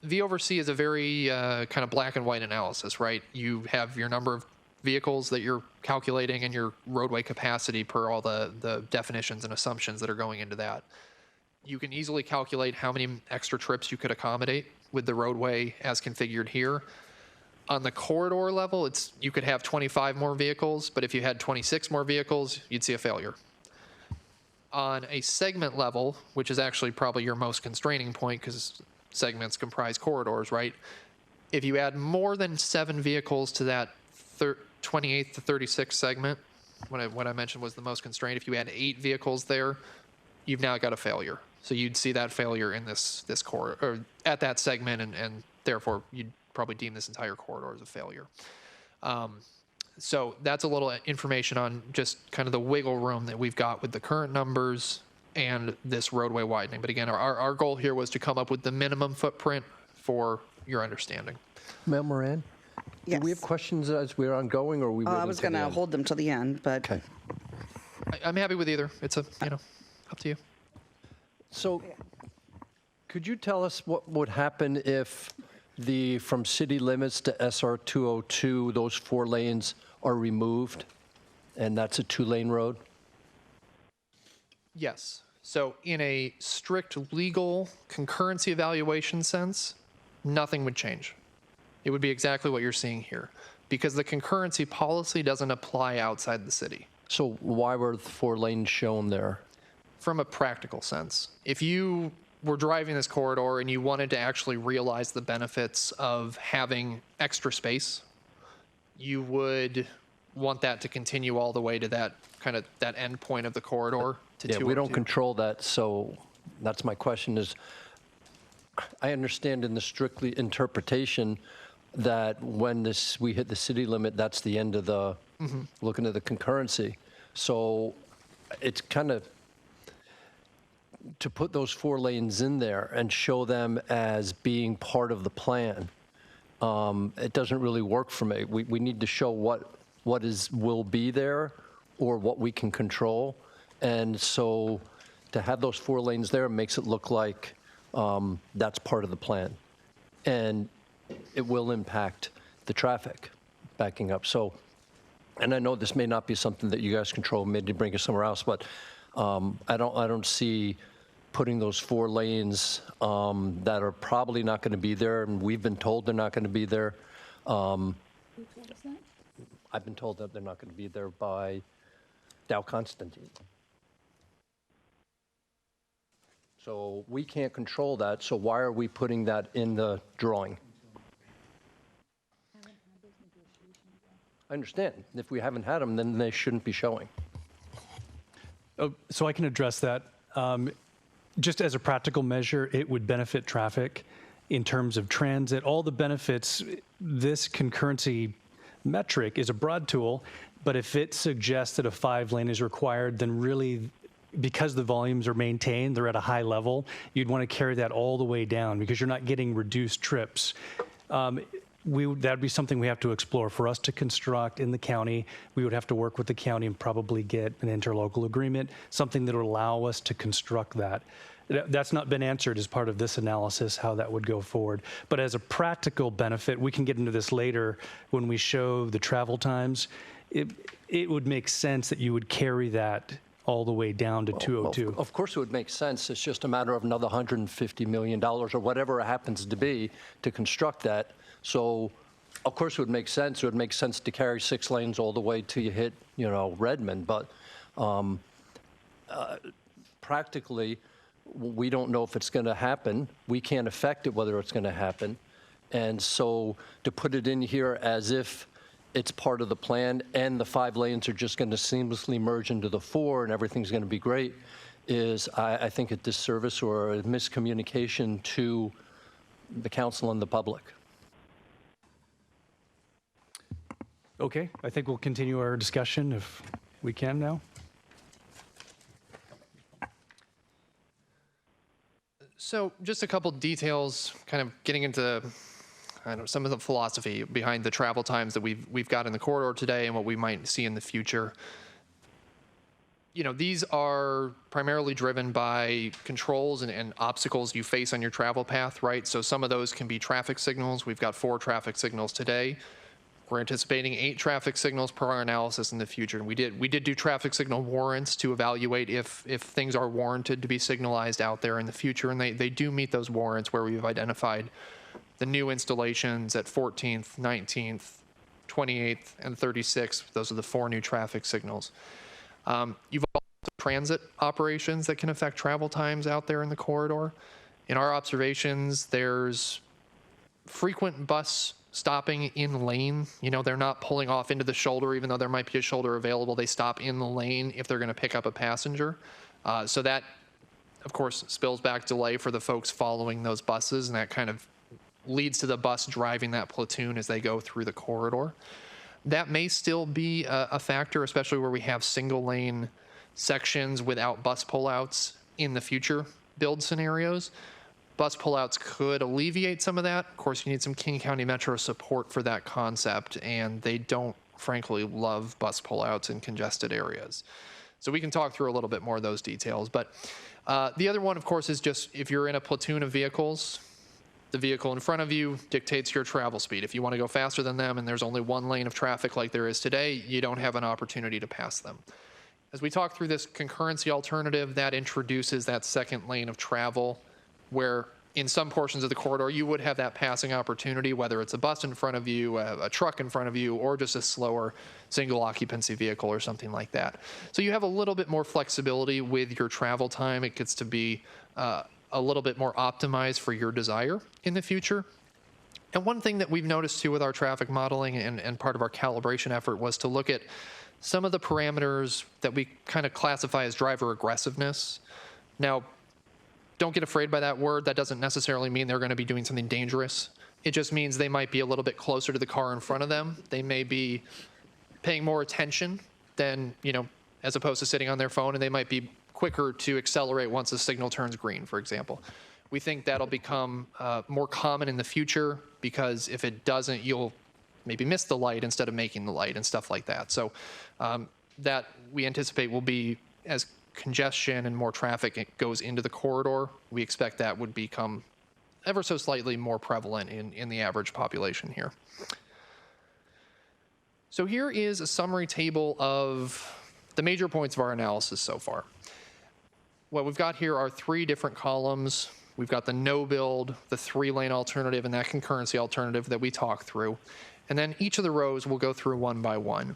V over C is a very kind of black and white analysis, right? You have your number of vehicles that you're calculating and your roadway capacity per all the definitions and assumptions that are going into that. You can easily calculate how many extra trips you could accommodate with the roadway as configured here. On the corridor level, you could have 25 more vehicles, but if you had 26 more vehicles, you'd see a failure. On a segment level, which is actually probably your most constraining point because segments comprise corridors, right? If you add more than 7 vehicles to that 28th to 36th segment, what I mentioned was the most constrained. If you had 8 vehicles there, you've now got a failure. So you'd see that failure in this corridor, or at that segment, and therefore you'd probably deem this entire corridor as a failure. So that's a little information on just kind of the wiggle room that we've got with the current numbers and this roadway widening. But again, our goal here was to come up with the minimum footprint for your understanding. Ma'am Moran? Yes. Do we have questions as we're ongoing, or are we waiting I was till going the to end? hold them till the end, but I'm happy with either. It's up to you. So could you tell us what would happen if from city limits to SR 202, those 4 lanes are removed, and that's a 2-lane road? Yes. So in a strict legal concurrency evaluation sense, nothing would change. It would be exactly what you're seeing here, because the concurrency policy doesn't apply outside the city. So why were the 4 lanes shown there? From a practical sense, if you were driving this corridor and you wanted to actually realize the benefits of having extra space, you would want that to continue all the way to that end point of the corridor to Yeah, we don't 202. control that, so that's my question is, I understand in the strictly interpretation that when we hit the city limit, that's the end of the, looking at the concurrency. So it's kind of, to put those 4 lanes in there and show them as being part of the plan, it doesn't really work for me. We need to show what will be there or what we can control. And so to have those 4 lanes there makes it look like that's part of the plan. And it will impact the traffic backing up. So, and I know this may not be something that you guys control, maybe bring it somewhere else, but I don't see putting those 4 lanes that are probably not going to be there, and we've been told they're not going to be there. I've been told that they're not going to be there by Dow Constantine. So we can't control that, so why are we putting that in the drawing? I understand. If we haven't had them, then they shouldn't be showing. So I can address that. Just as a practical measure, it would benefit traffic in terms of transit, all the benefits. This concurrency metric is a broad tool, but if it suggests that a 5-lane is required, then really, because the volumes are maintained, they're at a high level, you'd want to carry that all the way down because you're not getting reduced trips. That'd be something we have to explore. For us to construct in the county, we would have to work with the county and probably get an interlocal agreement, something that would allow us to construct that. That's not been answered as part of this analysis, how that would go forward. But as a practical benefit, we can get into this later when we show the travel times. It would make sense that you would carry that all the way down to 202. Of course it would make sense. It's just a matter of another $150 million or whatever it happens to be to construct that. So, of course, it would make sense. It would make sense to carry 6 lanes all the way till you hit, Redmond. But practically, we don't know if it's going to happen. We can't affect it whether it's going to happen. And so to put it in here as if it's part of the plan and the 5 lanes are just going to seamlessly merge into the 4 and everything's going to be great is, I think, a disservice or a miscommunication to the council and the public. Okay, I think we'll continue our discussion if we can now. So just a couple details, kind of getting into, some of the philosophy behind the travel times that we've got in the corridor today and what we might see in the future. These are primarily driven by controls and obstacles you face on your travel path, right? So some of those can be traffic signals. We've got 4 traffic signals today. We're anticipating 8 traffic signals per our analysis in the future. And we did do traffic signal warrants to evaluate if things are warranted to be signalized out there in the future. And they do meet those warrants where we've identified the new installations at 14th, 19th, 28th, and 36th. Those are the 4 new traffic signals. You've also transit operations that can affect travel times out there in the corridor. In our observations, there's frequent bus stopping in lane. You know, they're not pulling off into the shoulder, even though there might be a shoulder available. They stop in the lane if they're going to pick up a passenger. So that, of course, spills back delay for the folks following those buses, and that kind of leads to the bus driving that platoon as they go through the corridor. That may still be a factor, especially where we have single lane sections without bus pullouts in the future build scenarios. Bus pullouts could alleviate some of that. Of course, you need some King County Metro support for that concept, and they don't, frankly, love bus pullouts in congested areas. So we can talk through a little bit more of those details. But the other one, of course, is just if you're in a platoon of vehicles, the vehicle in front of you dictates your travel speed. If you want to go faster than them and there's only one lane of traffic like there is today, you don't have an opportunity to pass them. As we talk through this concurrency alternative, that introduces that second lane of travel where in some portions of the corridor you would have that passing opportunity, whether it's a bus in front of you, a truck in front of you, or just a slower single occupancy vehicle or something like that. So you have a little bit more flexibility with your travel time. It gets to be a little bit more optimized for your desire in the future. And one thing that we've noticed too with our traffic modeling and part of our calibration effort was to look at some of the parameters that we kind of classify as driver aggressiveness. Now, don't get afraid by that word. That doesn't necessarily mean they're going to be doing something dangerous. It just means they might be a little bit closer to the car in front of them. They may be paying more attention than, you know, as opposed to sitting on their phone, and they might be quicker to accelerate once the signal turns green, for example. We think that'll become more common in the future because if it doesn't, you'll maybe miss the light instead of making the light and stuff like that. So that we anticipate will be as congestion and more traffic goes into the corridor, we expect that would become ever so slightly more prevalent in the average population here. So here is a summary table of the major points of our analysis so far. What we've got here are three different columns. We've got the no build, the 3-lane alternative, and that concurrency alternative that we talked through. And then each of the rows we'll go through one by one.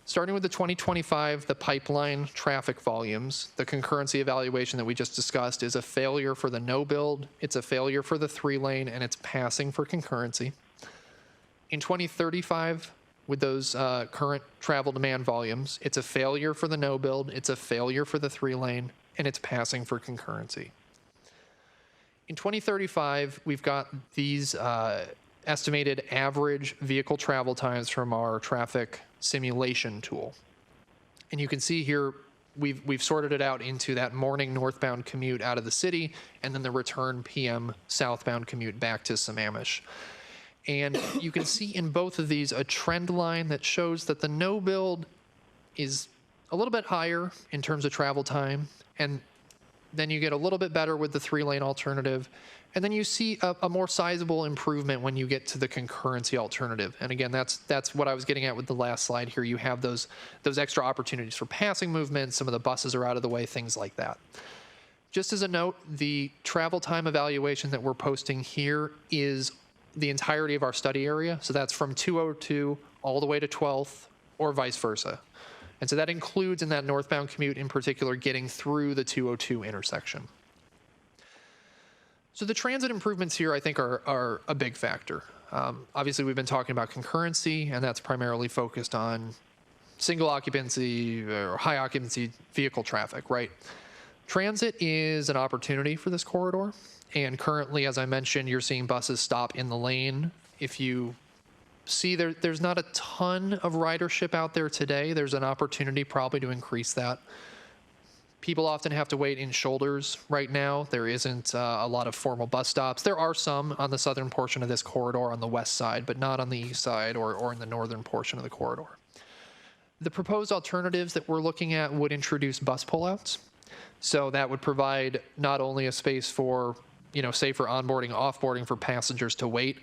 Starting with the 2025, the pipeline traffic volumes, the concurrency evaluation that we just discussed is a failure for the no build, it's a failure for the 3-lane, and it's passing for concurrency. In 2035, with those current travel demand volumes, it's a failure for the no build, it's a failure for the 3-lane, and it's passing for concurrency. In 2035, we've got these estimated average vehicle travel times from our traffic simulation tool. And you can see here, we've sorted it out into that morning northbound commute out of the city, and then the return PM southbound commute back to Sammamish. And you can see in both of these a trend line that shows that the no build is a little bit higher in terms of travel time, and then you get a little bit better with the 3-lane alternative. And then you see a more sizable improvement when you get to the concurrency alternative. And again, that's what I was getting at with the last slide here. You have those extra opportunities for passing movement. Some of the buses are out of the way, things like that. Just as a note, the travel time evaluation that we're posting here is the entirety of our study area. So that's from 202 all the way to 12th or vice versa. And so that includes in that northbound commute in particular getting through the 202 intersection. So the transit improvements here, I think, are a big factor. Obviously, we've been talking about concurrency, and that's primarily focused on single occupancy or high occupancy vehicle traffic, right? Transit is an opportunity for this corridor, and currently, as I mentioned, you're seeing buses stop in the lane. If you see there's not a ton of ridership out there today, there's an opportunity probably to increase that. People often have to wait in shoulders right now. There isn't a lot of formal bus stops. There are some on the southern portion of this corridor on the west side, but not on the east side or in the northern portion of the corridor. The proposed alternatives that we're looking at would introduce bus pullouts. So that would provide not only a space for, safer onboarding, offboarding for passengers to wait,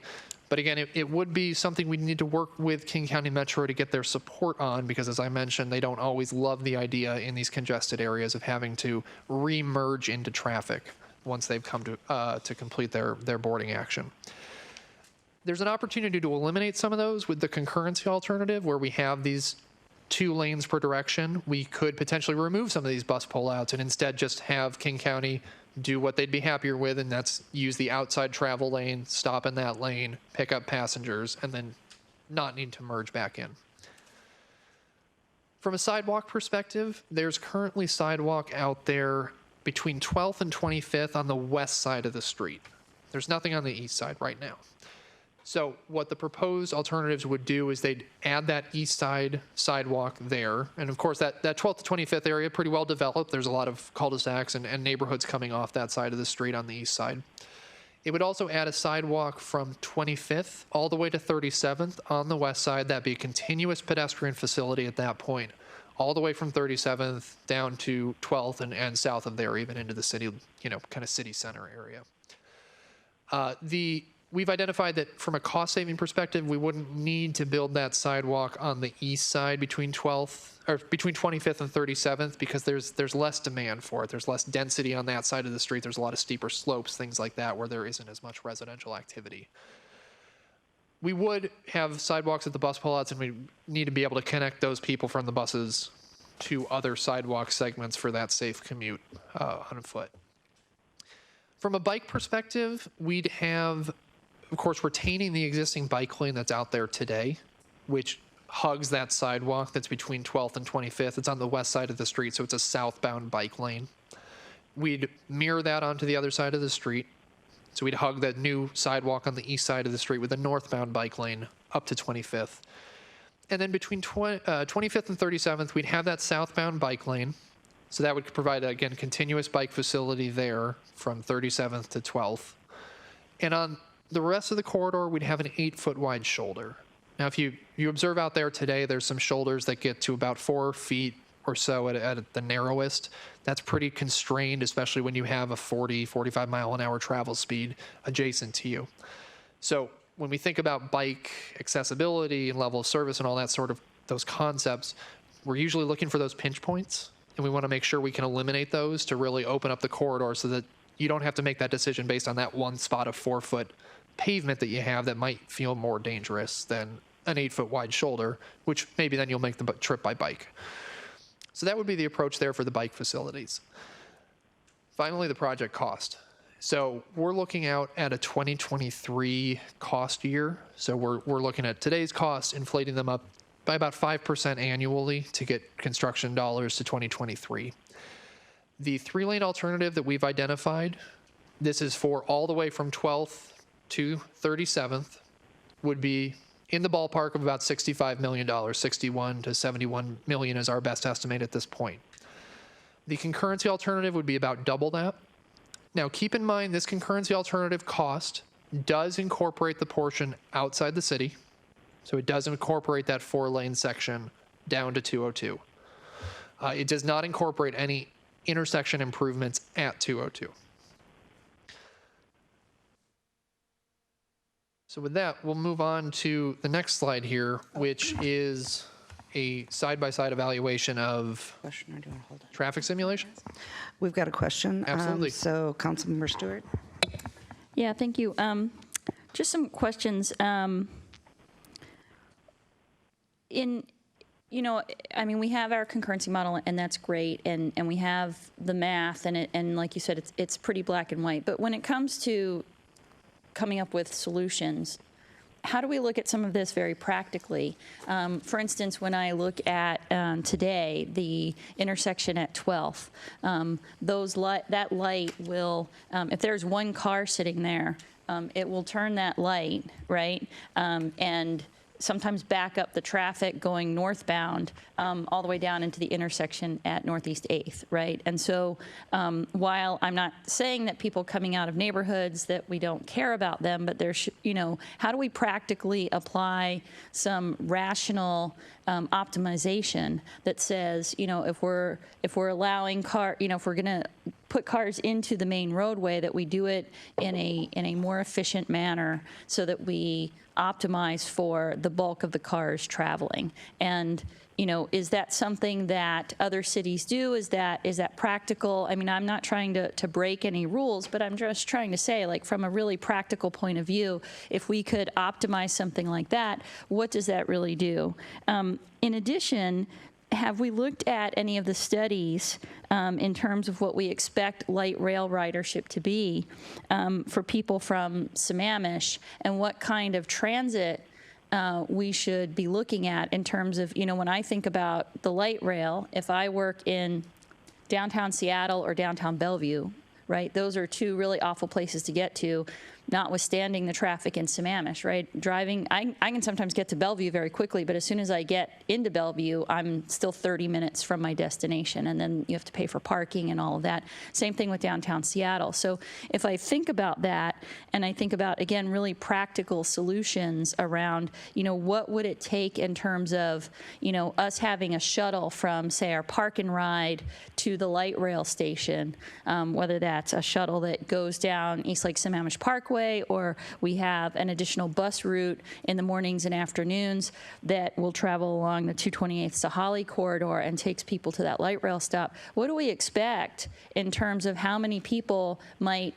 but again, it would be something we need to work with King County Metro to get their support on, because as I mentioned, they don't always love the idea in these congested areas of having to re-merge into traffic once they've come to complete their boarding action. There's an opportunity to eliminate some of those with the concurrency alternative, where we have these 2 lanes per direction. We could potentially remove some of these bus pullouts and instead just have King County do what they'd be happier with, and that's use the outside travel lane, stop in that lane, pick up passengers, and then not need to merge back in. From a sidewalk perspective, there's currently sidewalk out there between 12th and 25th on the west side of the street. There's nothing on the east side right now. So what the proposed alternatives would do is they'd add that east side sidewalk there. And of course, that 12th to 25th area, pretty well developed. There's a lot of cul-de-sacs and neighborhoods coming off that side of the street on the east side. It would also add a sidewalk from 25th all the way to 37th on the west side. That'd be a continuous pedestrian facility at that point, all the way from 37th down to 12th and south of there, even into the city, kind of city center area. We've identified that from a cost-saving perspective, we wouldn't need to build that sidewalk on the east side between 25th and 37th because there's less demand for it. There's less density on that side of the street. There's a lot of steeper slopes, things like that, where there isn't as much residential activity. We would have sidewalks at the bus pullouts, and we need to be able to connect those people from the buses to other sidewalk segments for that safe commute on foot. From a bike perspective, we'd have, of course, retaining the existing bike lane that's out there today, which hugs that sidewalk that's between 12th and 25th. It's on the west side of the street, so it's a southbound bike lane. We'd mirror that onto the other side of the street. So we'd hug that new sidewalk on the east side of the street with a northbound bike lane up to 25th. And then between 25th and 37th, we'd have that southbound bike lane. So that would provide, again, continuous bike facility there from 37th to 12th. And on the rest of the corridor, we'd have an 8-foot wide shoulder. Now, if you observe out there today, there's some shoulders that get to about 4 feet or so at the narrowest. That's pretty constrained, especially when you have a 40, 45 mile an hour travel speed adjacent to you. So when we think about bike accessibility and level of service and all that sort of those concepts, we're usually looking for those pinch points, and we want to make sure we can eliminate those to really open up the corridor so that you don't have to make that decision based on that one spot of 4-foot pavement that you have that might feel more dangerous than an 8-foot wide shoulder, which maybe then you'll make the trip by bike. So that would be the approach there for the bike facilities. Finally, the project cost. So we're looking out at a 2023 cost year. So we're looking at today's costs, inflating them up by about 5% annually to get construction dollars to 2023. The 3-lane alternative that we've identified, this is for all the way from 12th to 37th, would be in the ballpark of about $65 million. 61 to 71 million is our best estimate at this point. The concurrency alternative would be about double that. Now, keep in mind, this concurrency alternative cost does incorporate the portion outside the city. So it does incorporate that 4-lane section down to 202. It does not incorporate any intersection improvements at 202. So with that, we'll move on to the next slide here, which is a side-by-side evaluation of traffic simulations. We've got a question. Absolutely. So Councilmember Stewart. Yeah, thank you. Just some questions. We have our concurrency model, and that's great, and we have the math, and like you said, it's pretty black and white. But when it comes to coming up with solutions, how do we look at some of this very practically? For instance, when I look at today, the intersection at 12th, that light will, if there's one car sitting there, it will turn that light, right? And sometimes back up the traffic going northbound all the way down into the intersection at Northeast 8th, right? And so while I'm not saying that people coming out of neighborhoods that we don't care about them, but there's, how do we practically apply some rational optimization that says, if we're allowing if we're going to put cars into the main roadway, that we do it in a more efficient manner so that we optimize for the bulk of the cars traveling. And is that something that other cities do? Is that practical? I mean, I'm not trying to break any rules, but I'm just trying to say, like, from a really practical point of view, if we could optimize something like that, what does that really do? In addition, have we looked at any of the studies in terms of what we expect light rail ridership to be for people from Sammamish, and what kind of transit we should be looking at in terms of, when I think about the light rail, if I work in downtown Seattle or downtown Bellevue, right? Those are two really awful places to get to, notwithstanding the traffic in Sammamish, right? Driving, I can sometimes get to Bellevue very quickly, but as soon as I get into Bellevue, I'm still 30 minutes from my destination, and then you have to pay for parking and all of that. Same thing with downtown Seattle. So if I think about that, and I think about, again, really practical solutions around, what would it take in terms of, us having a shuttle from, say, our park and ride to the light rail station, whether that's a shuttle that goes down East Lake Sammamish Parkway, or we have an additional bus route in the mornings and afternoons that will travel along the 228th Sahalee corridor and takes people to that light rail stop. What do we expect in terms of how many people might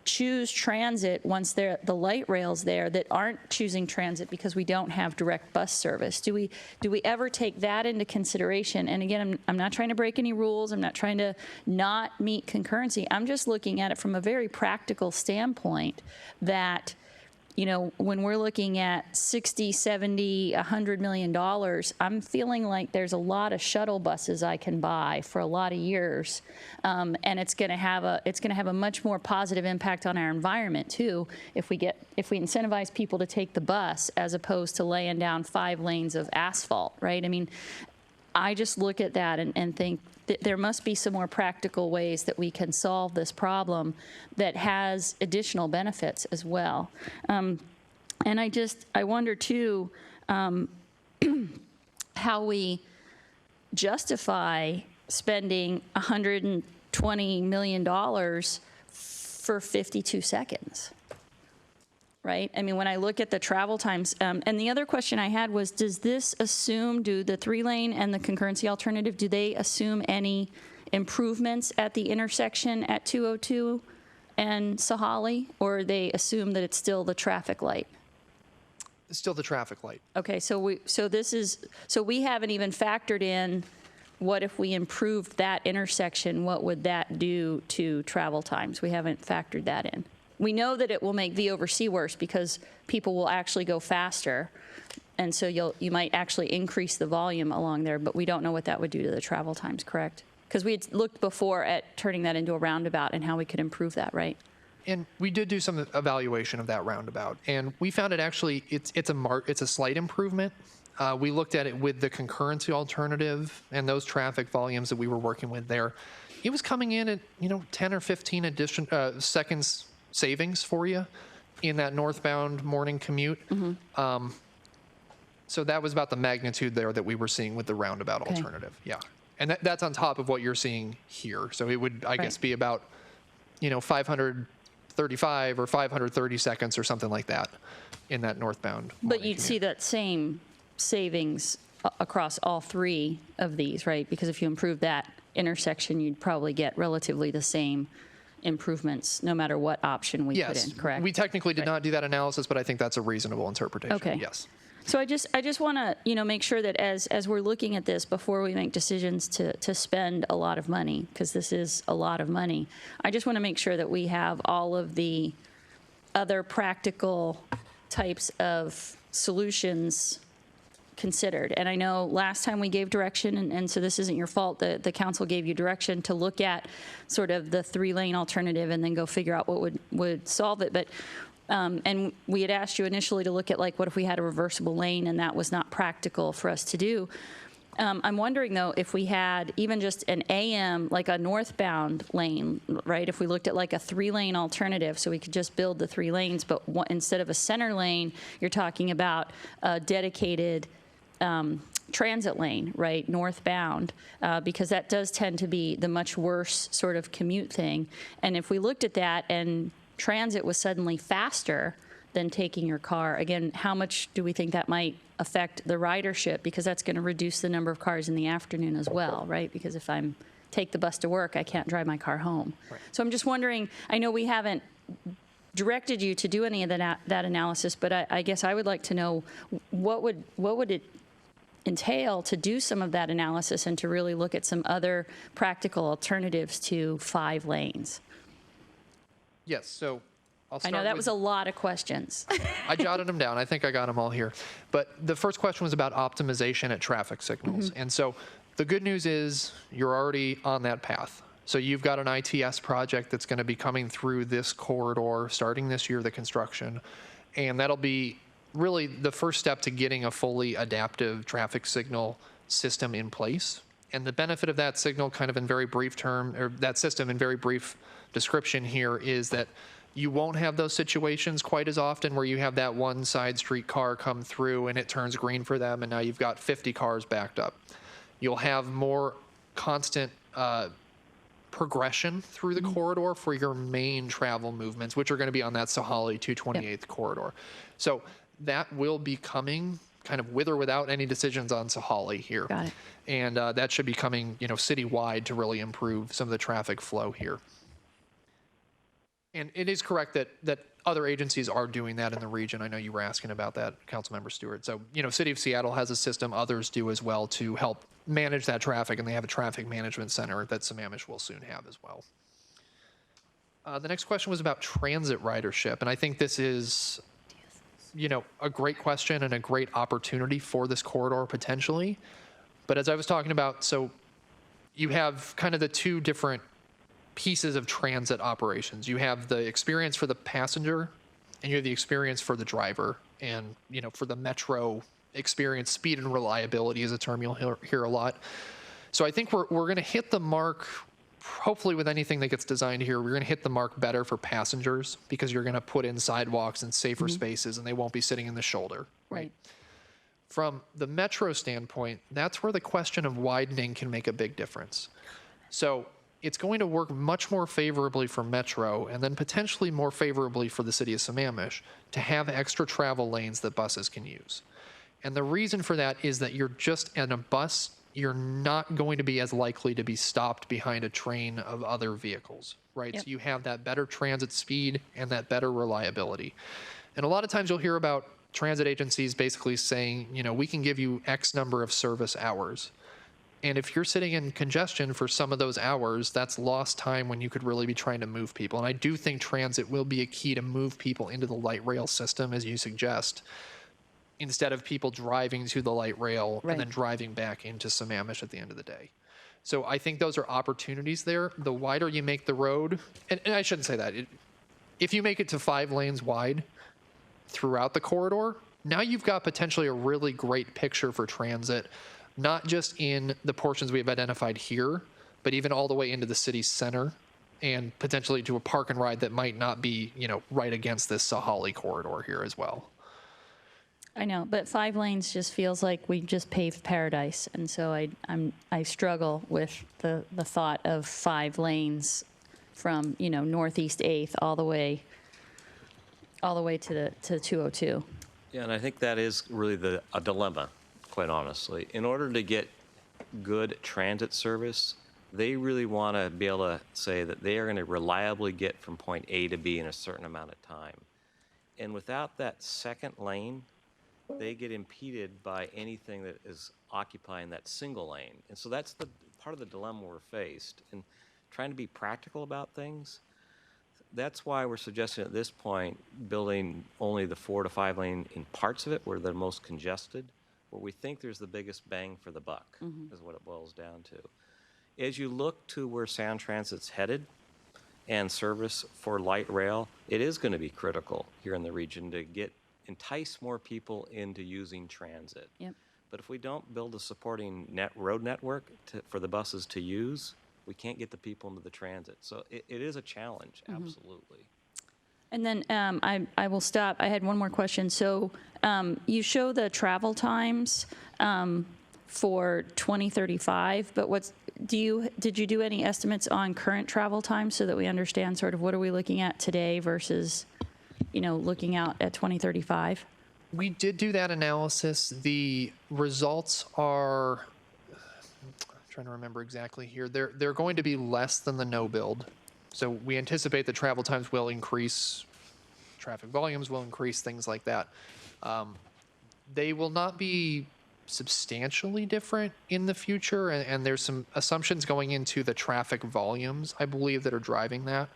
choose transit once the light rail's there that aren't choosing transit because we don't have direct bus service? Do we ever take that into consideration? And again, I'm not trying to break any rules. I'm not trying to not meet concurrency. I'm just looking at it from a very practical standpoint that, when we're looking at 60, 70, $100 million, I'm feeling like there's a lot of shuttle buses I can buy for a lot of years, and it's going to have a much more positive impact on our environment too if we incentivize people to take the bus as opposed to laying down 5 lanes of asphalt, right? I mean, I just look at that and think that there must be some more practical ways that we can solve this problem that has additional benefits as well. And I wonder too how we justify spending $120 million for 52 seconds. Right? I mean, when I look at the travel times, and the other question I had was, do the 3-lane and the concurrency alternative, do they assume any improvements at the intersection at 202 and Sahalee, or they assume that it's still the traffic light? It's still the traffic light. Okay, so we haven't even factored in what if we improved that intersection, what would that do to travel times? We haven't factored that in. We know that it will make V over C worse because people will actually go faster, and so you might actually increase the volume along there, but we don't know what that would do to the travel times, correct? Because we had looked before at turning that into a roundabout and how we could improve that, right? And we did do some evaluation of that roundabout, and we found it actually it's a slight improvement. We looked at it with the concurrency alternative and those traffic volumes that we were working with there. It was coming in at 10 or 15 seconds savings for you in that northbound morning commute. Mm-hmm. So that was about the magnitude there that we were seeing with the roundabout alternative. Yeah. And that's on top of what you're seeing here. So it would, I guess, be about, 535 or 530 seconds or something like that in that northbound. But you'd see that same savings across all 3 of these, right? Because if you improve that intersection, you'd probably get relatively the same improvements no matter what option we put in, correct? We technically did not do that analysis, but I think that's a reasonable interpretation. Okay. Yes. So I just want to, make sure that as we're looking at this, before we make decisions to spend a lot of money, because this is a lot of money, I just want to make sure that we have all of the other practical types of solutions considered. And I know last time we gave direction, and so this isn't your fault, the council gave you direction to look at sort of the 3-lane alternative and then go figure out what would solve it. But and we had asked you initially to look at, like, what if we had a reversible lane, and that was not practical for us to do. I'm wondering, though, if we had even just an AM, like a northbound lane, right? If we looked at like a 3-lane alternative, so we could just build the 3 lanes, but instead of a center lane, you're talking about a dedicated transit lane, right, northbound, because that does tend to be the much worse sort of commute thing. And if we looked at that and transit was suddenly faster than taking your car, again, how much do we think that might affect the ridership? Because that's going to reduce the number of cars in the afternoon as well, right? Because if I'm take the bus to work, I can't drive my car home. Right. So I'm just wondering, I know we haven't directed you to do any of that analysis, but I guess I would like to know what would it entail to do some of that analysis and to really look at some other practical alternatives to 5 lanes? Yes, so I'll I start know that with- was a lot of questions. I jotted them down. I think I got them all here. But the first question was about optimization at traffic signals. And so the good news is you're already on that path. So you've got an ITS project that's going to be coming through this corridor starting this year, the construction. And that'll be really the first step to getting a fully adaptive traffic signal system in place. And the benefit of that signal, kind of in very brief term, or that system in very brief description here, is that you won't have those situations quite as often where you have that one side street car come through and it turns green for them and now you've got 50 cars backed up. You'll have more constant progression through the corridor for your main travel movements, which are going to be on that Sahali 228th corridor. So that will be coming kind of with or without any decisions on Sahali here. Got it. And that should be coming, citywide to really improve some of the traffic flow here. And it is correct that other agencies are doing that in the region. I know you were asking about that, Councilmember Stewart. So, City of Seattle has a system, others do as well, to help manage that traffic, and they have a traffic management center that Sammamish will soon have as well. The next question was about transit ridership, and I think this is, a great question and a great opportunity for this corridor potentially. But as I was talking about, so you have kind of the two different pieces of transit operations. You have the experience for the passenger and you have the experience for the driver. And, for the metro experience, speed and reliability is a term you'll hear a lot. So I think we're going to hit the mark, hopefully with anything that gets designed here, we're going to hit the mark better for passengers because you're going to put in sidewalks and safer spaces and they won't be sitting in the shoulder. Right. From the metro standpoint, that's where the question of widening can make a big difference. So it's going to work much more favorably for Metro and then potentially more favorably for the city of Sammamish to have extra travel lanes that buses can use. And the reason for that is that you're just in a bus, you're not going to be as likely to be stopped behind a train of other vehicles, right? Yep. So you have that better transit speed and that better reliability. And a lot of times you'll hear about transit agencies basically saying, we can give you X number of service hours. And if you're sitting in congestion for some of those hours, that's lost time when you could really be trying to move people. And I do think transit will be a key to move people into the light rail system, as you suggest, instead of people driving to the light rail and then driving back into Sammamish at the end of the day. So I think those are opportunities there. The wider you make the road, and I shouldn't say that. If you make it to 5 lanes wide throughout the corridor, now you've got potentially a really great picture for transit, not just in the portions we have identified here, but even all the way into the city center and potentially to a park and ride that might not be, right against this Sahali corridor here as well. I know, but 5 lanes just feels like we just paved paradise. And so I struggle with the thought of 5 lanes from, Northeast 8th all the way to 202. Yeah, and I think that is really a dilemma, quite honestly. In order to get good transit service, they really want to be able to say that they are going to reliably get from point A to B in a certain amount of time. And without that second lane, they get impeded by anything that is occupying that single lane. And so that's the part of the dilemma we're faced. And trying to be practical about things, that's why we're suggesting at this point building only the 4 to 5 lane in parts of it where they're most congested, where we think there's the biggest bang for the buck, is what it boils down to. As you look to where Sound Transit's headed and service for light rail, it is going to be critical here in the region to entice more people into using transit. Yep. But if we don't build a supporting road network for the buses to use, we can't get the people into the transit. So it is a challenge, absolutely. And then I will stop. I had one more question. So you show the travel times for 2035, but did you do any estimates on current travel times so that we understand sort of what are we looking at today versus, looking out at 2035? We did do that analysis. The results are, I'm trying to remember exactly here. They're going to be less than the no build. So we anticipate that travel times will increase, traffic volumes will increase, things like that. They will not be substantially different in the future, and there's some assumptions going into the traffic volumes, I believe, that are driving that.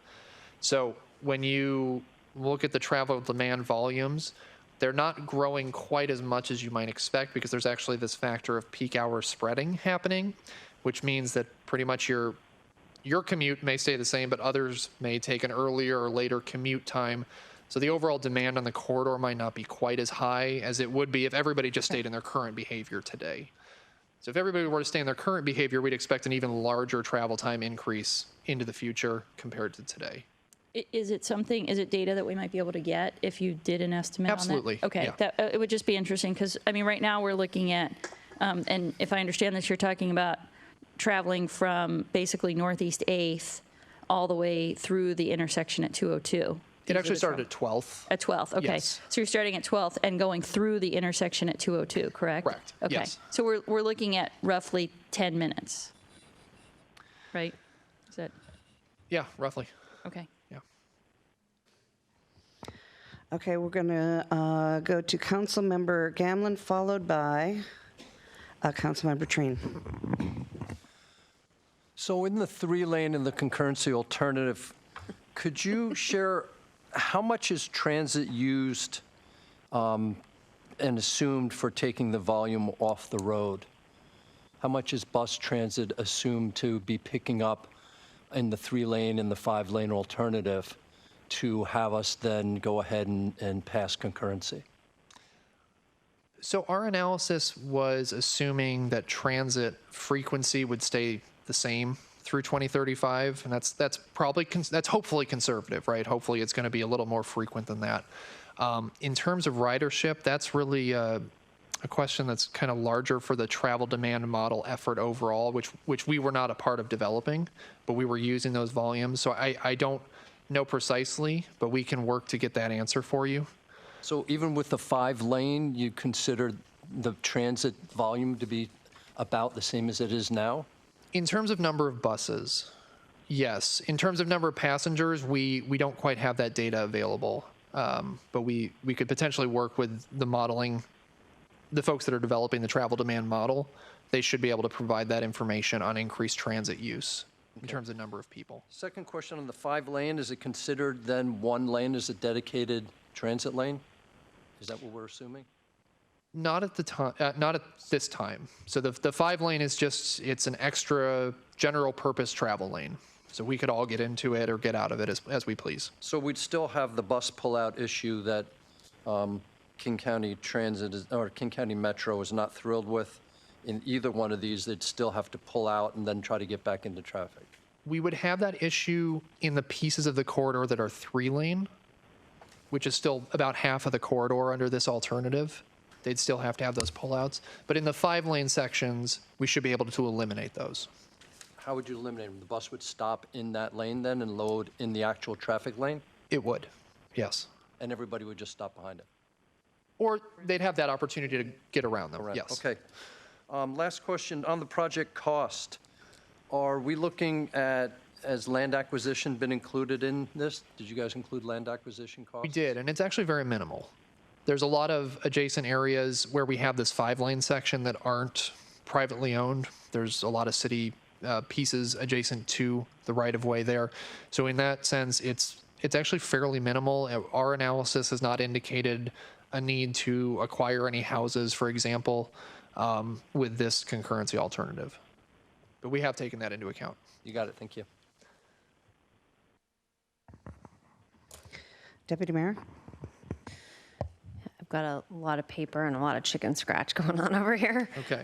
So when you look at the travel demand volumes, they're not growing quite as much as you might expect because there's actually this factor of peak hour spreading happening, which means that pretty much your commute may stay the same, but others may take an earlier or later commute time. So the overall demand on the corridor might not be quite as high as it would be if everybody just stayed in their current behavior today. So if everybody were to stay in their current behavior, we'd expect an even larger travel time increase into the future compared to today. Is it data that we might be able to get if you did an estimate Absolutely, on that? Okay, yeah. it would just be interesting because, I mean, right now we're looking at, and if I understand this, you're talking about traveling from basically Northeast 8th all the way through the intersection at 202. It actually started at 12th. At 12th, okay. Yes. So you're starting at 12th and going through the intersection at 202, correct? Correct, Okay. yes. So we're looking at roughly 10 minutes, right? Is that, Yeah, roughly. okay. Yeah. Okay, we're going to go to Councilmember Gamlin, followed by Councilmember Trine. So in the 3-lane and the concurrency alternative, could you share how much is transit used and assumed for taking the volume off the road? How much is bus transit assumed to be picking up in the 3-lane and the 5-lane alternative to have us then go ahead and pass concurrency? So our analysis was assuming that transit frequency would stay the same through 2035, and that's probably that's hopefully conservative, right? Hopefully it's going to be a little more frequent than that. In terms of ridership, that's really a question that's kind of larger for the travel demand model effort overall, which we were not a part of developing, but we were using those volumes. So I don't know precisely, but we can work to get that answer for you. So even with the 5-lane, you consider the transit volume to be about the same as it is now? In terms of number of buses, yes. In terms of number of passengers, we don't quite have that data available. But we could potentially work with the modeling, the folks that are developing the travel demand model. They should be able to provide that information on increased transit use in terms of number of people. Second question on the 5-lane, is it considered then one lane as a dedicated transit lane? Is that what we're assuming? Not at the time. Not at this time. So the 5-lane is it's an extra general purpose travel lane. So we could all get into it or get out of it as we please. So we'd still have the bus pullout issue that King County Transit or King County Metro is not thrilled with. In either one of these, they'd still have to pull out and then try to get back into traffic. We would have that issue in the pieces of the corridor that are 3-lane, which is still about half of the corridor under this alternative. They'd still have to have those pullouts. But in the 5-lane sections, we should be able to eliminate those. How would you eliminate them? The bus would stop in that lane then and load in the actual traffic lane? It would, yes. And everybody would just stop behind it? Or they'd have that opportunity to get around them, Correct. yes. Okay. Last question, on the project cost, are we looking at, has land acquisition been included in this? Did you guys include land acquisition costs? We did, and it's actually very minimal. There's a lot of adjacent areas where we have this 5-lane section that aren't privately owned. There's a lot of city pieces adjacent to the right-of-way there. So in that sense, it's actually fairly minimal. Our analysis has not indicated a need to acquire any houses, for example, with this concurrency alternative. But we have taken that into account. You got it, thank you. Deputy Mayor? I've got a lot of paper and a lot of chicken scratch going on over here. Okay.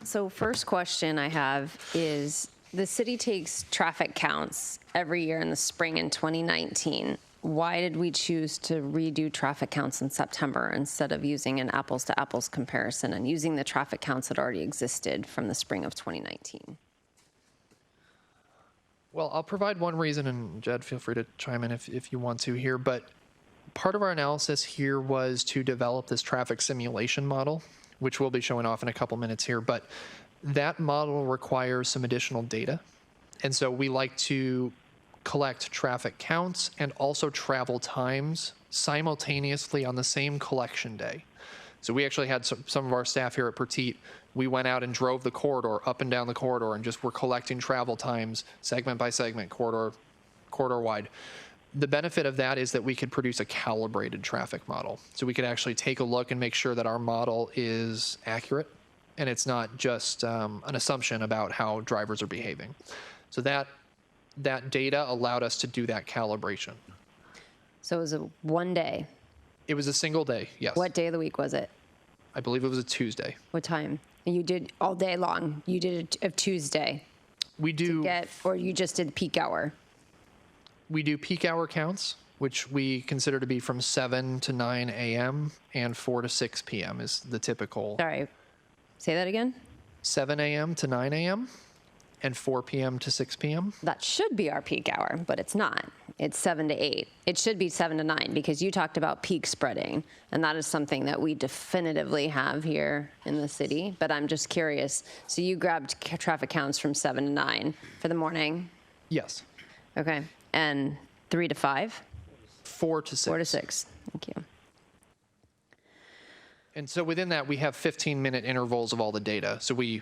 So first question I have is, the city takes traffic counts every year in the spring in 2019. Why did we choose to redo traffic counts in September instead of using an apples-to-apples comparison and using the traffic counts that already existed from the spring of 2019? Well, I'll provide one reason, and Jed, feel free to chime in if you want to here, but part of our analysis here was to develop this traffic simulation model, which we'll be showing off in a couple minutes here, but that model requires some additional data. And so we like to collect traffic counts and also travel times simultaneously on the same collection day. So we actually had some of our staff here at Petite. We went out and drove the corridor, up and down the corridor, and just were collecting travel times, segment by segment, corridor wide. The benefit of that is that we could produce a calibrated traffic model. So we could actually take a look and make sure that our model is accurate, and it's not just an assumption about how drivers are behaving. So that data allowed us to do that calibration. So it was a one day? It was a single day, yes. What day of the week was it? I believe it was a Tuesday. What time? And you did all day long? You did a Tuesday? We do. Or you just did peak hour? We do peak hour counts, which we consider to be from 7 to 9 a.m. and 4 to 6 p.m. is the typical. Sorry, say that again? 7 a.m. to 9 a.m. and 4 p.m. to 6 p.m. That should be our peak hour, but it's not. It's 7 to 8. It should be 7 to 9 because you talked about peak spreading, and that is something that we definitively have here in the city. But I'm just curious. So you grabbed traffic counts from 7 to 9 for the morning? Yes. Okay. And 3 to 5? 4 to 6. 4 to 6. Thank you. And so within that, we have 15-minute intervals of all the data. So we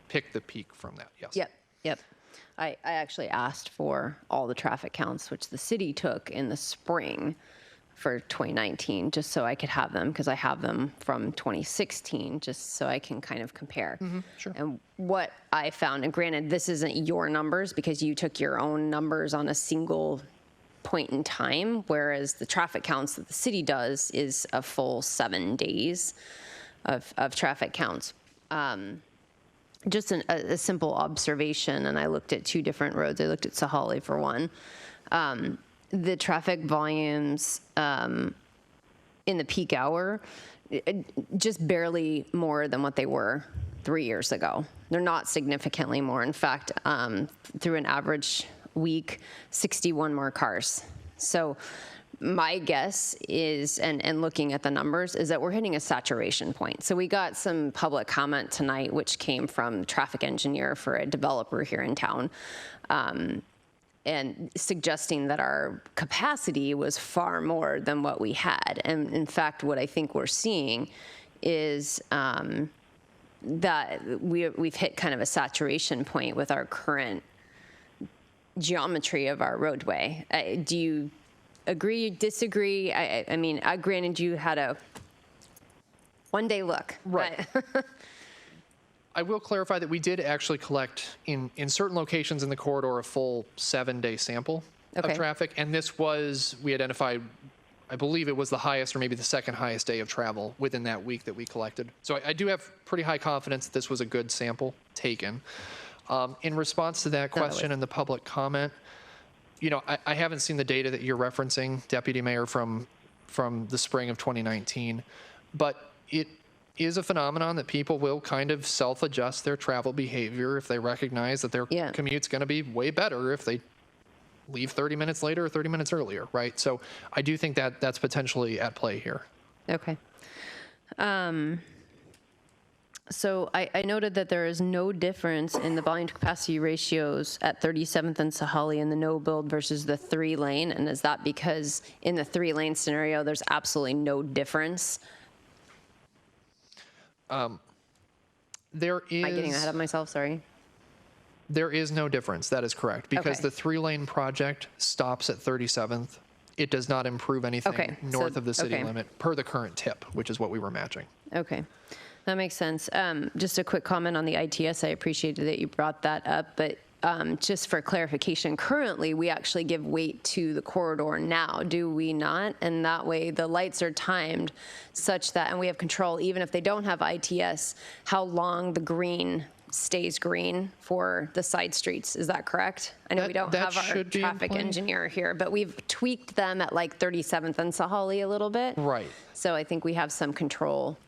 pick the peak from that, yes. Yep. I actually asked for all the traffic counts, which the city took in the spring for 2019, just so I could have them, because I have them from 2016, just so I can kind of compare. Sure. And what I found, and granted, this isn't your numbers because you took your own numbers on a single point in time, whereas the traffic counts that the city does is a full 7 days of traffic counts. Just a simple observation, and I looked at 2 different roads. I looked at Sahali for one. The traffic volumes in the peak hour, just barely more than what they were 3 years ago. They're not significantly more. In fact, through an average week, 61 more cars. So my guess is, and looking at the numbers, is that we're hitting a saturation point. So we got some public comment tonight, which came from the traffic engineer for a developer here in town, and suggesting that our capacity was far more than what we had. And in fact, what I think we're seeing is that we've hit kind of a saturation point with our current geometry of our roadway. Do you agree, disagree? I mean, granted, you had a one-day look. Right. I will clarify that we did actually collect in certain locations in the corridor a full 7-day sample of traffic. And this was, we identified, I believe it was the highest or maybe the second highest day of travel within that week that we collected. So I do have pretty high confidence that this was a good sample taken. In response to that question and the public comment, you know, I haven't seen the data that you're referencing, Deputy Mayor, from the spring of 2019, but it is a phenomenon that people will kind of self-adjust their travel behavior if they recognize that their commute's going to be way better if they leave 30 minutes later or 30 minutes earlier, right? So I do think that that's potentially at play here. Okay. So I noted that there is no difference in the volume to capacity ratios at 37th and Sahali in the no build versus the 3-lane. And is that because in the 3-lane scenario, there's absolutely no difference? There is. Am I getting ahead of myself? Sorry. There is no difference. That is correct. Because Okay. the 3-lane project stops at 37th. It does not improve anything north of the city limit per the current tip, which is what we were matching. Okay. That makes sense. Just a quick comment on the ITS. I appreciated that you brought that up, but just for clarification, currently we actually give weight to the corridor now, do we not? And that way the lights are timed such that, and we have control, even if they don't have ITS, how long the green stays green for the side streets. Is that correct? I know we don't have our traffic engineer here, but we've tweaked them at like 37th and Sahali a little bit. Right. So I think we have some control.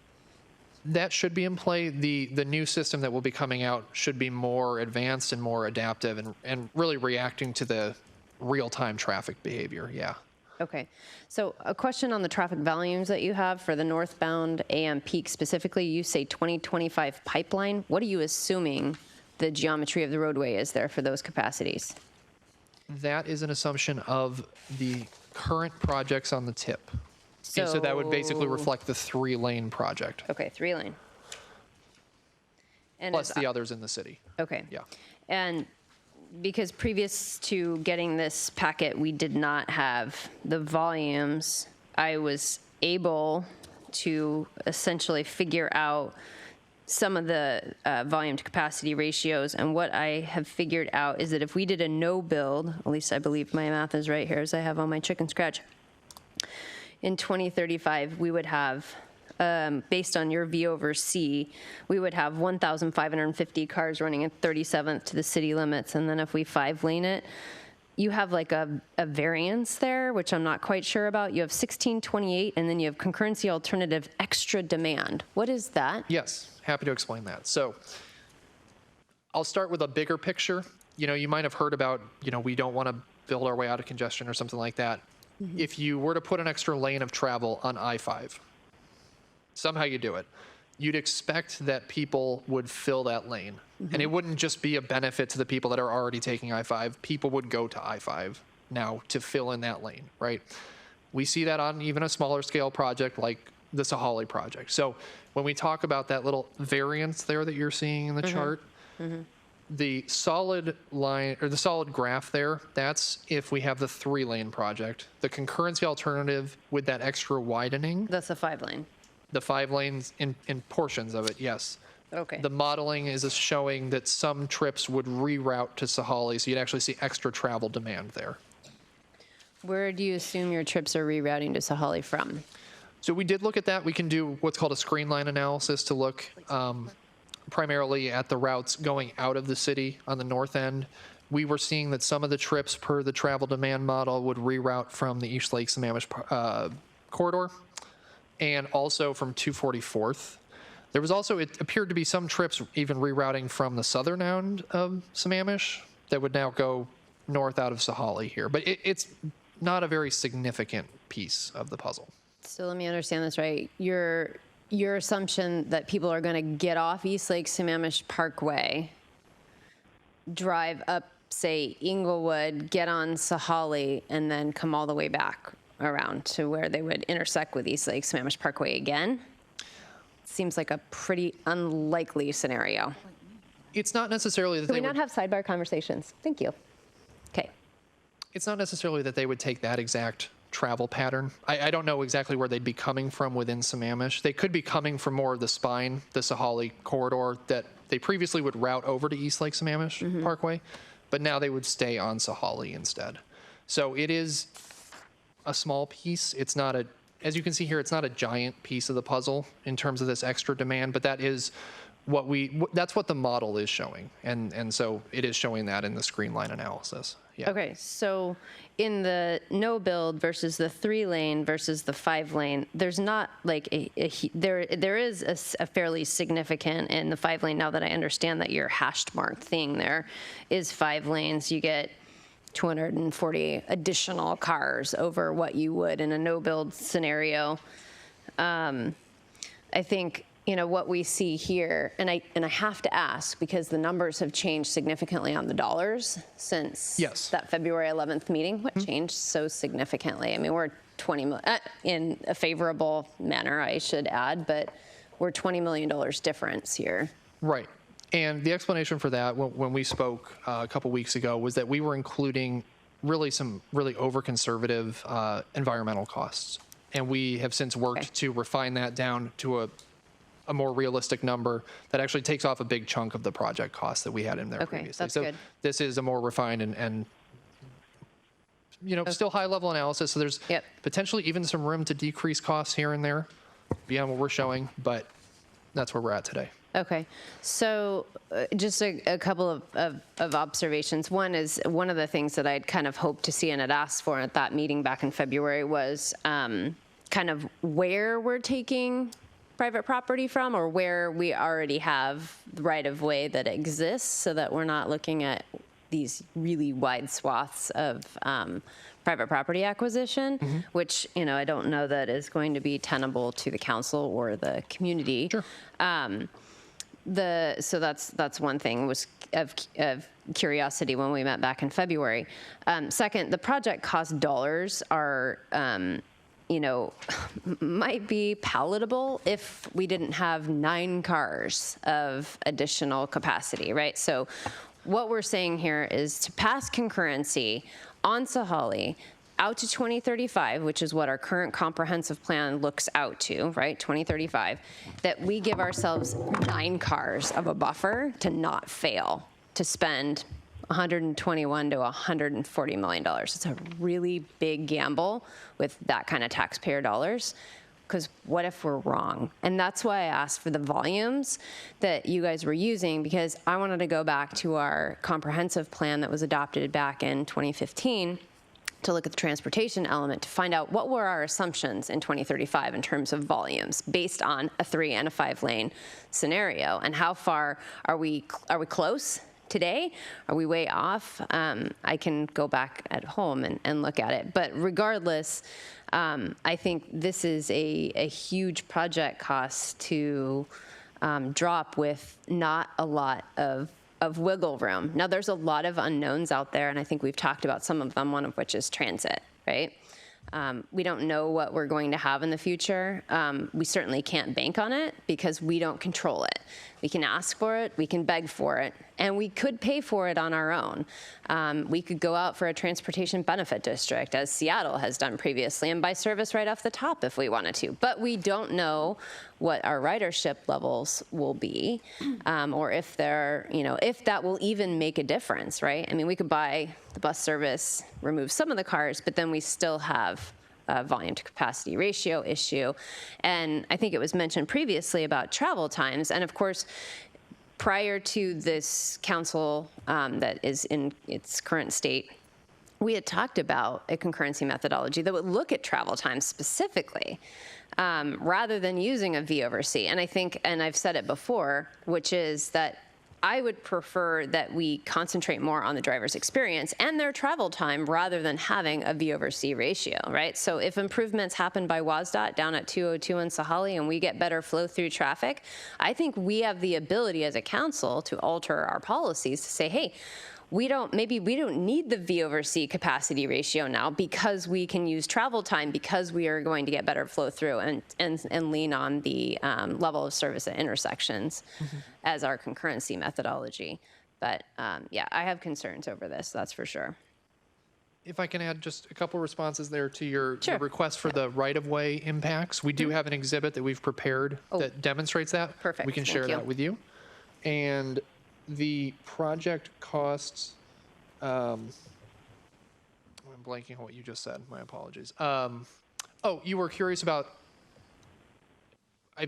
That should be in play. The new system that will be coming out should be more advanced and more adaptive and really reacting to the real-time traffic behavior, yeah. Okay. So a question on the traffic volumes that you have for the northbound AM peak specifically. You say 2025 pipeline. What are you assuming the geometry of the roadway is there for those capacities? That is an assumption of the current projects on the tip. And so that would basically So- reflect the 3-lane project, Okay, 3-lane. And plus is- the others in the city. Okay. Yeah. And because previous to getting this packet, we did not have the volumes, I was able to essentially figure out some of the volume to capacity ratios. And what I have figured out is that if we did a no build, at least I believe my math is right here as I have on my chicken scratch, in 2035, we would have, based on your V over C, we would have 1,550 cars running at 37th to the city limits. And then if we 5-lane it, you have like a variance there, which I'm not quite sure about. You have 1628, and then you have concurrency alternative extra demand. What is that? Yes, happy to explain that. So I'll start with a bigger picture. You might have heard about, we don't want to build our way out of congestion or something like that. If you were to put an extra lane of travel on I-5, somehow you do it, you'd expect that people would fill that lane. And it wouldn't just be a benefit to the people that are already taking I-5. People would go to I-5 now to fill in that lane, right? We see that on even a smaller scale project like the Sahali project. So when we talk about that little variance there that you're seeing in the chart, the solid line or the solid graph there, that's if we have the 3-lane project. The concurrency alternative with that extra widening, That's a 5-lane. the 5 lanes in portions of it, yes. Okay. The modeling is showing that some trips would reroute to Sahali, so you'd actually see extra travel demand there. Where do you assume your trips are rerouting to Sahali from? So we did look at that. We can do what's called a screen line analysis to look primarily at the routes going out of the city on the north end. We were seeing that some of the trips per the travel demand model would reroute from the East Lake Sammamish corridor and also from 244th. There was also, it appeared to be some trips even rerouting from the southern end of Sammamish that would now go north out of Sahali here. But it's not a very significant piece of the puzzle. So let me understand this right. Your assumption that people are going to get off East Lake Sammamish Parkway, drive up, say, Inglewood, get on Sahali, and then come all the way back around to where they would intersect with East Lake Sammamish Parkway again? Seems like a pretty unlikely scenario. It's not necessarily that Can they we would, not have sidebar conversations? Thank you. Okay. it's not necessarily that they would take that exact travel pattern. I don't know exactly where they'd be coming from within Sammamish. They could be coming from more of the spine, the Sahali corridor that they previously would route over to East Lake Sammamish Parkway, but now they would stay on Sahali instead. So it is a small piece. It's not a, as you can see here, it's not a giant piece of the puzzle in terms of this extra demand, but that is what that's what the model is showing. And so it is showing that in the screen line analysis. Yeah. Okay, so in the no build versus the 3-lane versus the 5-lane, there's not like there is a fairly significant in the 5-lane. Now that I understand that your hashed mark thing there is 5 lanes, you get 240 additional cars over what you would in a no build scenario. I think, what we see here, and I have to ask because the numbers have changed significantly on the dollars since that February 11th meeting. What changed so significantly? I mean, we're 20 million, in a favorable manner, I should add, but we're $20 million difference here. Right. And the explanation for that, when we spoke a couple weeks ago, was that we were including some really over-conservative environmental costs. And we have since worked to refine that down to a more realistic number that actually takes off a big chunk of the project cost that we had in there previously. That's so good. This is a more refined and still high-level analysis. So there's potentially even some room to decrease costs here and there beyond what we're showing, but that's where we're at today. Okay, so just a couple of observations. One is one of the things that I'd kind of hoped to see and had asked for at that meeting back in February was kind of where we're taking private property from or where we already have the right-of-way that exists so that we're not looking at these really wide swaths of private property acquisition, which, I don't know that is going to be tenable to the council or the community. Sure. So that's one thing was of curiosity when we met back in February. Second, the project cost dollars are might be palatable if we didn't have 9 cars of additional capacity, right? So what we're saying here is to pass concurrency on Sahalee out to 2035, which is what our current comprehensive plan looks out to, right, 2035, that we give ourselves 9 cars of a buffer to not fail, to spend $121 to $140 million. It's a really big gamble with that kind of taxpayer dollars, because what if we're wrong? And that's why I asked for the volumes that you guys were using, because I wanted to go back to our comprehensive plan that was adopted back in 2015 to look at the transportation element to find out what were our assumptions in 2035 in terms of volumes based on a 3 and a 5 lane scenario, and how far are we close today? Are we way off? I can go back at home and look at it. But regardless, I think this is a huge project cost to drop with not a lot of wiggle room. Now, there's a lot of unknowns out there, and I think we've talked about some of them, one of which is transit, right? We don't know what we're going to have in the future. We certainly can't bank on it because we don't control it. We can ask for it, we can beg for it, and we could pay for it on our own. We could go out for a transportation benefit district, as Seattle has done previously, and buy service right off the top if we wanted to. But we don't know what our ridership levels will be, or if they're, if that will even make a difference, right? I mean, we could buy the bus service, remove some of the cars, but then we still have a volume to capacity ratio issue. And I think it was mentioned previously about travel times. And of course, prior to this council that is in its current state, we had talked about a concurrency methodology that would look at travel times specifically, rather than using a V over C. And I think, and I've said it before, which is that I would prefer that we concentrate more on the driver's experience and their travel time rather than having a V over C ratio, right? So if improvements happen by WSDOT down at 202 in Sahalee and we get better flow through traffic, I think we have the ability as a council to alter our policies to say, hey, maybe we don't need the V over C capacity ratio now because we can use travel time, because we are going to get better flow through and lean on the level of service at intersections as our concurrency methodology. But yeah, I have concerns over this, that's for sure. If I can add just a couple responses there to your request for the right-of-way impacts. We do have an exhibit that we've prepared that demonstrates that. Perfect. We can share that with you. And the project costs, I'm blanking on what you just said. My apologies. Oh, you were curious about,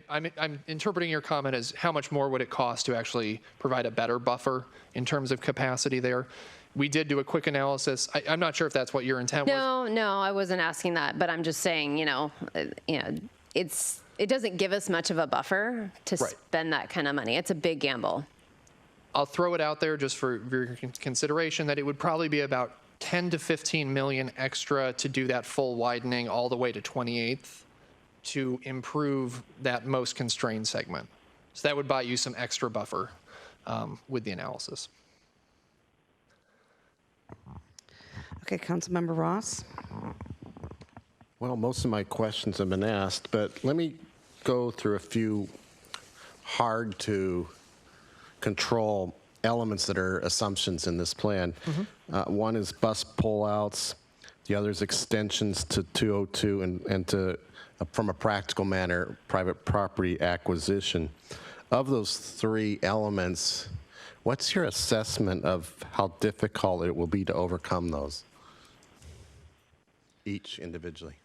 I'm interpreting your comment as how much more would it cost to actually provide a better buffer in terms of capacity there. We did do a quick analysis. I'm not sure if that's what your intent was. No, I wasn't asking that, but I'm just saying, it doesn't give us much of a buffer to spend that kind of money. It's a big gamble. I'll throw it out there just for your consideration that it would probably be about 10 to 15 million extra to do that full widening all the way to 28th to improve that most constrained segment. So that would buy you some extra buffer with the analysis. Okay, Councilmember Ross. Well, most of my questions have been asked, but let me go through a few hard to control elements that are assumptions in this plan. One is bus pullouts. The other is extensions to 202 and to, from a practical manner, private property acquisition. Of those 3 elements, what's your assessment of how difficult it will be to overcome those, each individually?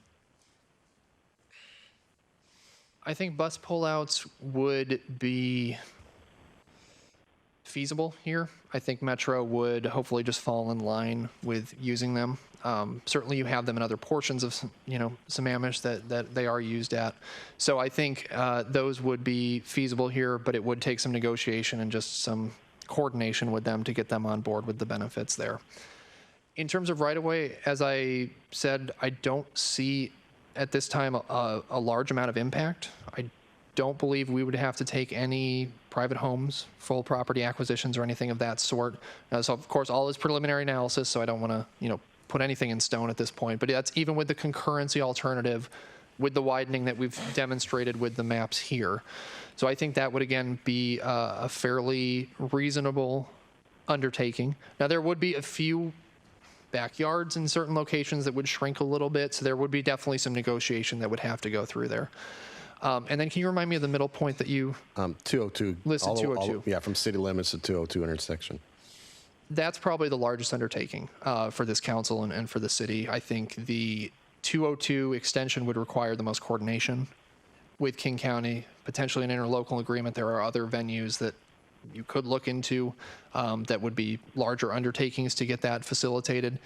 I think bus pullouts would be feasible here. I think Metro would hopefully just fall in line with using them. Certainly you have them in other portions of, Sammamish that they are used at. So I think those would be feasible here, but it would take some negotiation and just some coordination with them to get them on board with the benefits there. In terms of right-of-way, as I said, I don't see at this time a large amount of impact. I don't believe we would have to take any private homes, full property acquisitions, or anything of that sort. So of course, all is preliminary analysis, so I don't want to, put anything in stone at this point, but that's even with the concurrency alternative, with the widening that we've demonstrated with the maps here. So I think that would, again, be a fairly reasonable undertaking. Now, there would be a few backyards in certain locations that would shrink a little bit, so there would be definitely some negotiation that would have to go through there. And then can you remind me of the middle point that you 202. listed? 202. Yeah, from city limits to 202 intersection. That's probably the largest undertaking for this council and for the city. I think the 202 extension would require the most coordination with King County, potentially an interlocal agreement. There are other venues that you could look into that would be larger undertakings to get that facilitated.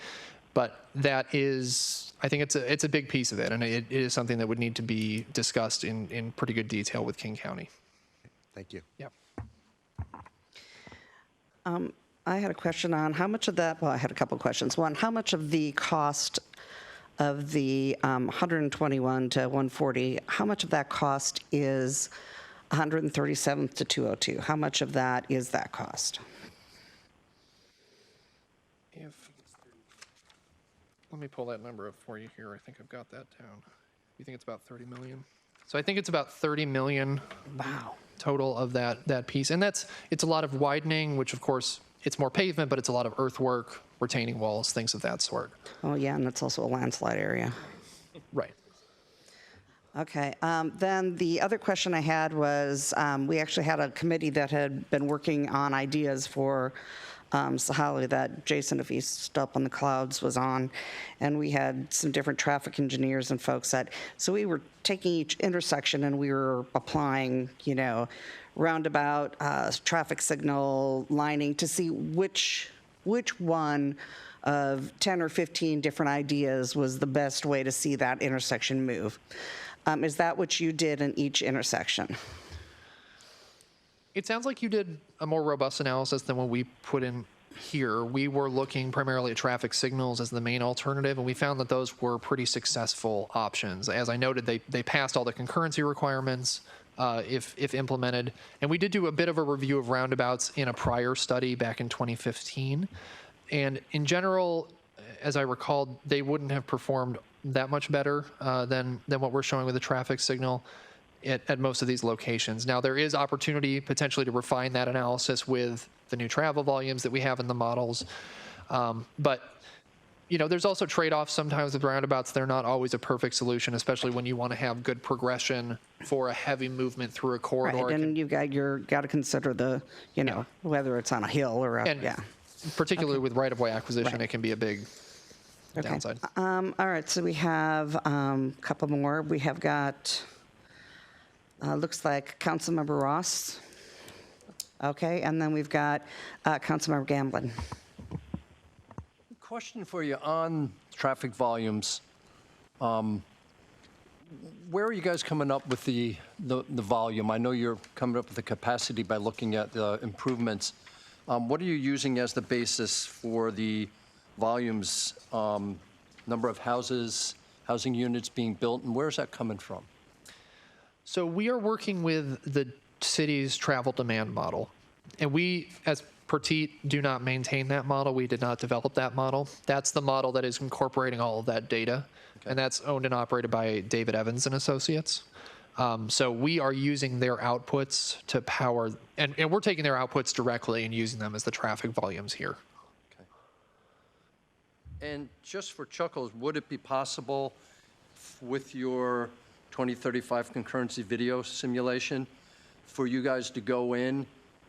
But that is, I think it's a big piece of it, and it is something that would need to be discussed in pretty good detail with King County. Thank you. Yeah. I had a question on how much of that, well, I had a couple questions. One, how much of the cost of the 121 to 140, how much of that cost is 137th to 202? How much of that is that cost? Let me pull that number up for you here. I think I've got that down. You think it's about 30 million? So I think it's about 30 million. Wow. Total of that piece. And it's a lot of widening, which of course it's more pavement, but it's a lot of earthwork, retaining walls, things of that sort. Oh, yeah, and that's also a landslide area. Right. Okay. Then the other question I had was, we actually had a committee that had been working on ideas for Sahali that Jason, if he's still up on the clouds, was on. And we had some different traffic engineers and folks that, so we were taking each intersection and we were applying, roundabout, traffic signal, lining to see which one of 10 or 15 different ideas was the best way to see that intersection move. Is that what you did in each intersection? It sounds like you did a more robust analysis than what we put in here. We were looking primarily at traffic signals as the main alternative, and we found that those were pretty successful options. As I noted, they passed all the concurrency requirements if implemented. And we did do a bit of a review of roundabouts in a prior study back in 2015. And in general, as I recalled, they wouldn't have performed that much better than what we're showing with the traffic signal at most of these locations. Now, there is opportunity potentially to refine that analysis with the new travel volumes that we have in the models. But there's also trade-offs sometimes with roundabouts. They're not always a perfect solution, especially when you want to have good progression for a heavy movement through a corridor. Right, and you've got to consider the, whether it's on a hill or a, particularly with right-of-way acquisition, it can be a big downside. All right, so we have a couple more. We have got, looks like Councilmember Ross. Okay, and then we've got Councilmember Gamblin. Question for you on traffic volumes. Where are you guys coming up with the volume? I know you're coming up with the capacity by looking at the improvements. What are you using as the basis for the volumes, number of housing units being built, and where is that coming from? So we are working with the city's travel demand model. And we, as Petit, do not maintain that model. We did not develop that model. That's the model that is incorporating all of that data. Okay. And that's owned and operated by David Evans and Associates. So we are using their outputs to power, and we're taking their outputs directly and using them as the traffic volumes here. Okay. And just for chuckles, would it be possible with your 2035 concurrency video simulation for you guys to go in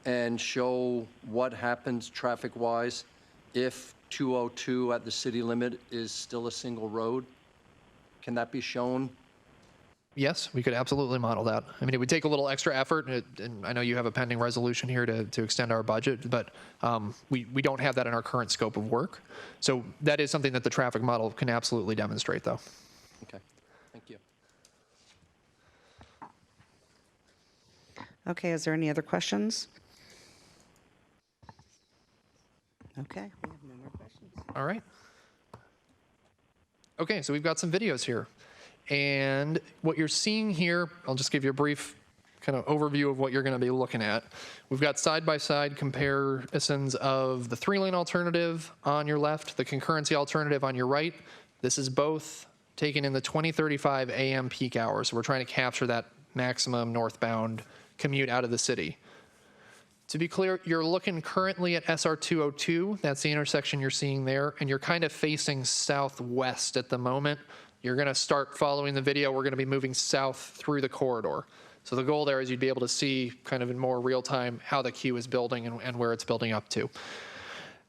and show what happens traffic-wise if 202 at the city limit is still a single road? Can that be shown? Yes, we could absolutely model that. I mean, it would take a little extra effort, and I know you have a pending resolution here to extend our budget, but we don't have that in our current scope of work. So that is something that the traffic model can absolutely demonstrate, though. Okay, thank you. Okay, is there any other questions? Okay, we have no more questions. All right. Okay, so we've got some videos here. And what you're seeing here, I'll just give you a brief kind of overview of what you're going to be looking at. We've got side-by-side comparisons of the 3-lane alternative on your left, the concurrency alternative on your right. This is both taken in the 2035 AM peak hours. So we're trying to capture that maximum northbound commute out of the city. To be clear, you're looking currently at SR 202. That's the intersection you're seeing there, and you're kind of facing southwest at the moment. You're going to start following the video. We're going to be moving south through the corridor. So the goal there is you'd be able to see kind of in more real time how the queue is building and where it's building up to.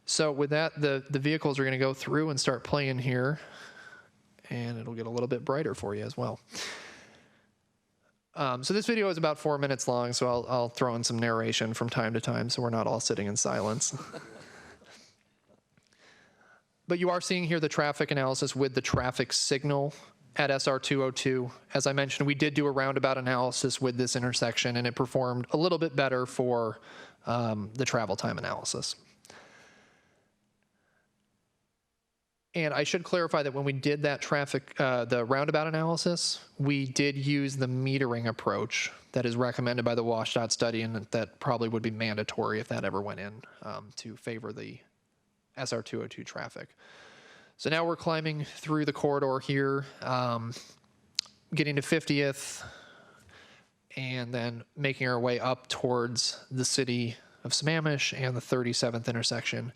So with that, the vehicles are going to go through and start playing here, and it'll get a little bit brighter for you as well. So this video is about 4 minutes long, so I'll throw in some narration from time to time so we're not all sitting in silence. But you are seeing here the traffic analysis with the traffic signal at SR 202. As I mentioned, we did do a roundabout analysis with this intersection, and it performed a little bit better for the travel time analysis. And I should clarify that when we did that the roundabout analysis, we did use the metering approach that is recommended by the WashDOT study, and that probably would be mandatory if that ever went in to favor the SR 202 traffic. So now we're climbing through the corridor here, getting to 50th, and then making our way up towards the city of Sammamish and the 37th intersection.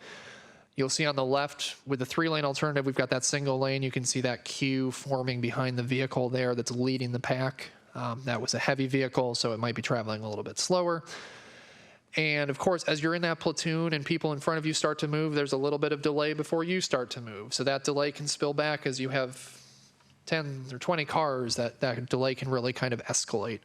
You'll see on the left with the 3-lane alternative, we've got that single lane. You can see that queue forming behind the vehicle there that's leading the pack. That was a heavy vehicle, so it might be traveling a little bit slower. And of course, as you're in that platoon and people in front of you start to move, there's a little bit of delay before you start to move. So that delay can spill back as you have 10 or 20 cars, that delay can really kind of escalate.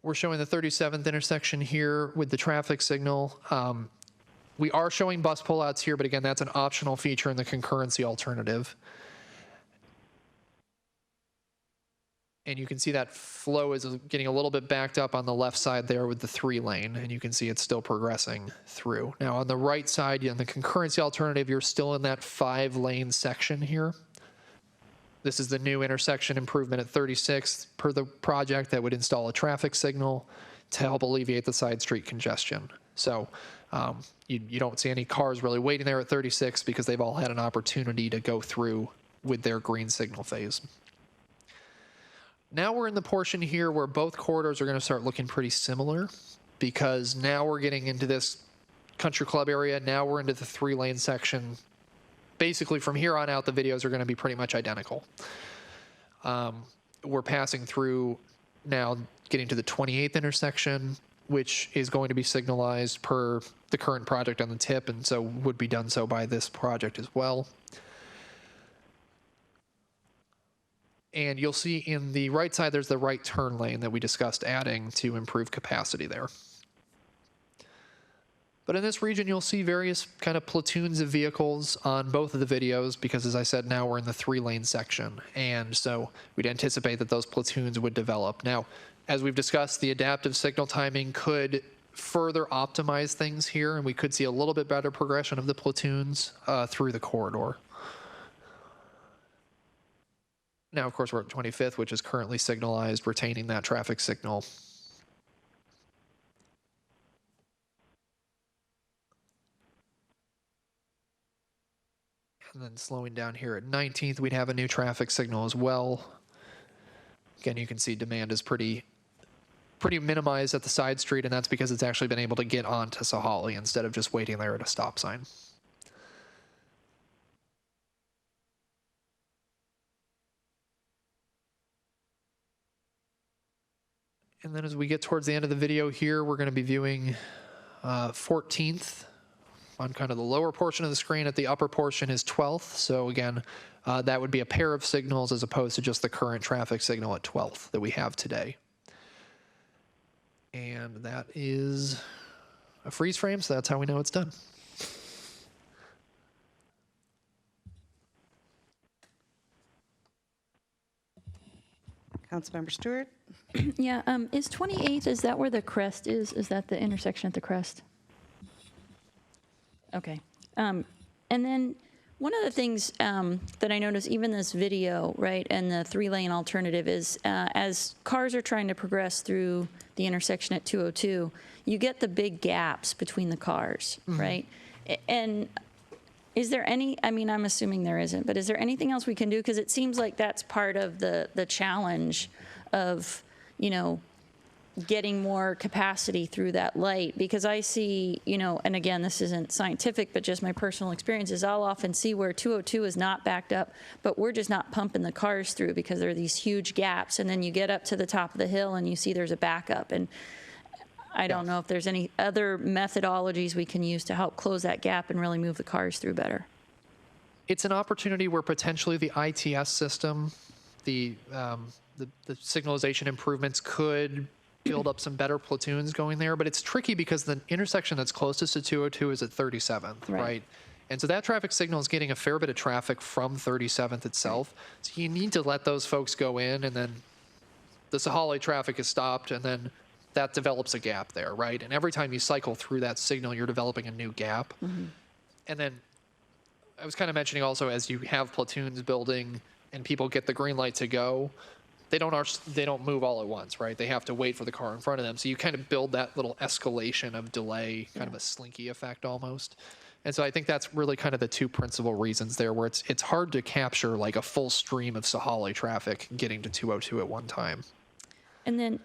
We're showing the 37th intersection here with the traffic signal. We are showing bus pullouts here, but again, that's an optional feature in the concurrency alternative. And you can see that flow is getting a little bit backed up on the left side there with the 3-lane, and you can see it's still progressing through. Now on the right side, on the concurrency alternative, you're still in that 5-lane section here. This is the new intersection improvement at 36 per the project that would install a traffic signal to help alleviate the side street congestion. So you don't see any cars really waiting there at 36 because they've all had an opportunity to go through with their green signal phase. Now we're in the portion here where both corridors are going to start looking pretty similar, because now we're getting into this country club area. Now we're into the 3-lane section. Basically, from here on out, the videos are going to be pretty much identical. We're passing through now, getting to the 28th intersection, which is going to be signalized per the current project on the tip, and so would be done so by this project as well. And you'll see in the right side, there's the right turn lane that we discussed adding to improve capacity there. But in this region, you'll see various kind of platoons of vehicles on both of the videos because, as I said, now we're in the 3-lane section. And so we'd anticipate that those platoons would develop. Now, as we've discussed, the adaptive signal timing could further optimize things here, and we could see a little bit better progression of the platoons through the corridor. Now, of course, we're at 25th, which is currently signalized, retaining that traffic signal. And then slowing down here at 19th, we'd have a new traffic signal as well. Again, you can see demand is pretty minimized at the side street, and that's because it's actually been able to get onto Sahalee instead of just waiting there at a stop sign. And then as we get towards the end of the video here, we're going to be viewing 14th on kind of the lower portion of the screen. At the upper portion is 12th. So again, that would be a pair of signals as opposed to just the current traffic signal at 12th that we have today. And that is a freeze frame, so that's how we know it's done. Councilmember Stewart? Yeah, is 28th, is that where the crest is? Is that the intersection at the crest? Okay. And then One of the things that I noticed, even this video, right, and the 3-lane alternative is as cars are trying to progress through the intersection at 202, you get the big gaps between the cars, right? And is there any, I mean, I'm assuming there isn't, but is there anything else we can do? Because it seems like that's part of the challenge of, you know, getting more capacity through that light, because I see, you know, and again, this isn't scientific, but just my personal experience is I'll often see where 202 is not backed up, but we're just not pumping the cars through because there are these huge gaps. And then you get up to the top of the hill and you see there's a backup. And I don't know if there's any other methodologies we can use to help close that gap and really move the cars through better. It's an opportunity where potentially the ITS system, the signalization improvements could build up some better platoons going there, but it's tricky because the intersection that's closest to 202 is at 37th, right? And so that traffic signal is getting a fair bit of traffic from 37th itself. So you need to let those folks go in, and then the Sahalee traffic is stopped, and then that develops a gap there, right? And every time you cycle through that signal, you're developing a new gap. And then I was kind of mentioning also, as you have platoons building and people get the green light to go, they don't move all at once, right? They have to wait for the car in front of them. So you kind of build that little escalation of delay, kind of a slinky effect almost. And so I think that's really kind of the two principal reasons there, where it's hard to capture like a full stream of Sahalee traffic getting to 202 at one time. And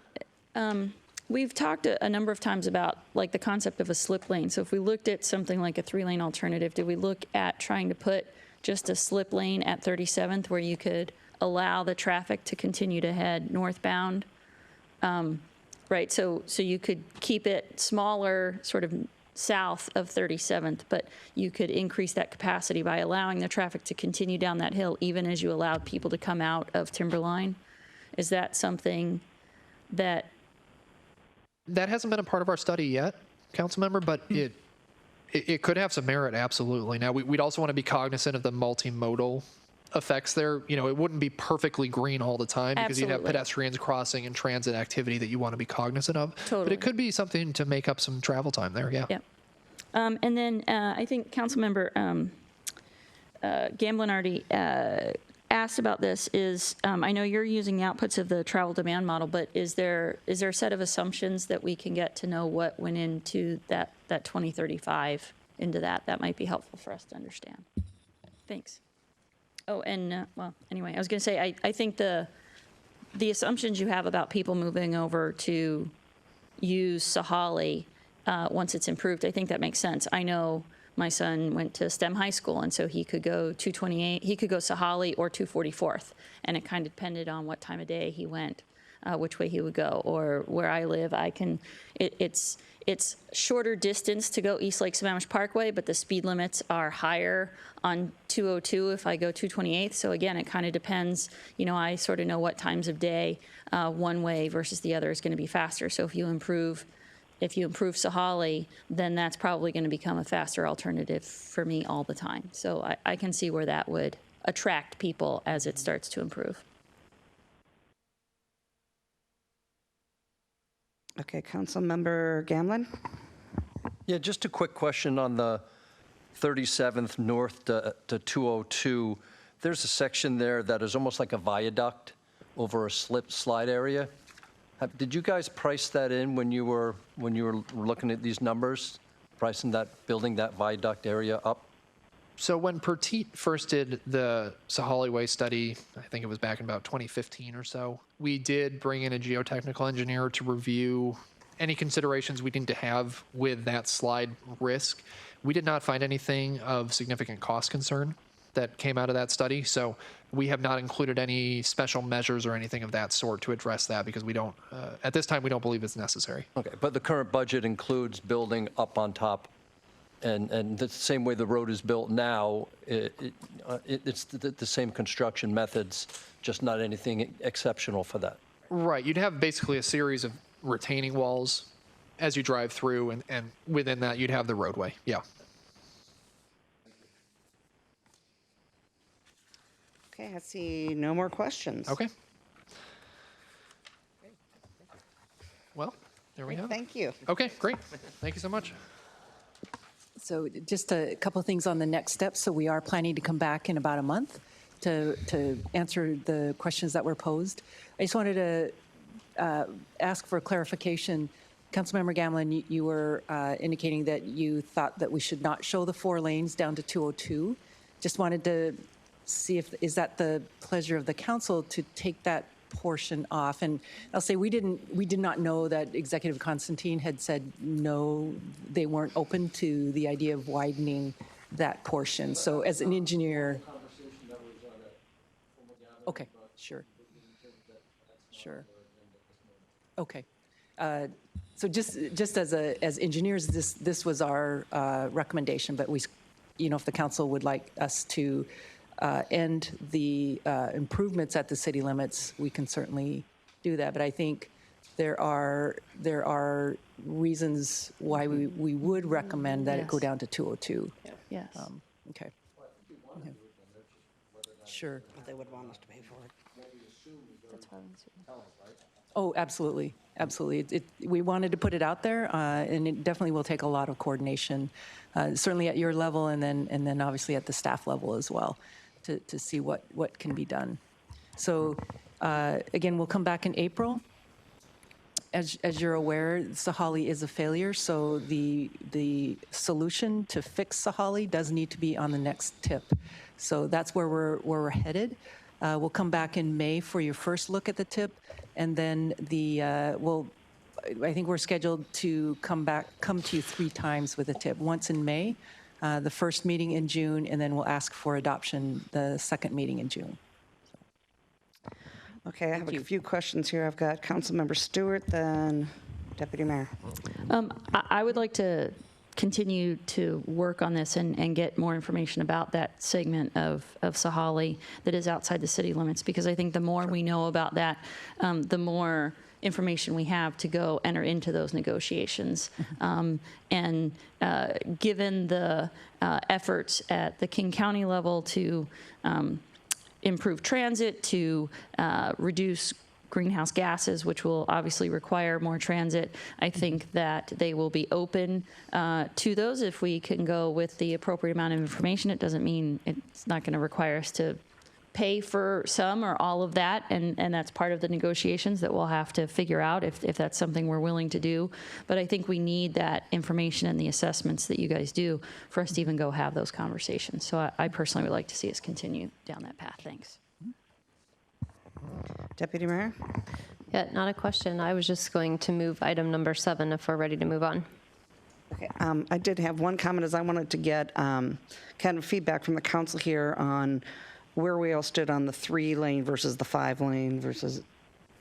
then we've talked a number of times about like the concept of a slip lane. So if we looked at something like a 3-lane alternative, did we look at trying to put just a slip lane at 37th where you could allow the traffic to continue to head northbound, right? So you could keep it smaller, sort of south of 37th, but you could increase that capacity by allowing the traffic to continue down that hill, even as you allowed people to come out of Timberline. Is that something that hasn't been a part of our study yet, Councilmember, but it could have some merit, absolutely. Now, we'd also want to be cognizant of the multimodal effects there. You know, it wouldn't be perfectly green all the time because you'd have pedestrians crossing and transit activity that you want to be cognizant of. But it could be something to make up some travel time there, yeah. And then I think Councilmember Gamblin already asked about this is, I know you're using the outputs of the travel demand model, but is there a set of assumptions that we can get to know what went into that 2035 into that? That might be helpful for us to understand. Thanks. Oh, and well, anyway, I was going to say, I think the assumptions you have about people moving over to use Sahalee once it's improved, I think that makes sense. I know my son went to STEM high school, and so he could go 228, he could go Sahalee or 244th, and it kind of depended on what time of day he went, which way he would go. Or where I live, it's shorter distance to go East Lake Sammamish Parkway, but the speed limits are higher on 202 if I go 228. So again, it kind of depends. You know, I sort of know what times of day one way versus the other is going to be faster. So if you improve Sahalee, then that's probably going to become a faster alternative for me all the time. So I can see where that would attract people as it starts to improve. Okay, Councilmember Gamlin? Yeah, just a quick question on the 37th north to 202. There's a section there that is almost like a viaduct over a slide area. Did you guys price that in when you were looking at these numbers, pricing that, building that viaduct area up? So when Pertit first did the Sahalee Way study, I think it was back in about 2015 or so, we did bring in a geotechnical engineer to review any considerations we need to have with that slide risk. We did not find anything of significant cost concern that came out of that study. So we have not included any special measures or anything of that sort to address that because we don't, at this time, we don't believe it's necessary. Okay, but the current budget includes building up on top, and the same way the road is built now, it's the same construction methods, just not anything exceptional for that. Right, you'd have basically a series of retaining walls as you drive through, and within that, you'd have the roadway, yeah. Okay, I see no more questions. Okay. Well, there we have it. Thank you. Okay, great. Thank you so much. So just a couple of things on the next steps. So we are planning to come back in about a month to answer the questions that were posed. I just wanted to ask for clarification. Councilmember Gamlin, you were indicating that you thought that we should not show the 4 lanes down to 202. Just wanted to see is that the pleasure of the council to take that portion off? And I'll say we did not know that Executive Constantine had said no, they weren't open to the idea of widening that portion. So as an engineer. Okay, sure. Okay. So just as engineers, this was our recommendation, but we, if the council would like us to end the improvements at the city limits, we can certainly do that. But I think there are reasons why we would recommend that it go down to 202. Yes. Okay. Sure. They would want us to pay for it. That's why Oh, absolutely, absolutely. We wanted to put it out there, and it definitely will take a lot of coordination, certainly at your level, and then obviously at the staff level as well, to see what can be done. So again, we'll come back in April. As you're aware, Sahali is a failure, so the solution to fix Sahali does need to be on the next tip. So that's where we're headed. We'll come back in May for your first look at the tip, and then I think we're scheduled to come to you 3 times with the tip. Once in May, the first meeting in June, and then we'll ask for adoption the second meeting in June. Okay, I have a few questions here. I've got Councilmember Stewart, then Deputy Mayor. I would like to continue to work on this and get more information about that segment of Sahali that is outside the city limits, because I think the more we know about that, the more information we have to go enter into those negotiations. And given the efforts at the King County level to improve transit, to reduce greenhouse gases, which will obviously require more transit, I think that they will be open to those if we can go with the appropriate amount of information. It doesn't mean it's not going to require us to pay for some or all of that, and that's part of the negotiations that we'll have to figure out if that's something we're willing to do. But I think we need that information and the assessments that you guys do for us to even go have those conversations. So I personally would like to see us continue down that path. Thanks. Deputy Mayor? Yeah, not a question. I was just going to move item number 7 if we're ready to move on. Okay, I did have one comment, as I wanted to get kind of feedback from the council here on where we all stood on the 3-lane versus the 5-lane versus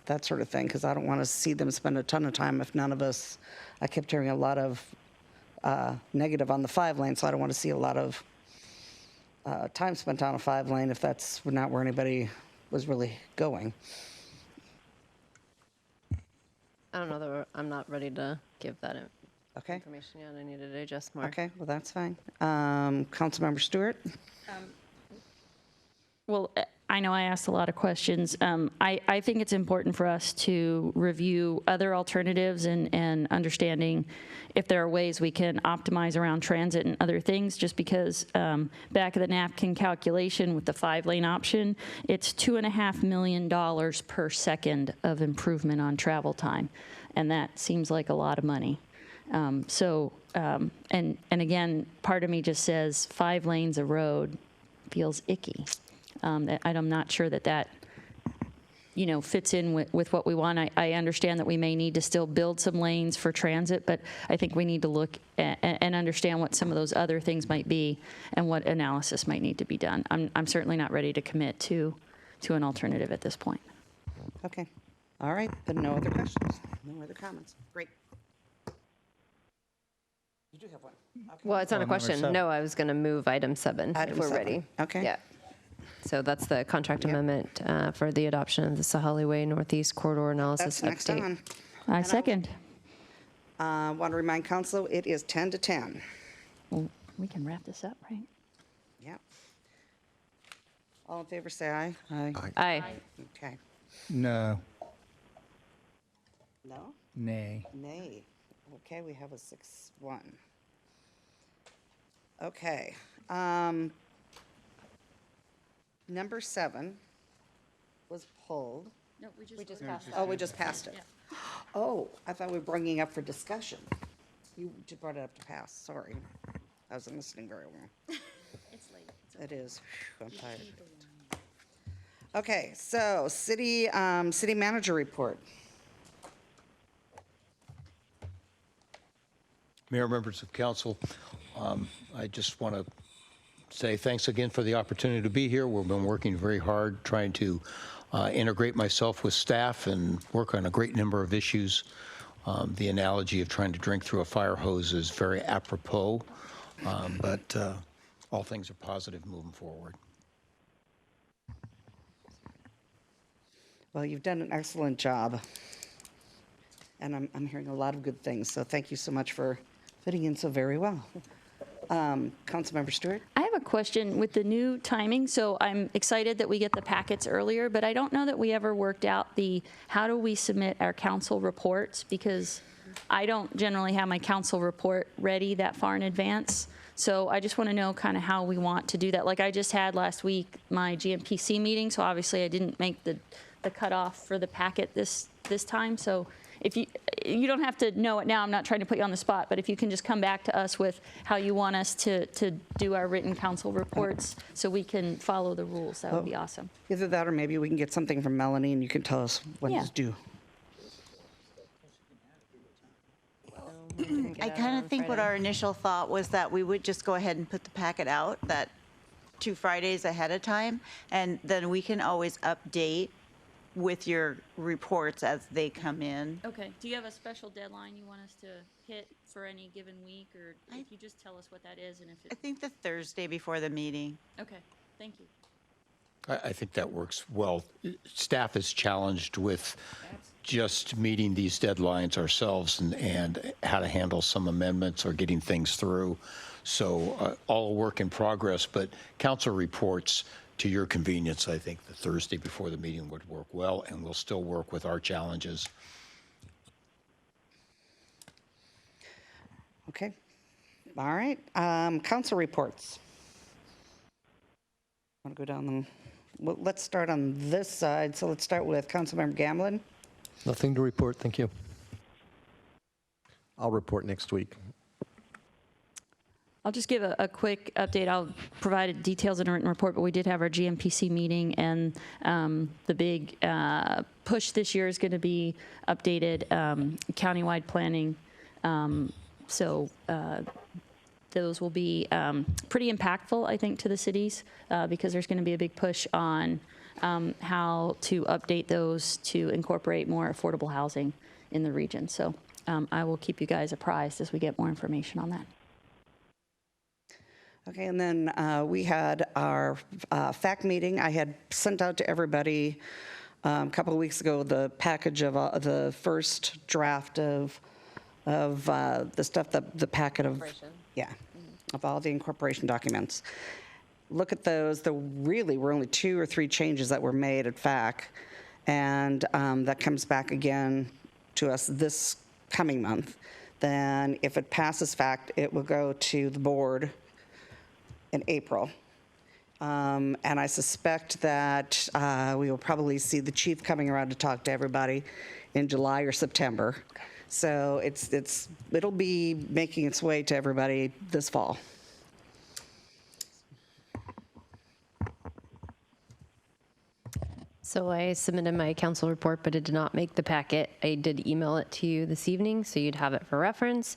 that sort of thing, because I don't want to see them spend a ton of time if none of us, I kept hearing a lot of negative on the 5-lane, so I don't want to see a lot of time spent on a 5-lane if that's not where anybody was really going. I don't know that I'm not ready to give that Okay. information yet. I need to digest more. Okay, well, that's fine. Councilmember Stewart? Well, I know I asked a lot of questions. I think it's important for us to review other alternatives and understanding if there are ways we can optimize around transit and other things, just because back of the napkin calculation with the 5-lane option, it's $2.5 million per second of improvement on travel time. And that seems like a lot of money. And again, part of me just says 5 lanes of road feels icky. I'm not sure that fits in with what we want. I understand that we may need to still build some lanes for transit, but I think we need to look and understand what some of those other things might be and what analysis might need to be done. I'm certainly not ready to commit to an alternative at this point. Okay. All right, then no other questions, no other comments. Great. You do have one. Okay. Well, it's not a question. No, I was going to move item 7 Item if we're 7. ready. Okay. Yeah. So that's the contract amendment for the adoption of the Sahali Way Northeast Corridor Analysis That's next Update. on. I second. Want to remind council, it is 10 to 10. Well, we can wrap this up, right? Yep. All in favor, say aye. Aye. Aye. Okay. No. No? Nay. Nay. Okay, we have a 6-1. Okay. Number 7 was pulled. No, we just passed Oh, we just passed it. Oh, I thought we were bringing up for discussion. You just brought it up to pass, sorry. I wasn't listening very well. It's late. It is. Whew, I'm tired. Okay, so city manager report. Mayor, members of council, I just want to say thanks again for the opportunity to be here. We've been working very hard trying to integrate myself with staff and work on a great number of issues. The analogy of trying to drink through a fire hose is very apropos, but all things are positive moving forward. Well, you've done an excellent job. And I'm hearing a lot of good things, so thank you so much for fitting in so very well. Councilmember Stewart? I have a question with the new timing. So I'm excited that we get the packets earlier, but I don't know that we ever worked out how do we submit our council reports? Because I don't generally have my council report ready that far in advance. So I just want to know kind of how we want to do that. Like I just had last week my GMPC meeting, so obviously I didn't make the cutoff for the packet this time. So if you don't have to know it now, I'm not trying to put you on the spot, but if you can just come back to us with how you want us to do our written council reports so we can follow the rules, that would be awesome. Either that or maybe we can get something from Melanie and you can tell us when Yeah. it's due. I kind of think what our initial thought was that we would just go ahead and put the packet out that 2 Fridays ahead of time, and then we can always update with your reports as they come in. Okay. Do you have a special deadline you want us to hit for any given week, or if you just tell us what that is and if I think the Thursday before the meeting. Okay. Thank you. I think that works well. Staff is challenged with just meeting these deadlines ourselves and how to handle some amendments or getting things through. So all a work in progress, but council reports to your convenience, I think the Thursday before the meeting would work well, and we'll still work with our challenges. Okay. All right. Council reports. Want to go down them? Well, let's start on this side. So let's start with Councilmember Gamblin. Nothing to report, thank you. I'll report next week. I'll just give a quick update. I'll provide details in a written report, but we did have our GMPC meeting, and the big push this year is going to be updated countywide planning. So those will be pretty impactful, I think, to the cities because there's going to be a big push on how to update those to incorporate more affordable housing in the region. So I will keep you guys apprised as we get more information on that. Okay, and then we had our FAC meeting. I had sent out to everybody a couple of weeks ago the package of the first draft of the stuff, the packet of, of all the incorporation documents. Look at those. There really were only 2 or 3 changes that were made at FAC, and that comes back again to us this coming month. Then if it passes FAC, it will go to the board in April. And I suspect that we will probably see the chief coming around to talk to everybody in July or September. So it'll be making its way to everybody this fall. So I submitted my council report, but it did not make the packet. I did email it to you this evening, so you'd have it for reference.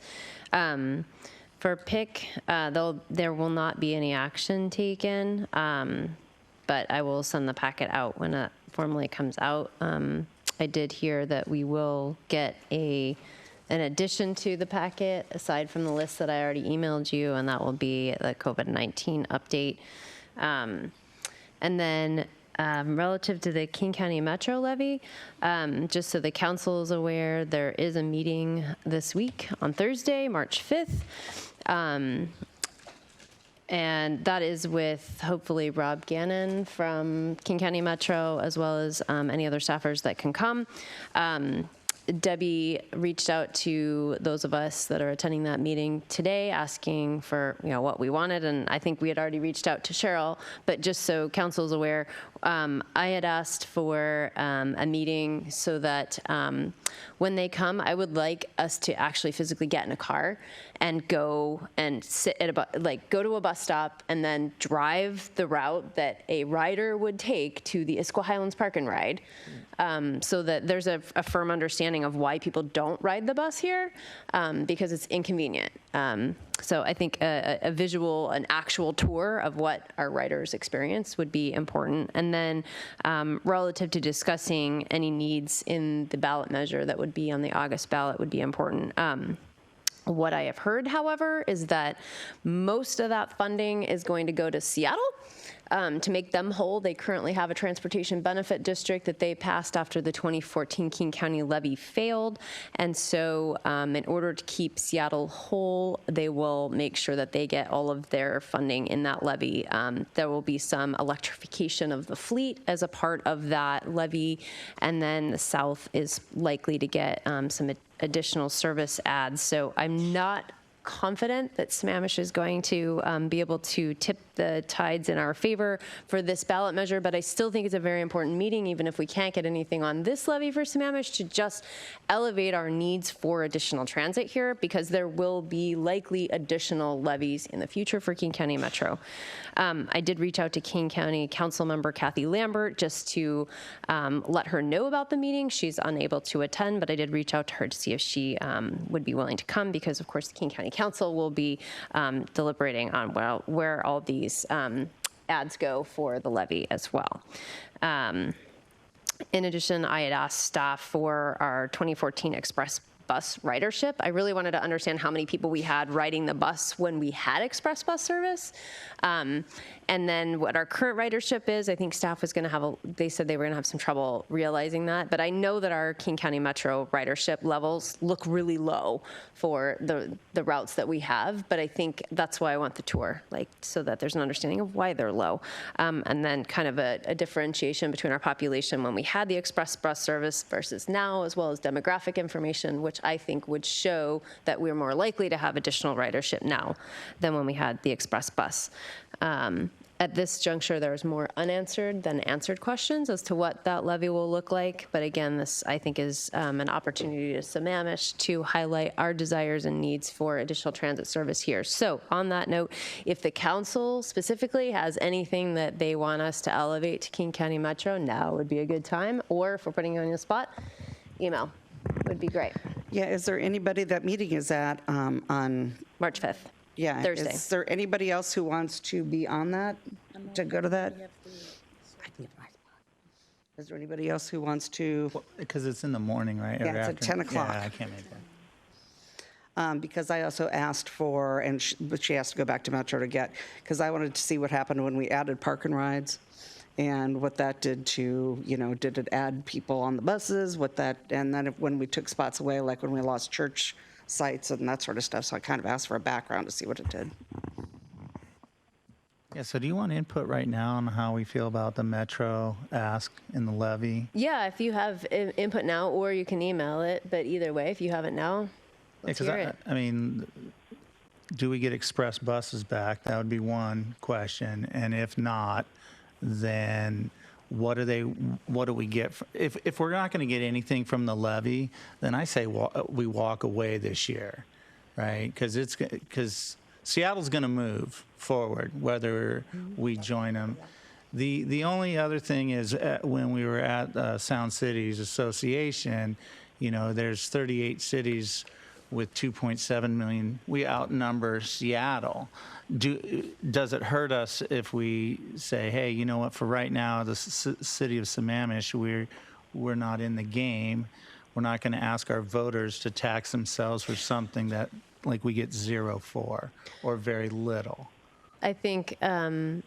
For PIC, there will not be any action taken, but I will send the packet out when it formally comes out. I did hear that we will get an addition to the packet, aside from the list that I already emailed you, and that will be the COVID-19 update. And then relative to the King County Metro levy, just so the council is aware, there is a meeting this week on Thursday, March 5th. And that is with hopefully Rob Gannon from King County Metro, as well as any other staffers that can come. Debbie reached out to those of us that are attending that meeting today, asking for, what we wanted, and I think we had already reached out to Cheryl, but just so council's aware, I had asked for a meeting so that when they come, I would like us to actually physically get in a car and go and sit at go to a bus stop and then drive the route that a rider would take to the Issaquah Highlands Park and Ride, so that there's a firm understanding of why people don't ride the bus here, because it's inconvenient. So I think a visual, an actual tour of what our riders experience would be important. And then relative to discussing any needs in the ballot measure that would be on the August ballot would be important. What I have heard, however, is that most of that funding is going to go to Seattle. To make them whole, they currently have a transportation benefit district that they passed after the 2014 King County levy failed. And so in order to keep Seattle whole, they will make sure that they get all of their funding in that levy. There will be some electrification of the fleet as a part of that levy. And then the South is likely to get some additional service adds. So I'm not confident that Sammamish is going to be able to tip the tides in our favor for this ballot measure, but I still think it's a very important meeting, even if we can't get anything on this levy for Sammamish, to just elevate our needs for additional transit here, because there will be likely additional levies in the future for King County Metro. I did reach out to King County Council member Kathy Lambert just to let her know about the meeting. She's unable to attend, but I did reach out to her to see if she would be willing to come, because of course the King County Council will be deliberating on where all these ads go for the levy as well. In addition, I had asked staff for our 2014 Express bus ridership. I really wanted to understand how many people we had riding the bus when we had express bus service. And then what our current ridership is. I think staff was going to have they said they were going to have some trouble realizing that, but I know that our King County Metro ridership levels look really low for the routes that we have, but I think that's why I want the tour, so that there's an understanding of why they're low. And then kind of a differentiation between our population when we had the express bus service versus now, as well as demographic information, which I think would show that we're more likely to have additional ridership now than when we had the express bus. At this juncture, there's more unanswered than answered questions as to what that levy will look like. But again, this, I think, is an opportunity to Sammamish to highlight our desires and needs for additional transit service here. So on that note, if the council specifically has anything that they want us to elevate to King County Metro, now would be a good time. Or if we're putting you on the spot, email would be great. Yeah, is there anybody that meeting is at on March 5th? Yeah. Thursday. Is there anybody else who wants to be on that, to go to that? Is there anybody else who wants to? Because it's in the morning, right? Yeah, it's at 10 o'clock. Yeah, I can't make that. Because I also asked for, but she has to go back to Metro to get, because I wanted to see what happened when we added park and rides and what that did to, did it add people on the buses, and then when we took spots away, like when we lost church sites and that sort of stuff. So I kind of asked for a background to see what it did. Yeah, so do you want input right now on how we feel about the Metro ask in the levy? Yeah, if you have input now, or you can email it, but either way, if you have it now, let's hear it. I mean, do we get express buses back? That would be one question. And if not, then what do we get? If we're not going to get anything from the levy, then I say we walk away this year, right? Because Seattle's going to move forward, whether we join them. The only other thing is when we were at Sound Cities Association, there's 38 cities with 2.7 million. We outnumber Seattle. Does it hurt us if we say, hey, you know what, for right now, the city of Sammamish, we're not in the game. We're not going to ask our voters to tax themselves for something that we get zero for or very little. I think the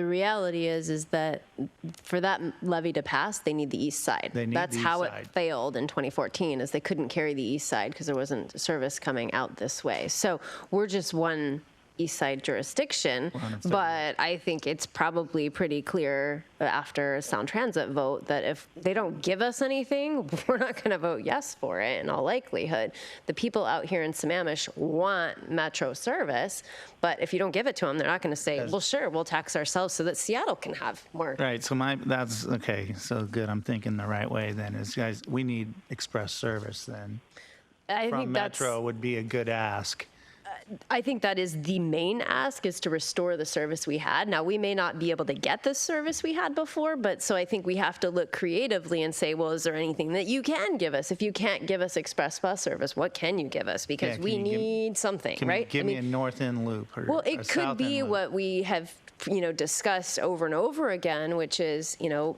reality is that for that levy to pass, they need the east side. That's how it failed in 2014, is they couldn't carry the east side because there wasn't service coming out this way. So we're just one East Side jurisdiction, but I think it's probably pretty clear after a Sound Transit vote that if they don't give us anything, we're not going to vote yes for it in all likelihood. The people out here in Sammamish want Metro service, but if you don't give it to them, they're not going to say, well, sure, we'll tax ourselves so that Seattle can have more. Right, so that's, okay, so good, I'm thinking the right way then, is guys, we need express service then. I From think that's, Metro would be a good ask. I think that is the main ask, is to restore the service we had. Now, we may not be able to get the service we had before, but so I think we have to look creatively and say, well, is there anything that you can give us? If you can't give us express bus service, what can you give us? Because we need something, right? Give me a North End loop or well, a it could South be End loop. what we have, discussed over and over again, which is,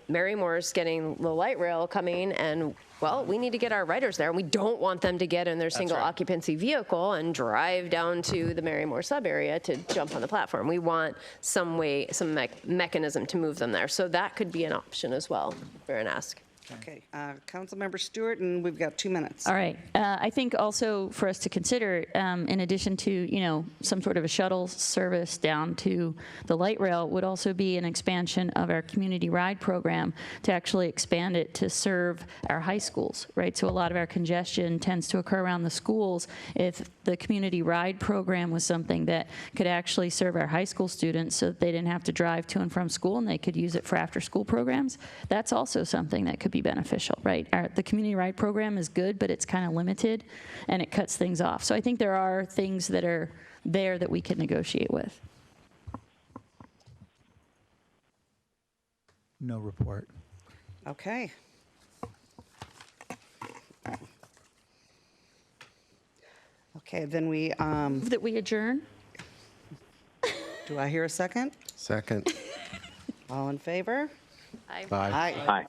Mary Moore's getting the light rail coming, and well, we need to get our riders there, and we don't want them to get in their single occupancy vehicle and drive down to the Mary Moore sub area to jump on the platform. We want some way, some mechanism to move them there. So that could be an option as well, for an ask. Okay, Councilmember Stewart, and we've got 2 minutes. All right. I think also for us to consider, in addition to, some sort of a shuttle service down to the light rail, would also be an expansion of our community ride program to actually expand it to serve our high schools, right? So a lot of our congestion tends to occur around the schools. If the community ride program was something that could actually serve our high school students so that they didn't have to drive to and from school and they could use it for after-school programs, that's also something that could be beneficial, right? The community ride program is good, but it's kind of limited and it cuts things off. So I think there are things that are there that we can negotiate with. No report. Okay. Okay, then we, That we adjourn? do I hear a second? Second. All in favor? Aye. Aye. Aye.